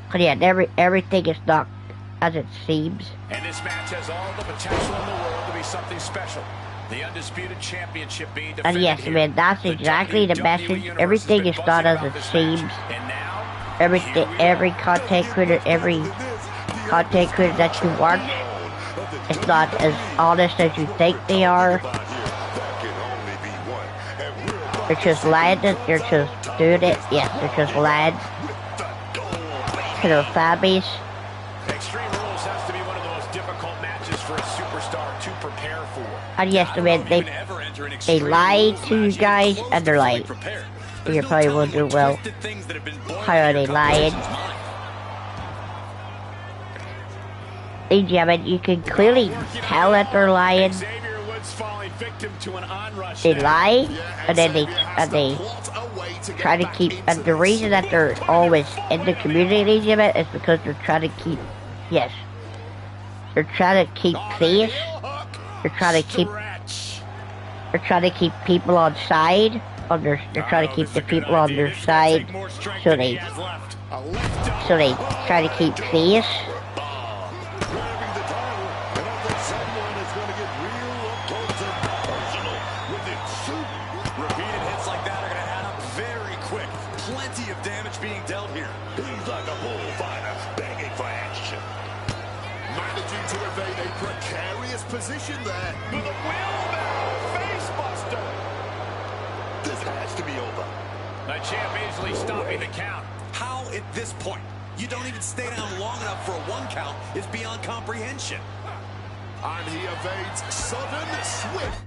Cause yeah, everything is not as it seems. And this match has all the potential in the world to be something special. The undisputed championship being defended. And yes, man, that's exactly the message. Everything is not as it seems. And now, every content creator that you watch, it's not as honest as you think they are. They're just lying. They're just doing it. Yes, they're just lying to their families. Extreme Rules has to be one of the most difficult matches for a superstar to prepare for. And yes, man, they lie to you guys, and they're like, you're probably wondering, well, how are they lying? Yeah, but you can clearly tell that they're lying. They lie, and then they try to keep, and the reason that they're always in the community of it is because they're trying to keep, yes, they're trying to keep face, they're trying to keep people on side, they're trying to keep the people on their side, so they try to keep face. Position there. With a wheelbarrow face buster. This has to be over. The champ easily stopping the count. How at this point? You don't even stay down long enough for a 1 count is beyond comprehension. And he evades sudden, swift,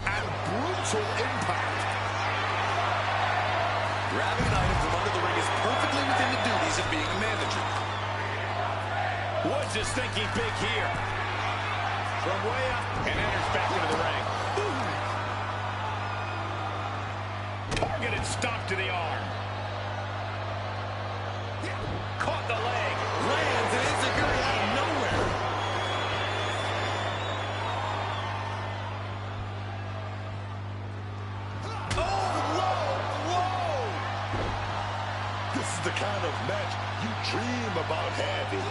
and brutal impact. Grabbing an item from under the ring is perfectly within the duties of being a manager. Woods is thinking big here. From way up and enters back into the ring. Targeted stop to the arm. Caught the leg. Lands an enziguri out of nowhere. Oh, whoa! This is the kind of match you dream about having.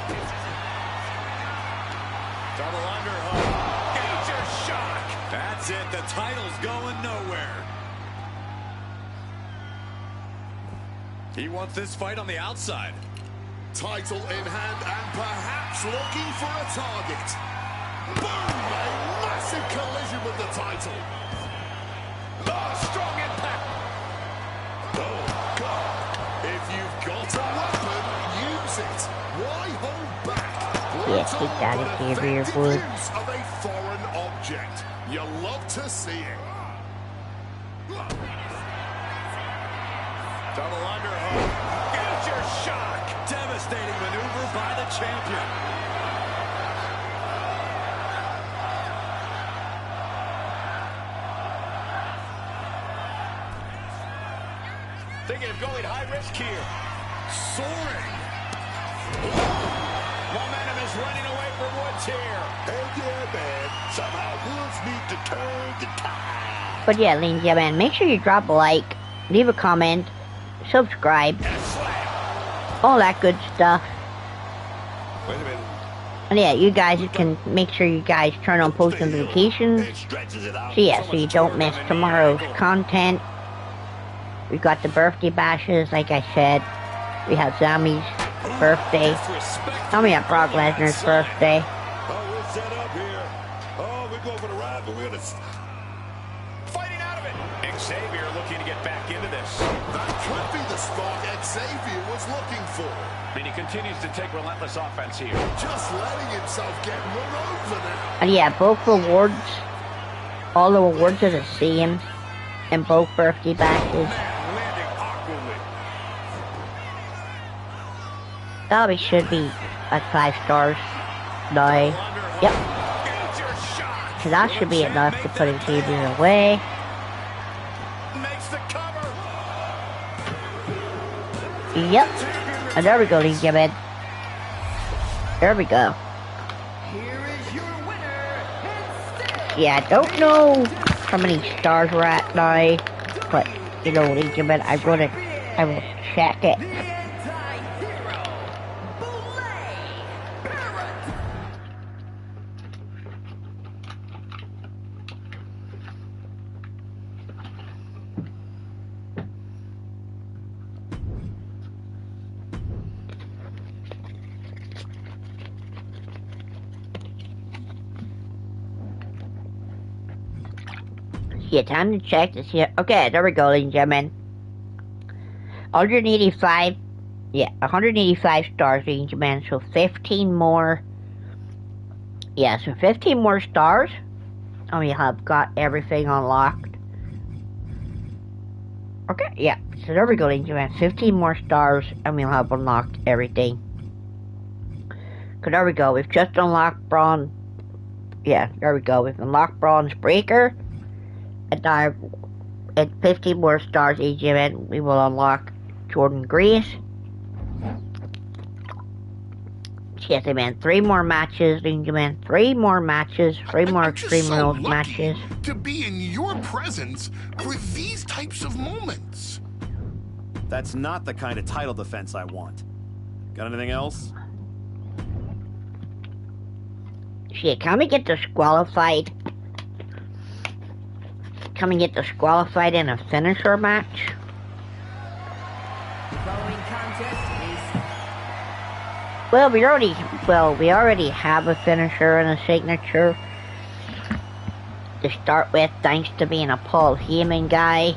Double underhook. Major shock. That's it. The title's going nowhere. He wants this fight on the outside. Title in hand and perhaps looking for a target. Boom! A massive collision with the title. Oh, strong impact. Oh, God. If you've got a weapon, use it. Why hold back? Yes, he got it, Gabriel Woods. Use of a foreign object. You love to see it. Double underhook. Major shock. Devastating maneuver by the champion. Thinking of going high risk here. Soaring. Momentum is running away from Woods here. And yeah, man. Somehow Woods need to turn the tide. But yeah, ladies and gentlemen, make sure you drop a like, leave a comment, subscribe, all that good stuff. Wait a minute. And yeah, you guys can make sure you guys turn on post notifications. So yeah, so you don't miss tomorrow's content. We got the birthday bashes, like I said. We have Sammy's birthday. Then we have Brock Lesnar's birthday. Oh, we're set up here. Oh, we're going for the ride, but we're Fighting out of it. Xavier looking to get back into this. That could be the spark Xavier was looking for. And he continues to take relentless offense here. Just letting himself get run over now. And yeah, both rewards, all the rewards are the same in both birthday bashes. Landing awkwardly. That should be at 5 stars. No. Yep. Major shock. So that should be enough to put Xavier away. Makes the cover. Yep. And there we go, ladies and gentlemen. There we go. Here is your winner, Yeah, I don't know how many stars we're at now, but you know, ladies and gentlemen, I will check it. the anti-hero, Wwe2k26. Yeah, time to check this here. Okay, there we go, ladies and gentlemen. 185. Yeah, 185 stars, ladies and gentlemen. So 15 more. Yeah, so 15 more stars. And we have got everything unlocked. Okay, yeah. So there we go, ladies and gentlemen. 15 more stars, and we'll have unlocked everything. So there we go. We've just unlocked Braun. Yeah, there we go. We've unlocked Braun's Breaker. And now, at 15 more stars each event, we will unlock Jordan Grace. Yes, man. 3 more matches, man. 3 more matches. 3 more Extreme Rules matches. To be in your presence for these types of moments. That's not the kind of title defense I want. Got anything else? Shit, can we get disqualified? Can we get disqualified in a finisher match? The following contest is Well, we already have a finisher and a signature to start with, thanks to being a Paul Heyman guy.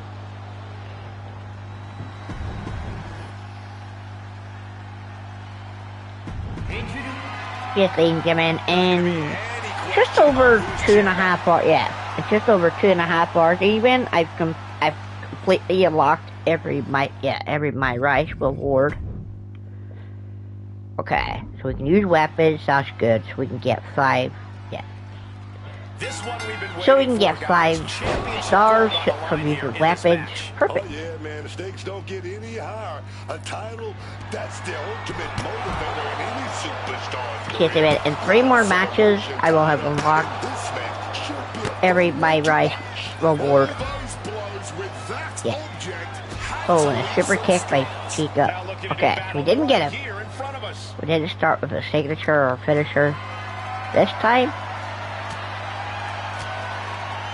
Yes, ladies and gentlemen, and just over 2.5 hours. Yeah, it's just over 2.5 hours. Even I've completely unlocked every my Rice reward. Okay, so we can use weapons. That's good. So we can get 5. Yeah. So we can get 5 stars from using weapons. Perfect. Oh yeah, man, the stakes don't get any higher. A title, that's the ultimate motivator in any superstar. Okay, so in 3 more matches, I will have unlocked every my Rice reward. Yeah. Oh, and a super kick by Chica. Okay, so we didn't get him. We didn't start with a signature or finisher this time.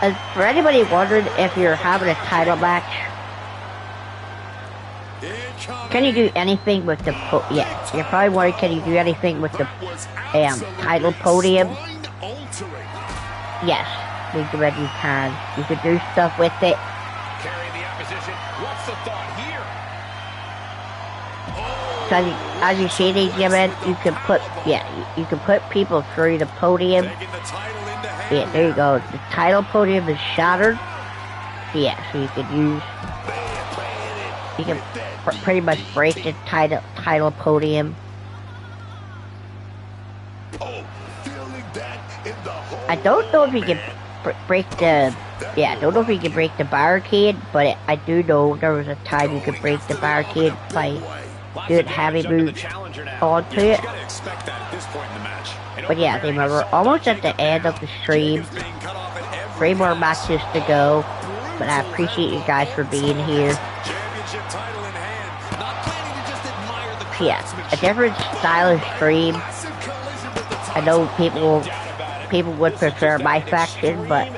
And for anybody wondering if you're having a title match, can you do anything with the yeah, you're probably wondering, can you do anything with the title podium? Yes, we can. You can do stuff with it. Carry the opposition. What's the thought here? So as you see, these gentlemen, you can put you can put people through the podium. Yeah, there you go. The title podium is shattered. Yeah, so you can pretty much break the title podium. I don't know if you can break the I don't know if you can break the barricade, but I do know there was a time you could break the barricade by doing heavy moves onto it. But yeah, remember, almost at the end of the stream. 3 more matches to go. But I appreciate you guys for being here. Yeah, a different style of stream. I know people would prefer my faction, but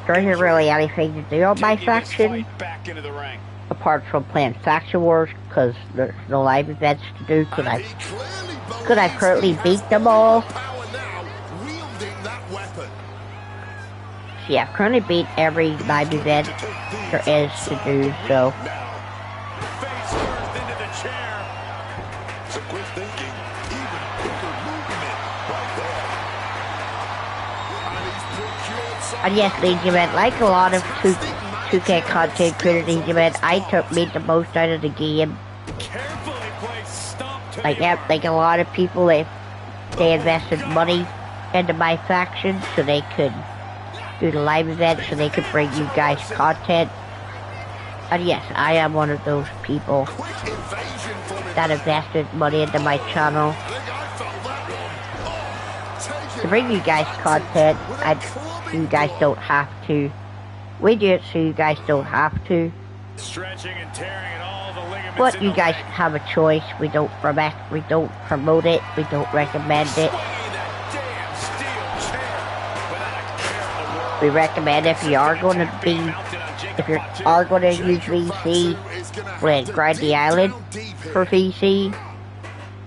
there isn't really anything to do on my faction. Apart from playing Faction Wars, because there's no live events to do, because I currently beat them all. Yeah, I've currently beat every live event there is to do, so. And yes, ladies and gentlemen, like a lot of 2K content creators, ladies and gentlemen, I made the most out of the game. Like a lot of people, they invested money into my faction so they could do the live event, so they could bring you guys content. And yes, I am one of those people Quick evasion from him. that invested money into my channel I think I felt that one. Oh, take to it bring you guys content, with a and clubbing you guys blow. don't have to. We do it so you guys don't have to. Stretching and tearing at all the ligaments But in you the guys leg. have a choice. We don't promote it. We don't recommend it. Swinging that damn steel chair without a care in the world. We recommend if you are going to be, Mounted on Jacob if you Fatu. are going to use Jacob VC, Fatu is gonna have when to grind dig the island down deep for here. VC,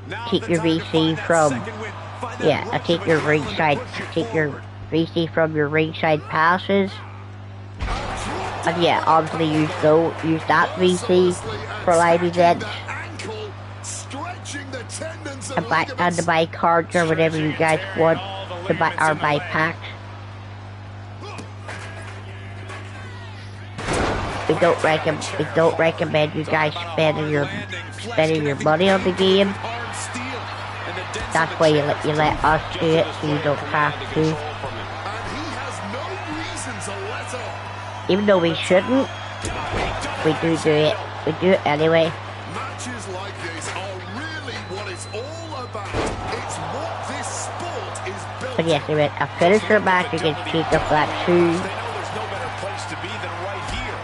Now take the your time to VC find that from, second win. Find that yeah, rush take of your adrenaline ringside, to push you take your forward. VC from your ringside passes. And yeah, obviously use that VC for live events and to buy cards or whatever you guys want to buy or buy packs. We don't recommend you guys spending your money on the game. That's why you let us do it, so you don't have to. Even though we shouldn't, we do it. We do it anyway. Matches like this are really what it's all about. It's what this sport is built But yes, we went a finisher match against Jacob Fatu. They know there's no better place to be than right here,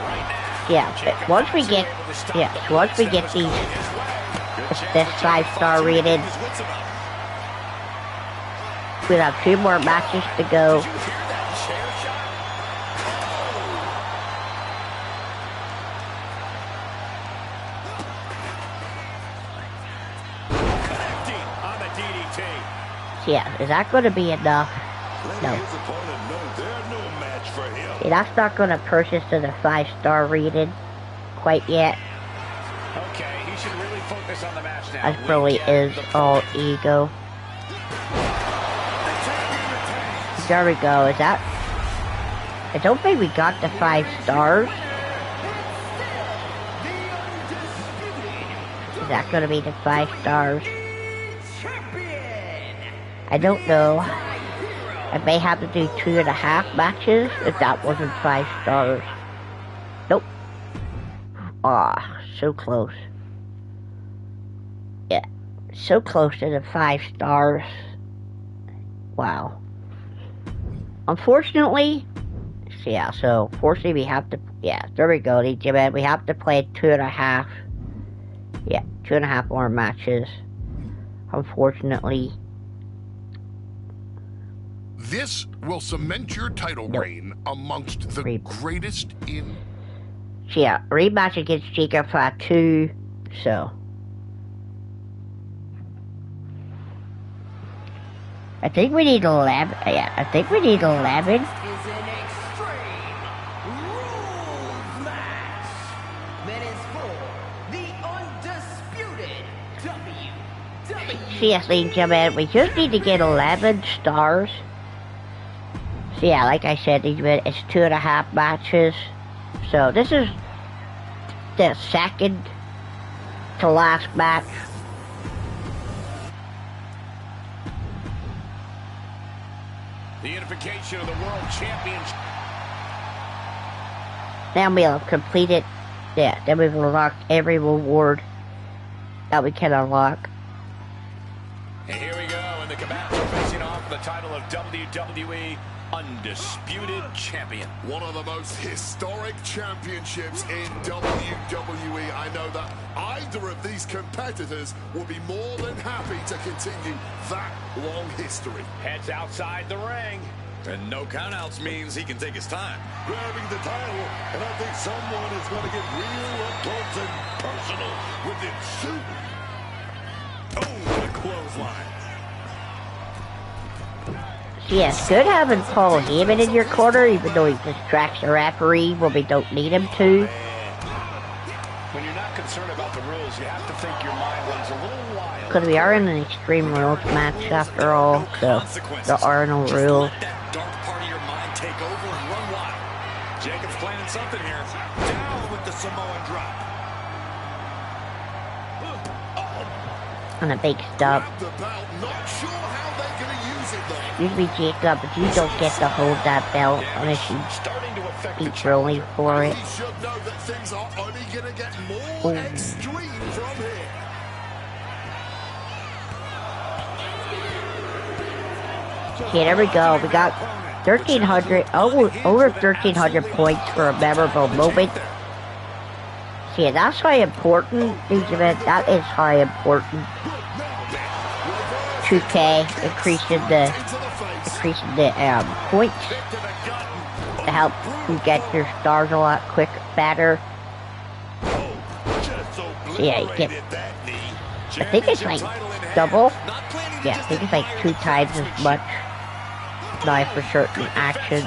right now. Yeah, but once we get this 5-star rated, we'll have 2 more matches to go. Yeah, is that going to be enough? No. See, that's not going to purchase to the 5-star rated quite yet. Okay, he should really focus on the match now. That probably is all ego. There we go. Is that? I don't think we got the 5 stars. Is that going to be the 5 stars? I don't know. I may have to do 2.5 matches if that wasn't 5 stars. Nope. Ah, so close. Yeah, so close to the 5 stars. Wow. Unfortunately, yeah, so fortunately we have to, yeah, there we go, DJ, we have to play 2.5. Yeah, 2.5 more matches. Unfortunately. This will cement your title reign amongst the greatest in... So yeah, rematch against Jacob Fatu, so. I think we need 11, yeah, I think we need 11. Is an extreme rules match that is for the undisputed WWE. So yes, ladies and gentlemen, we just need to get 11 stars. So yeah, like I said, it's 2.5 matches. So this is the second to last match. The unification of the World Championship. Then we'll have completed, yeah, then we've unlocked every reward that we can unlock. And here we go, and the combatants are facing off for the title of WWE Undisputed Champion. One of the most historic championships in WWE. I know that either of these competitors will be more than happy to continue that long history. Heads outside the ring. And no countouts means he can take his time. Grabbing the title, and I think someone is going to get real up close and personal with it soon. Oh, what a clothesline. So yes, good having Paul Heyman in your corner, even though he distracts the referee when we don't need him to. When you're not concerned about the rules, you have to think your mind runs a little wild. Because we are in an Extreme Rules match after all, so there are no rules. Let that dark part of your mind take over and run wild. Jacob's planning something here. Down with the Samoan drop. on a big stub. Grab the belt. Not sure how they're going to use it, though. Excuse me, Jacob, but you don't get to hold that belt unless you Starting to affect the beat Rolly for it. He should know that things are only going to get more extreme from here. Okay, there we go. We got 1,300, over 1,300 points for a memorable moment. See, that's how important these events. That is how important. 2K increasing the points to help you get your stars a lot quicker, better. So yeah, you get. I think it's like double. Yeah, I think it's like 2 times as much. Now for certain actions.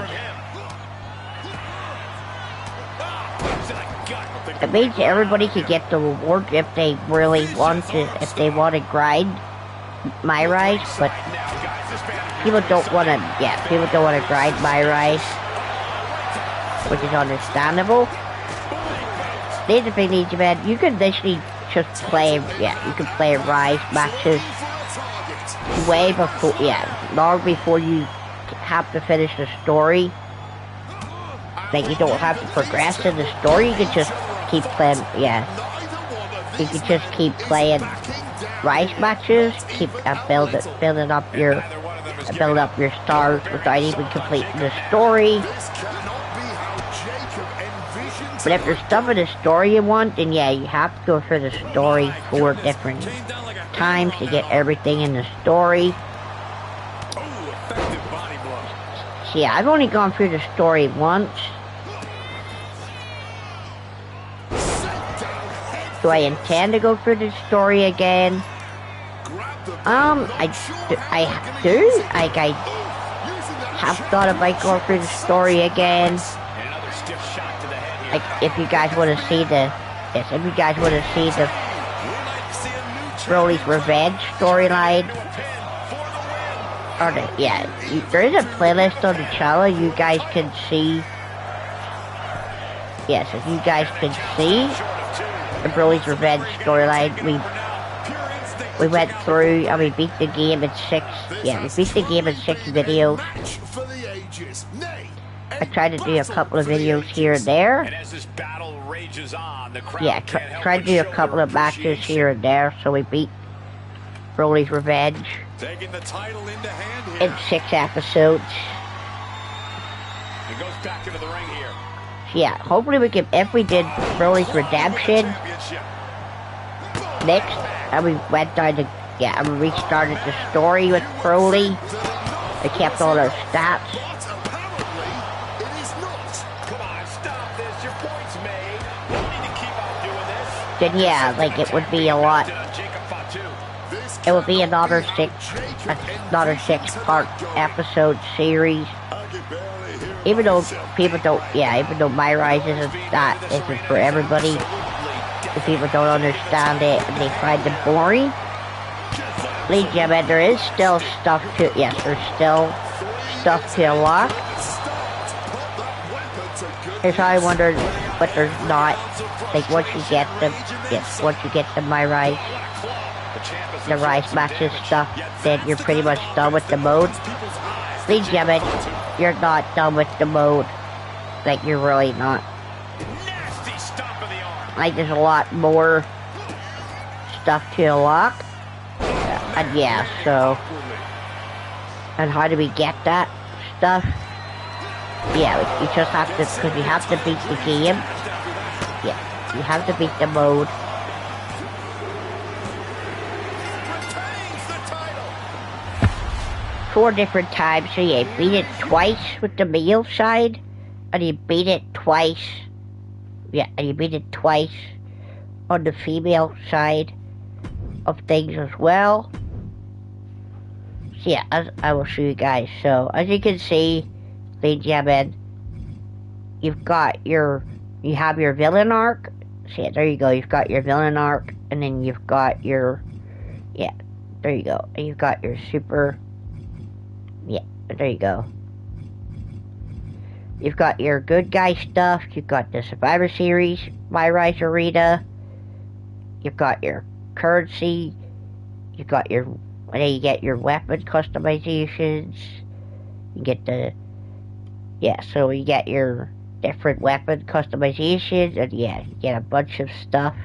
It means everybody can get the reward if they really want to, if they want to grind my rise, but people don't want to, people don't want to grind my rise, which is understandable. There's a big need, man. You can literally just play, you can play rise matches way before, long before you have to finish the story. Like, you don't have to progress in the story, you can just keep playing, you can just keep playing rise matches, keep building up your stars without even completing the story. But if there's stuff in the story you want, then you have to go through the story 4 different times to get everything in the story. So I've only gone through the story once. Do I intend to go through the story again? I do. Like, I have thought about going through the story again. Like, if you guys want to see the, Broly's Revenge storyline, or there is a playlist on the channel you guys can see. Yes, if you guys can see the Broly's Revenge storyline, we went through and we beat the game in 6. Yeah, we beat the game in 6 videos. I tried to do a couple of videos here and there. Tried to do a couple of matches here and there, so we beat Broly's Revenge in 6 episodes. It goes back into the ring here. Yeah, hopefully we can, if we did Broly's Redemption next, and we went down to, and we restarted the story with Broly, we kept all our stats. Then like, it would be a lot, it would be another 6-part episode series. Even though people don't, even though my rise isn't for everybody, if people don't understand it and they find it boring, there is still stuff to, there's still stuff to unlock. It's how I wondered, but there's not, like, once you get the my rise, the rise matches stuff, then you're pretty much done with the mode. You're not done with the mode. Like, you're really not. Like, there's a lot more stuff to unlock. And so. And how do we get that stuff? You just have to, because you have to beat the game. You have to beat the mode. Four different times, so you beat it twice with the male side, and you beat it twice, and you beat it twice on the female side of things as well. So as I will show you guys. So as you can see, ladies and gentlemen, you have your villain arc. See, there you go, you've got your villain arc, and then you've got your, there you go, and you've got your super. There you go. You've got your good guy stuff. You've got the Survivor Series, My Rise Arena. You've got your currency you got your, and then you get your weapon customizations. You get the, yeah, so you get your different weapon customizations, and yeah, you get a bunch of stuff.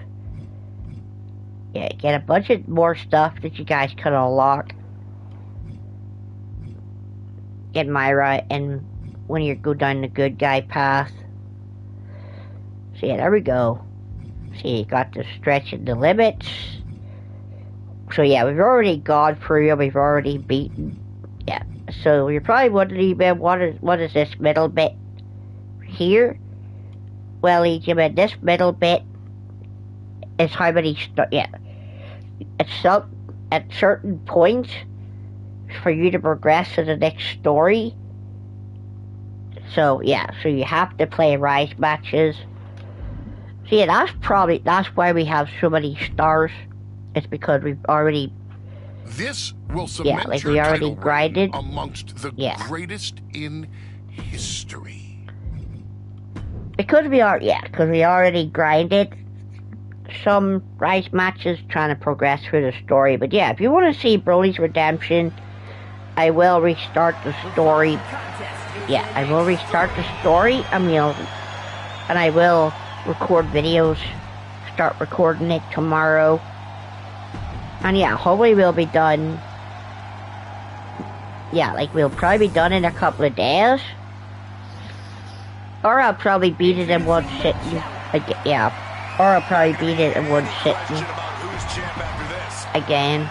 Yeah, get a bunch of more stuff that you guys can unlock. Get Myra, and when you go down the good guy path. So yeah, there we go. See, you got the stretching the limits. So yeah, we've already gone through and we've already beaten. Yeah, so you're probably wondering, man, what is this middle bit here? Well, this middle bit is how many at certain points for you to progress to the next story. So yeah, so you have to play rise matches. So yeah, that's why we have so many stars. It's because we've already This will cement like your we already title reign grinded. amongst the greatest in history. Because we already grinded some rise matches trying to progress through the story. But yeah, if you want to see Broly's redemption, I will restart the story. Yeah, I will restart the story. And I will record videos. Start recording it tomorrow. And yeah, hopefully we'll be done. Yeah, like we'll probably be done in a couple of days. Or I'll probably beat it in one sitting. Yeah. Or I'll probably beat it in one sitting. Again.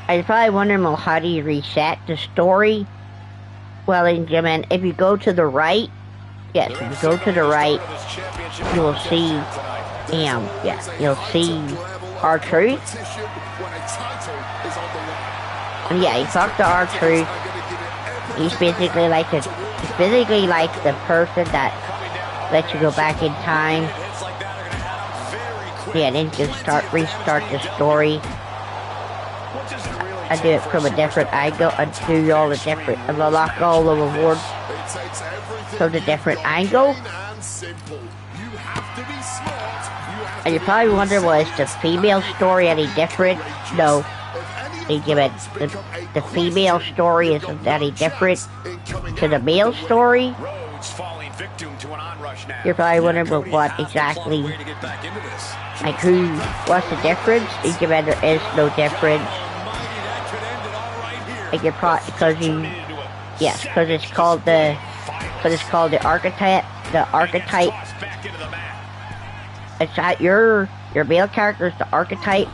I was probably wondering, well, how do you reset the story? Well, if you go to the right, yes, if you go to the right, you'll see, you'll see R-Truth. And yeah, you talk to R-Truth. He's basically like the person that lets you go back in time. Yeah, then you can restart the story. I do it from a different angle and do all the different, and unlock all the rewards from the different angle. And you probably wonder, well, is the female story any different? No. The female story isn't any different to the male story. You're probably wondering, well, what exactly, like what's the difference? There is no difference. Like you're probably, because it's called the archetype. The archetype. It's that your male character is the archetype,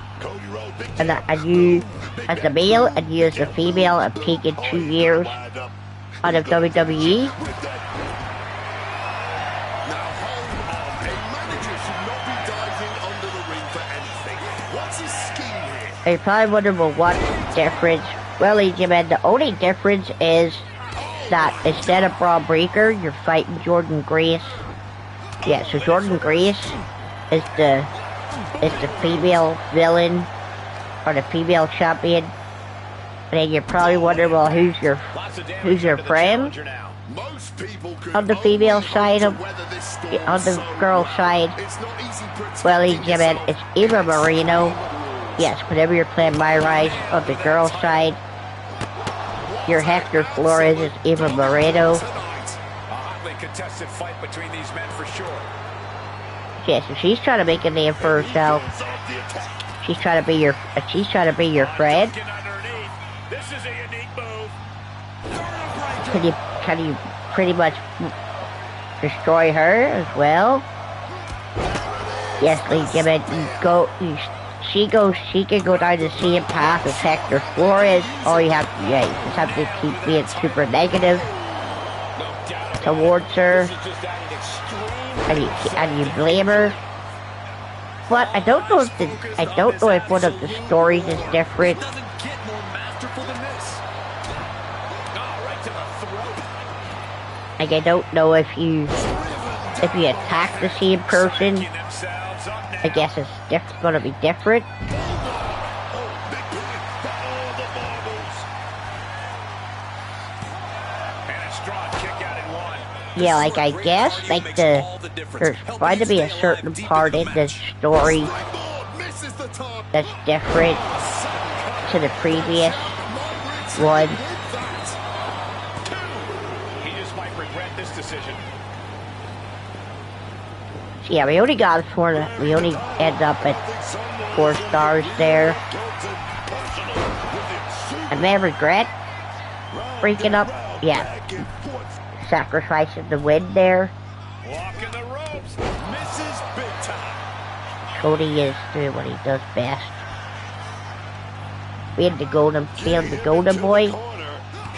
and you as the male and you as the female have taken 2 years out of WWE. And you're probably wondering, well, what's the difference? Well, the only difference is that instead of Braun Breaker, you're fighting Jordan Grace. Yeah, so Jordan Grace is the female villain, or the female champion. And then you're probably wondering, well, who's your friend on the female side on the girl side? Well, it's Eva Marino. Yes, whenever you're playing My Rise on the girl side, your Hector Flores is Eva Moreno. Contested fight between these men for sure. Yeah, so she's trying to make a name for herself. She's trying to be your friend. This is a unique move. Can you pretty much destroy her as well? Yes, she can go down the same path as Hector Flores. All you just have to keep being super negative towards her, and you blame her. But I don't know if one of the stories is different. Like, I don't know if you attack the same person. I guess it's going to be different. Yeah, like I guess, like there's going to be a certain part in the story the time. that's different to the previous one. He just might regret this decision. So yeah, we only got we only end up at 4 stars there. I may regret freaking up, yeah, sacrificing the win there. Walking the ropes, misses big time. Cody is doing what he does best. Being the golden boy. He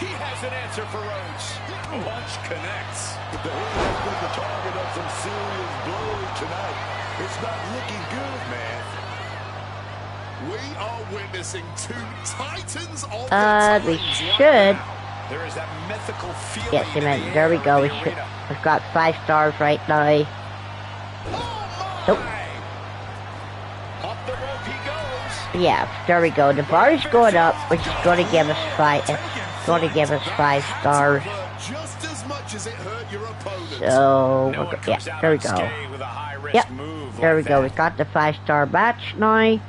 has an answer for Rhodes. Punch connects. The head has been the target of some serious blows tonight. It's not looking good, man. We are witnessing 2 titans of We should. There is that mythical feeling. Yes, amen. There we go. We've got 5 stars right now. Nope. Up the rope he goes. Yeah, there we go. The bar is going up, which is going to give us 5. It's going to give us 5 stars. just as much as it hurt your opponent. So No one yeah, comes out there we go. unscathed with a high-risk Yep, move there we like go. that. We got the 5-star match now. And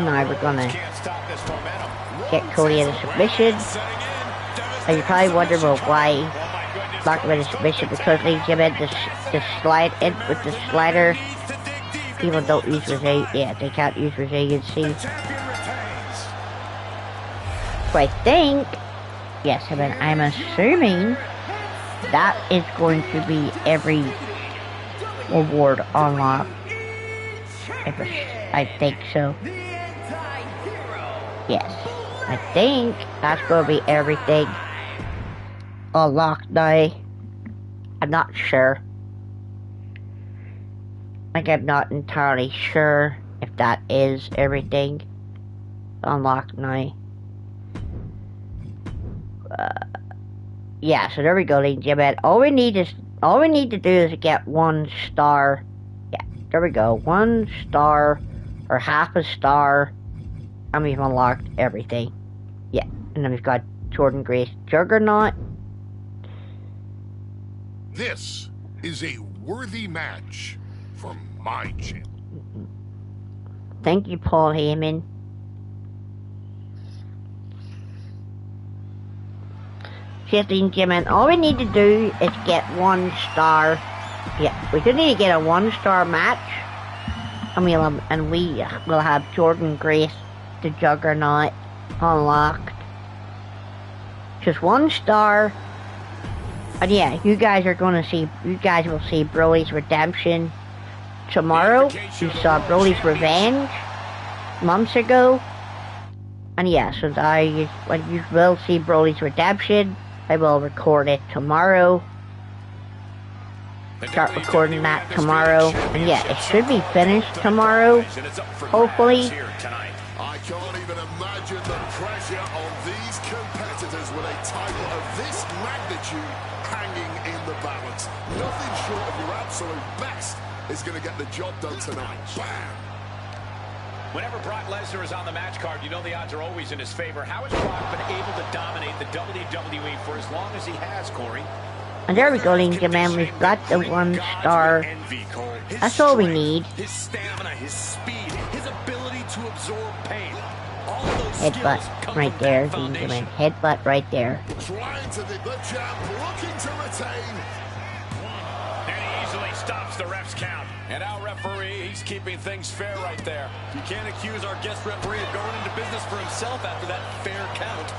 Now we're gonna can't stop this momentum. get Cody in a submission. And you probably wonder, well, why lock him in a submission, because they give in the slide in with the slider. People don't use yeah, they can't use resiliency. So I think, yes, I mean, I'm assuming that is going to be every award unlocked. I think so. Yes, I think that's going to be everything unlocked now. I'm not sure. Like, I'm not entirely sure if that is everything unlocked now. Yeah, so there we go, ladies and gentlemen. All we need to do is get 1 star. Yeah, there we go. 1 star or half a star, and we've unlocked everything. Yeah, and then we've got Jordan Grace Juggernaut. This is a worthy match for my channel. Thank you, Paul Heyman. Ladies and gentlemen, all we need to do is get 1 star. Yeah, we do need to get a 1-star match, and we will have Jordan Grace, the Juggernaut, unlocked. Just 1 star, and yeah, you guys will see Broly's Redemption tomorrow. You saw Broly's Revenge months ago, and yeah, so when you will see Broly's Redemption, I will record it tomorrow. Start recording that tomorrow. And yeah, it should be finished tomorrow, hopefully. I can't even imagine the pressure on these competitors with a title of this magnitude hanging in the balance. Nothing short of your absolute best is going to get the job done tonight. Bam! Whenever Brock Lesnar is on the match card, you know the odds are always in his favor. How has Brock been able to dominate the WWE for as long as he has, Corey? And there we go, ladies and gentlemen. We've got the 1 star. That's all we need. His stamina, his speed, his ability to absorb pain. All of those Headbutt right there, ladies and gentlemen. Headbutt right there. Trying to the good champ, looking to retain. And he easily stops the ref's count. And our referee, he's keeping things fair right there. You can't accuse our guest referee of going into business for himself after that fair count.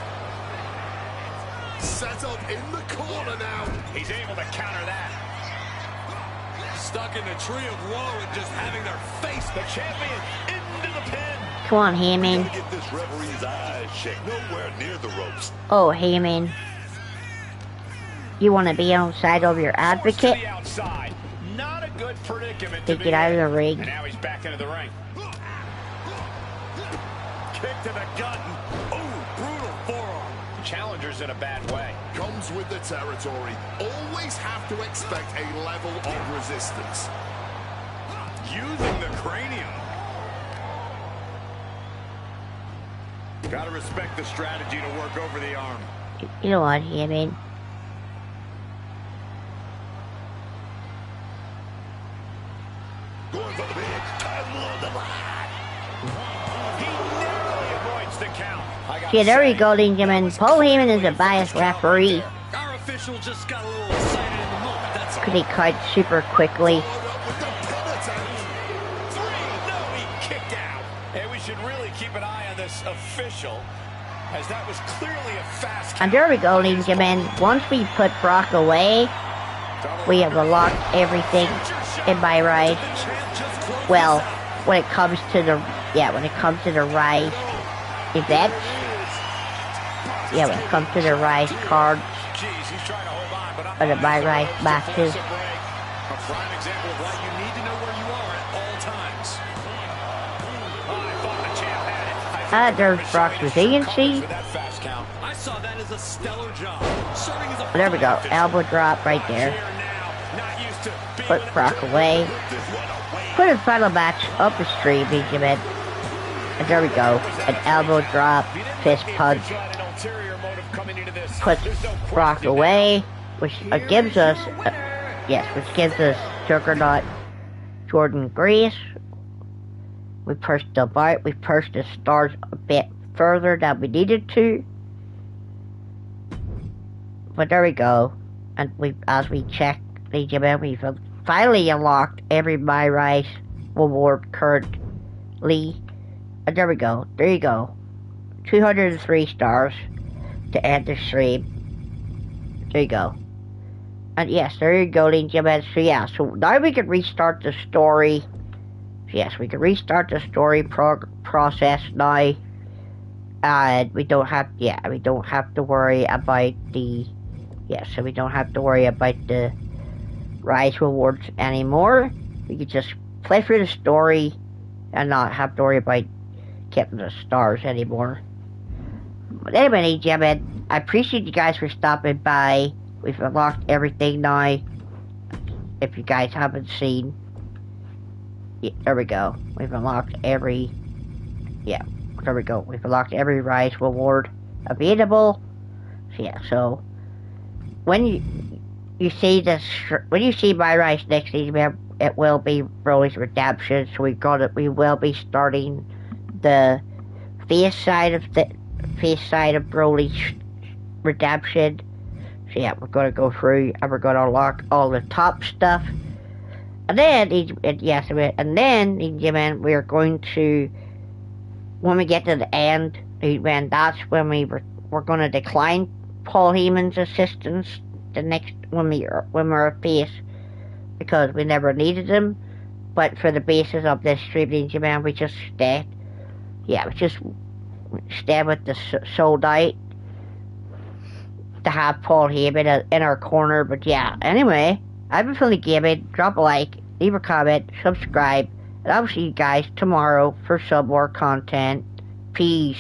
Set up in the corner now. He's able to counter that. Stuck in the tree of woe and just having their face. The champion into the pin. Come on, Heyman. Gotta get this referee's eyes checked. Nowhere near the ropes. Oh, Heyman. You want to be outside of your advocate? To the outside. Not a good predicament To get out of the ring. And now he's back into the ring. Kick to the gut. Oh, brutal forearm. Challenger's in a bad way. Comes with the territory. Always have to expect a level of resistance. Using the cranium. Gotta respect the strategy to work over the arm. You know what, Heyman? Going for the big title on the Yeah, there we go, ladies and gentlemen. Paul Heyman is a biased referee. Our official just got a little excited in the moment. That's all. Could he cut super quickly? He kicked out. And we should really keep an eye on this official, as that was clearly a fast count. And there we go, ladies and gentlemen. Once we put Brock away, we have unlocked everything in my ride. Well, when it comes to the Rise events. Yeah, when it comes to the Rise cards. Or the My Rise matches. A prime example of why you need to know where you are at all times. I thought the champ had it. There's Brock's resiliency. I saw that as a stellar job. Serving as a There we go. Elbow drop right there. Put Brock away. Put a final match up the stream, Benjamin. And there we go. An elbow drop, fist punch. Puts Brock away, which gives us, Juggernaut Jordan Grace. We pushed the stars a bit further than we needed to. But there we go. And as we check, we've finally unlocked every My Rise reward currently. And there we go. There you go. 203 stars to end the stream. There you go. And yes, there you go, ladies and gentlemen. So yeah, so now we can restart the story. Yes, we can restart the story process now. And we don't have to worry about the Rise rewards anymore. We can just play through the story and not have to worry about getting the stars anymore. But anyway, ladies and gentlemen, I appreciate you guys for stopping by. We've unlocked everything now. If you guys haven't seen, yeah, there we go. We've unlocked every Rise reward available. So yeah, so when you see My Rise next, it will be Broly's Redemption. So we will be starting the face side of Broly's Redemption. So yeah, we're gonna go through and we're gonna unlock all the top stuff. And then, we're going to, when we get to the end, that's when we're going to decline Paul Heyman's assistance. When we're a face, because we never needed him. But for the basis of this stream, we just stay with the sold out to have Paul Heyman in our corner. But yeah, anyway, I've been Philly Gaming. Drop a like, leave a comment, subscribe, and I'll see you guys tomorrow for some more content. Peace.